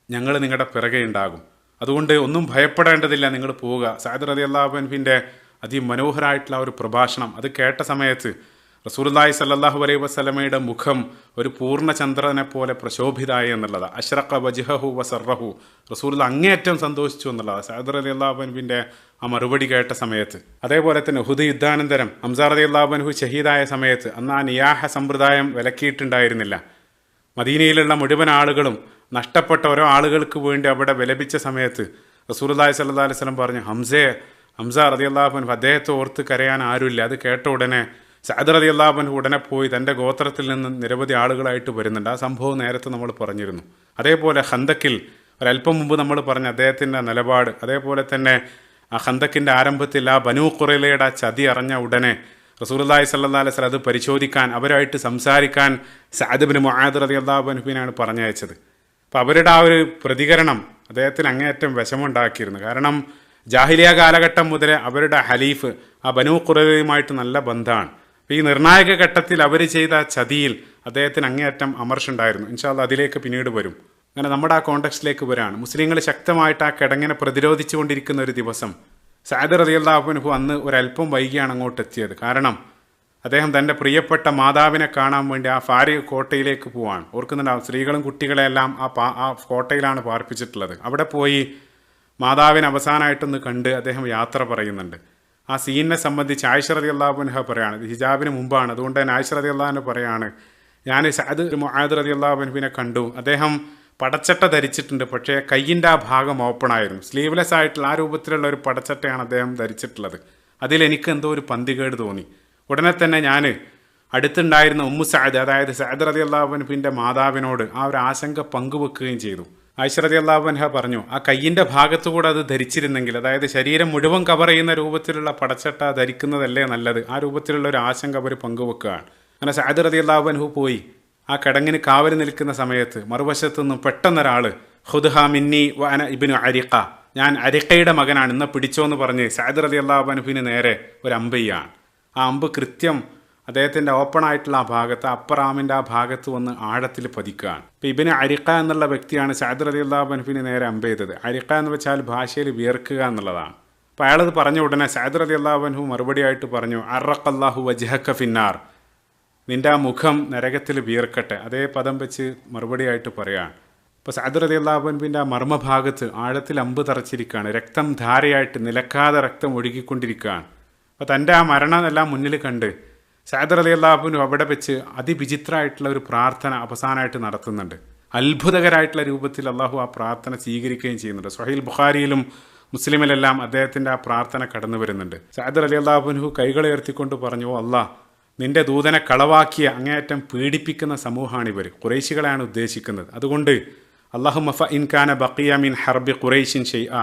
ഞങ്ങൾ നിങ്ങളുടെ പിറകെ ഉണ്ടാകും. അതുകൊണ്ട് ഒന്നും ഭയപ്പെടേണ്ടതില്ല, നിങ്ങൾ പോവുക. സഅദ് റളിയല്ലാഹു അൻഹുവിൻ്റെ അതിമനോഹരമായിട്ടുള്ള ഒരു പ്രഭാഷണം അത് കേട്ട സമയത്ത് റസൂലുള്ളാഹി സ്വല്ലല്ലാഹു അലൈഹി വസല്ലമയുടെ മുഖം ഒരു പൂർണ്ണ ചന്ദ്രനെ പോലെ പ്രശോഭിതായി എന്നുള്ളതാണ്. അഷ്റഖ വജ്ഹഹു വസറഹു, റസൂലുള്ള അങ്ങേയറ്റം സന്തോഷിച്ചു എന്നുള്ളതാണ് സഅദ് റളിയല്ലാഹു അൻഹുവിൻ്റെ ആ മറുപടി കേട്ട സമയത്ത്. അതേപോലെ തന്നെ ഉഹുദ് യുദ്ധാനന്തരം ഹംസ റളിയല്ലാഹു അൻഹു ഷഹീദായ സമയത്ത് അന്ന് ആ നിയാഹ സമ്പ്രദായം വിലക്കിയിട്ടുണ്ടായിരുന്നില്ല. മദീനയിലുള്ള മുഴുവൻ ആളുകളും നഷ്ടപ്പെട്ട ഓരോ ആളുകൾക്ക് വേണ്ടി അവിടെ വിലപിച്ച സമയത്ത് റസൂലുള്ളാഹി സ്വല്ലല്ലാഹു അലൈഹി വസല്ലം പറഞ്ഞു, ഹംസ റളിയല്ലാഹു അൻഹു, അദ്ദേഹത്തെ ഓർത്ത് കരയാൻ ആരുമില്ല. അത് കേട്ട ഉടനെ സഅദ് റളിയല്ലാഹു അൻഹു ഉടനെ പോയി തൻ്റെ ഗോത്രത്തിൽ നിന്ന് നിരവധി ആളുകളായിട്ട് വരുന്നുണ്ട്. ആ സംഭവം നേരത്തെ നമ്മൾ പറഞ്ഞിരുന്നു. അതേപോലെ ഖന്തക്കിൽ ഒരല്പം മുമ്പ് നമ്മൾ പറഞ്ഞ അദ്ദേഹത്തിൻ്റെ നിലപാട്, അതേപോലെ തന്നെ ആ ഖന്തക്കിൻ്റെ ആരംഭത്തിൽ ആ ബനൂ ഖുറൈളയുടെ ചതി അറിഞ്ഞ ഉടനെ റസൂലുള്ളാഹി സ്വല്ലല്ലാഹു അലൈഹി വസല്ലം അത് പരിശോധിക്കാൻ, അവരായിട്ട് സംസാരിക്കാൻ സഅദ് ഇബ്നു മുആദ് റളിയല്ലാഹു അൻഹുവിനാണ് പറഞ്ഞയച്ചത്. അപ്പോൾ അവരുടെ ആ ഒരു പ്രതികരണം അദ്ദേഹത്തിന് അങ്ങേയറ്റം വിഷമമുണ്ടാക്കിയിരുന്നു. കാരണം ജാഹിലിയ കാലഘട്ടം മുതലേ അവരുടെ ഹലീഫ് ആ ബനൂ ഖുറൈളയുമായിട്ട് നല്ല ബന്ധമാണ്. അപ്പോൾ ഈ നിർണായക ഘട്ടത്തിൽ അവർ ചെയ്ത ചതിയിൽ അദ്ദേഹത്തിന് അങ്ങേയറ്റം അമർഷുണ്ടായിരുന്നു. ഇൻഷാ അല്ലാഹ് അതിലേക്ക് പിന്നീട് വരും. അങ്ങനെ നമ്മുടെ ആ കോണ്ടെക്സ്റ്റിലേക്ക് വരാണ്. മുസ്ലിങ്ങൾ ശക്തമായിട്ട് ആ കിടങ്ങിനെ പ്രതിരോധിച്ചുകൊണ്ടിരിക്കുന്ന ഒരു ദിവസം സഅദ് റളിയല്ലാഹു അൻഹു അന്ന് ഒരല്പം വൈകിയാണ് അങ്ങോട്ട് എത്തിയത്. കാരണം അദ്ദേഹം തൻ്റെ പ്രിയപ്പെട്ട മാതാവിനെ കാണാൻ വേണ്ടി ആ ഫാരി കോട്ടയിലേക്ക് പോവാണ്. ഓർക്കുന്നുണ്ടാവും, സ്ത്രീകളും കുട്ടികളെല്ലാം ആ കോട്ടയിലാണ് പാർപ്പിച്ചിട്ടുള്ളത്. അവിടെ പോയി മാതാവിനെ അവസാനമായിട്ടൊന്ന് കണ്ട് അദ്ദേഹം യാത്ര പറയുന്നുണ്ട്. ആ സീനിനെ സംബന്ധിച്ച് ആയിഷ റളിയല്ലാഹു അൻഹ പറയാണ്, ഇത് ഹിജാബിന് മുമ്പാണ്, അതുകൊണ്ട് തന്നെ ആയിഷ റളിയല്ലാഹു അൻഹ പറയാണ്, ഞാൻ സഅദ് മുആദ് റളിയല്ലാഹു അൻഹുവിനെ കണ്ടു. അദ്ദേഹം പടച്ചട്ട ധരിച്ചിട്ടുണ്ട്, പക്ഷേ കയ്യിൻ്റെ ആ ഭാഗം ഓപ്പൺ ആയിരുന്നു. സ്ലീവ്ലെസ് ആയിട്ടുള്ള ആ രൂപത്തിലുള്ള ഒരു പടച്ചട്ടയാണ് അദ്ദേഹം ധരിച്ചിട്ടുള്ളത്. അതിലെനിക്ക് എന്തോ ഒരു പന്തികേട് തോന്നി. ഉടനെ തന്നെ ഞാൻ അടുത്തുണ്ടായിരുന്ന ഉമ്മു സഅദ്, അതായത് സഅദ് റളിയല്ലാഹു അൻഹുവിൻ്റെ മാതാവിനോട് ആ ഒരു ആശങ്ക പങ്കുവെക്കുകയും ചെയ്തു. ആയിഷ റളിയല്ലാഹു അൻഹ പറഞ്ഞു, ആ കയ്യിൻ്റെ ഭാഗത്തുകൂടെ അത് ധരിച്ചിരുന്നെങ്കിൽ, അതായത് ശരീരം മുഴുവൻ കവർ ചെയ്യുന്ന രൂപത്തിലുള്ള പടച്ചട്ട ധരിക്കുന്നതല്ലേ നല്ലത്, ആ രൂപത്തിലുള്ള ഒരു ആശങ്ക അവർ പങ്കുവെക്കുകയാണ്. അങ്ങനെ സഅദ് റളിയല്ലാഹു അൻഹു പോയി ആ കിടങ്ങിന് കാവൽ നിൽക്കുന്ന സമയത്ത് മറുവശത്തു നിന്നും പെട്ടെന്നൊരാൾ, ഖുദ്ഹാ മിന്നി വ അന ഇബ്നു അരിഖ, ഞാൻ അരിഖയുടെ മകനാണ്, ഇന്ന് പിടിച്ചോ എന്ന് പറഞ്ഞ് സഅദ് റളിയല്ലാഹു അൻഹുവിന് നേരെ ഒരു അമ്പെയ്യാണ്. ആ അമ്പ് കൃത്യം അദ്ദേഹത്തിൻ്റെ ഓപ്പൺ ആയിട്ടുള്ള ആ ഭാഗത്ത്, അപ്പർ ആമിൻ്റെ ആ ഭാഗത്ത് വന്ന് ആഴത്തിൽ പതിക്കുകയാണ്. ഇപ്പോൾ ഇബ്നു അരിഖ എന്നുള്ള വ്യക്തിയാണ് സഅദ് റളിയല്ലാഹു അൻഹുവിന് നേരെ അമ്പ് ചെയ്തത്. അരിഖ എന്ന് വെച്ചാൽ ഭാഷയിൽ വിയർക്കുക എന്നുള്ളതാണ്. അപ്പോൾ അയാളത് പറഞ്ഞ ഉടനെ സഅദ് റളിയല്ലാഹു അൻഹു മറുപടിയായിട്ട് പറഞ്ഞു, അറഖല്ലാഹു വജ്ഹക ഫിന്നാർ, നിൻ്റെ ആ മുഖം നരകത്തിൽ വിയർക്കട്ടെ. അതേ പദം വെച്ച് മറുപടിയായിട്ട് പറയുകയാണ്. ഇപ്പോൾ സഅദ് റളിയല്ലാഹു അൻഹുവിൻ്റെ ആ മർമ്മഭാഗത്ത് ആഴത്തിൽ അമ്പ് തറച്ചിരിക്കുകയാണ്. രക്തം ധാരയായിട്ട് നിലക്കാതെ രക്തം ഒഴുകിക്കൊണ്ടിരിക്കുകയാണ്. അപ്പോൾ തൻ്റെ ആ മരണമെല്ലാം മുന്നിൽ കണ്ട് സഅദ് റളിയല്ലാഹു അൻഹു അവിടെ വെച്ച് അതിവിചിത്രമായിട്ടുള്ള ഒരു പ്രാർത്ഥന അവസാനമായിട്ട് നടത്തുന്നുണ്ട്. അത്ഭുതകരമായിട്ടുള്ള രൂപത്തിൽ അള്ളാഹു ആ പ്രാർത്ഥന സ്വീകരിക്കുകയും ചെയ്യുന്നുണ്ട്. സ്വഹീൽ ബുഖാരിയിലും മുസ്ലിമിലെല്ലാം അദ്ദേഹത്തിൻ്റെ ആ പ്രാർത്ഥന കടന്നു വരുന്നുണ്ട്. സഅദ് റളിയല്ലാഹു അൻഹു കൈകൾ ഉയർത്തിക്കൊണ്ട് പറഞ്ഞു, ഓ അല്ലാഹ്, നിന്റെ ദൂതനെ കളവാക്കിയ അങ്ങേയറ്റം പീഡിപ്പിക്കുന്ന സമൂഹമാണിവർ. ഖുറൈശികളെയാണ് ഉദ്ദേശിക്കുന്നത്. അതുകൊണ്ട് അല്ലാഹുമ്മ ഫ ഇൻ കാന ബഖിയ മിൻ ഹർബി ഖുറൈശിൻ ഷൈഅ,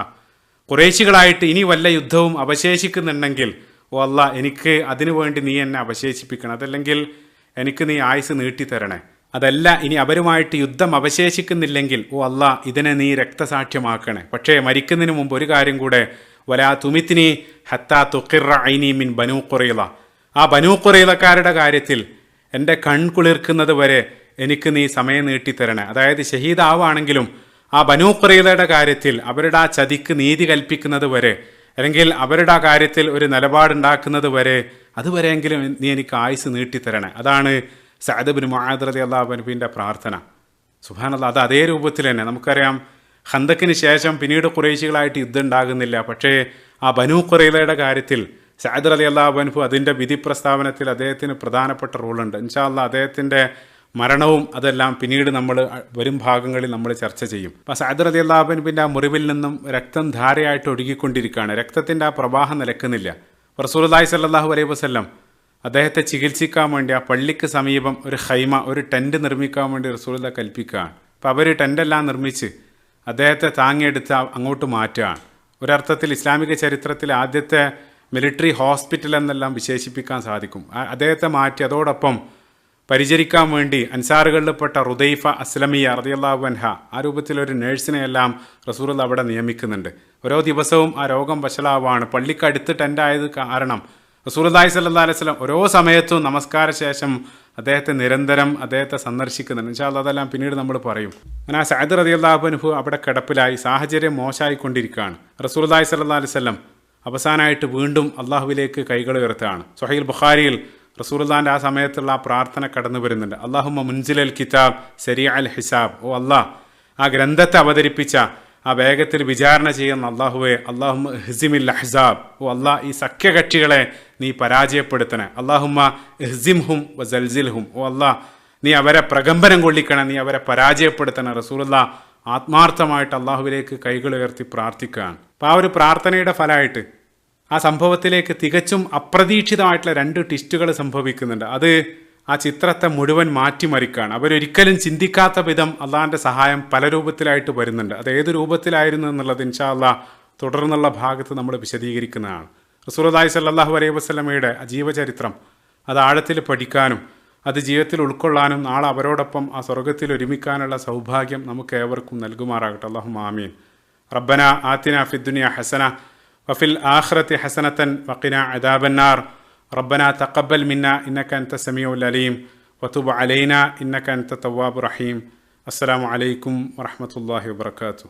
ഖുറൈശികളായിട്ട് ഇനി വല്ല യുദ്ധവും അവശേഷിക്കുന്നുണ്ടെങ്കിൽ ഓ അല്ലാ എനിക്ക് അതിനു വേണ്ടി നീ എന്നെ അവശേഷിപ്പിക്കണം, അതല്ലെങ്കിൽ എനിക്ക് നീ ആയുസ് നീട്ടിത്തരണേ. അതല്ല ഇനി അവരുമായിട്ട് യുദ്ധം അവശേഷിക്കുന്നില്ലെങ്കിൽ ഓ അല്ലാ ഇതിനെ നീ രക്തസാക്ഷ്യമാക്കണേ. പക്ഷേ മരിക്കുന്നതിന് മുമ്പ് ഒരു കാര്യം കൂടെ, വലാ തുമിത്തിനി ഹത്താ തുഖിറ ഐനി മിൻ ബനൂ ഖുറൈള, ആ ബനൂ ഖുറൈളക്കാരുടെ കാര്യത്തിൽ എൻ്റെ കൺകുളിർക്കുന്നത് വരെ എനിക്ക് നീ സമയം നീട്ടിത്തരണേ. അതായത് ഷഹീദാവാണെങ്കിലും ആ ബനൂ ഖുറൈളയുടെ കാര്യത്തിൽ അവരുടെ ആ ചതിക്ക് നീതി കൽപ്പിക്കുന്നത് വരെ, അല്ലെങ്കിൽ അവരുടെ ആ കാര്യത്തിൽ ഒരു നിലപാടുണ്ടാക്കുന്നത് വരെ, അതുവരെയെങ്കിലും നീ എനിക്ക് ആയുസ് നീട്ടിത്തരണേ. അതാണ് സഅദ് ബിൻ മുആദ് റളിയല്ലാഹു അൻഹുവിൻ്റെ പ്രാർത്ഥന. സുബ്ഹാനല്ലാഹ്, അത് അതേ രൂപത്തിൽ തന്നെ നമുക്കറിയാം. ഖന്തക്കിന് ശേഷം പിന്നീട് ഖുറൈശികളായിട്ട് യുദ്ധം ഉണ്ടാകുന്നില്ല. പക്ഷേ ആ ബനൂ ഖുറൈളയുടെ കാര്യത്തിൽ സഅദ് റളിയല്ലാഹു അൻഹു അതിൻ്റെ വിധി പ്രസ്താവനത്തിൽ അദ്ദേഹത്തിന് പ്രധാനപ്പെട്ട റോളുണ്ട്. ഇൻഷാ അല്ലാഹ് അദ്ദേഹത്തിൻ്റെ മരണവും അതെല്ലാം പിന്നീട് നമ്മൾ വരും ഭാഗങ്ങളിൽ നമ്മൾ ചർച്ച ചെയ്യും. അപ്പോൾ സഅദ് റളിയല്ലാഹു അൻഹുവിൻ്റെ ആ മുറിവിൽ നിന്നും രക്തം ധാരയായിട്ട് ഒഴുകിക്കൊണ്ടിരിക്കുകയാണ്. രക്തത്തിൻ്റെ ആ പ്രവാഹം നിലക്കുന്നില്ല. റസൂലുള്ളാഹി സ്വല്ലല്ലാഹു അലൈഹി വസല്ലം അദ്ദേഹത്തെ ചികിത്സിക്കാൻ വേണ്ടി ആ പള്ളിക്ക് സമീപം ഒരു ഖൈമ, ഒരു ടെൻറ്റ് നിർമ്മിക്കാൻ വേണ്ടി റസൂലുള്ളാഹി കൽപ്പിക്കുകയാണ്. അപ്പോൾ അവർ ടെൻറ്റെല്ലാം നിർമ്മിച്ച് അദ്ദേഹത്തെ താങ്ങിയെടുത്ത് അങ്ങോട്ട് മാറ്റുകയാണ്. ഒരർത്ഥത്തിൽ ഇസ്ലാമിക ചരിത്രത്തിലെ ആദ്യത്തെ മിലിറ്ററി ഹോസ്പിറ്റൽ എന്നെല്ലാം വിശേഷിപ്പിക്കാൻ സാധിക്കും. അദ്ദേഹത്തെ മാറ്റി അതോടൊപ്പം പരിചരിക്കാൻ വേണ്ടി അൻസാറുകളിൽപ്പെട്ട റുദൈഫ അസ്ലമിയ റളിയല്ലാഹു അൻഹ, ആ രൂപത്തിലൊരു നേഴ്സിനെയെല്ലാം റസൂലുള്ളാഹി അവിടെ നിയമിക്കുന്നുണ്ട്. ഓരോ ദിവസവും ആ രോഗം വഷളാവാണ്. പള്ളിക്കടുത്ത് ടെൻ്റായത് കാരണം റസൂലുള്ളാഹി സ്വല്ലല്ലാഹു അലൈഹി വസല്ലം ഓരോ സമയത്തും നമസ്കാര ശേഷം അദ്ദേഹത്തെ നിരന്തരം സന്ദർശിക്കുന്നുണ്ട്. ഇൻഷാ അല്ലാഹ് അതെല്ലാം പിന്നീട് നമ്മൾ പറയും. അങ്ങനെ ആ സഅദ് റളിയല്ലാഹു അൻഹു അവിടെ കിടപ്പിലായി, സാഹചര്യം മോശമായിക്കൊണ്ടിരിക്കുകയാണ്. റസൂലുള്ളാഹി സ്വല്ലല്ലാഹു അലൈഹി വസല്ലം അവസാനമായിട്ട് വീണ്ടും അള്ളാഹുവിലേക്ക് കൈകൾ ഉയർത്തുകയാണ്. സ്വഹീഹുൽ ബുഖാരിയിൽ റസൂലുള്ളാഹിൻ്റെ ആ സമയത്തുള്ള ആ പ്രാർത്ഥന കടന്നു വരുന്നുണ്ട്. അല്ലാഹുമ്മ മുൻസിലൽ കിതാബ് സരീഅൽ ഹിസാബ്, ഓ അല്ലാഹ് ആ ഗ്രന്ഥത്തെ അവതരിപ്പിച്ച, ആ വേഗത്തിൽ വിചാരണ ചെയ്യുന്ന അള്ളാഹുവെ, അല്ലാഹുമ്മ ഹ്സിമിൽ അഹ്സാബ്, ഓ അല്ലാഹ് ഈ സഖ്യകക്ഷികളെ നീ പരാജയപ്പെടുത്തണേ. അല്ലാഹുമ്മ ഹ്സിംഹും വസൽസിൽഹും, ഓ അല്ലാഹ് നീ അവരെ പ്രകമ്പനം കൊള്ളിക്കണം, നീ അവരെ പരാജയപ്പെടുത്തണം. റസൂലുള്ളാഹി ആത്മാർത്ഥമായിട്ട് അള്ളാഹുവിലേക്ക് കൈകൾ ഉയർത്തി പ്രാർത്ഥിക്കുകയാണ്. അപ്പോൾ ആ ഒരു പ്രാർത്ഥനയുടെ ഫലമായിട്ട് ആ സംഭവത്തിലേക്ക് തികച്ചും അപ്രതീക്ഷിതമായിട്ടുള്ള 2 ട്വിസ്റ്റുകൾ സംഭവിക്കുന്നുണ്ട്. അത് ആ ചിത്രത്തെ മുഴുവൻ മാറ്റിമറിക്കുകയാണ്. അവരൊരിക്കലും ചിന്തിക്കാത്ത വിധം അള്ളാഹിൻ്റെ സഹായം പല രൂപത്തിലായിട്ട് വരുന്നുണ്ട്. അത് ഏത് രൂപത്തിലായിരുന്നു എന്നുള്ളത് ഇൻഷാ അല്ലാഹ് തുടർന്നുള്ള ഭാഗത്ത് നമ്മൾ വിശദീകരിക്കുന്നതാണ്. റസൂലുള്ളാഹി സ്വല്ലല്ലാഹു അലൈഹി വസല്ലമയുടെ ജീവചരിത്രം അത് ആഴത്തിൽ പഠിക്കാനും അത് ജീവിതത്തിൽ ഉൾക്കൊള്ളാനും നാളെ അവരോടൊപ്പം ആ സ്വർഗത്തിൽ ഒരുമിക്കാനുള്ള സൗഭാഗ്യം നമുക്ക് ഏവർക്കും നൽകുമാറാകട്ടെ. അല്ലാഹുമ്മ ആമീൻ. റബ്ബന ആതിന ഫിദ്ദുനിയ ഹസന വഫിൽ ആഖിറതി ഹസനതൻ വഖിനാ അദാബന്നാർ. റബ്ബന തഖബ്ബൽ മിന്നാ ഇന്നക അൻത സമീഉൽ അലീം വതുബ് അലൈനാ ഇന്നക അൻത തവ്വാബുർ റഹീം. അസ്സലാമു അലൈക്കും വറഹ്മത്തുള്ളാഹി വബറകാതുഹു.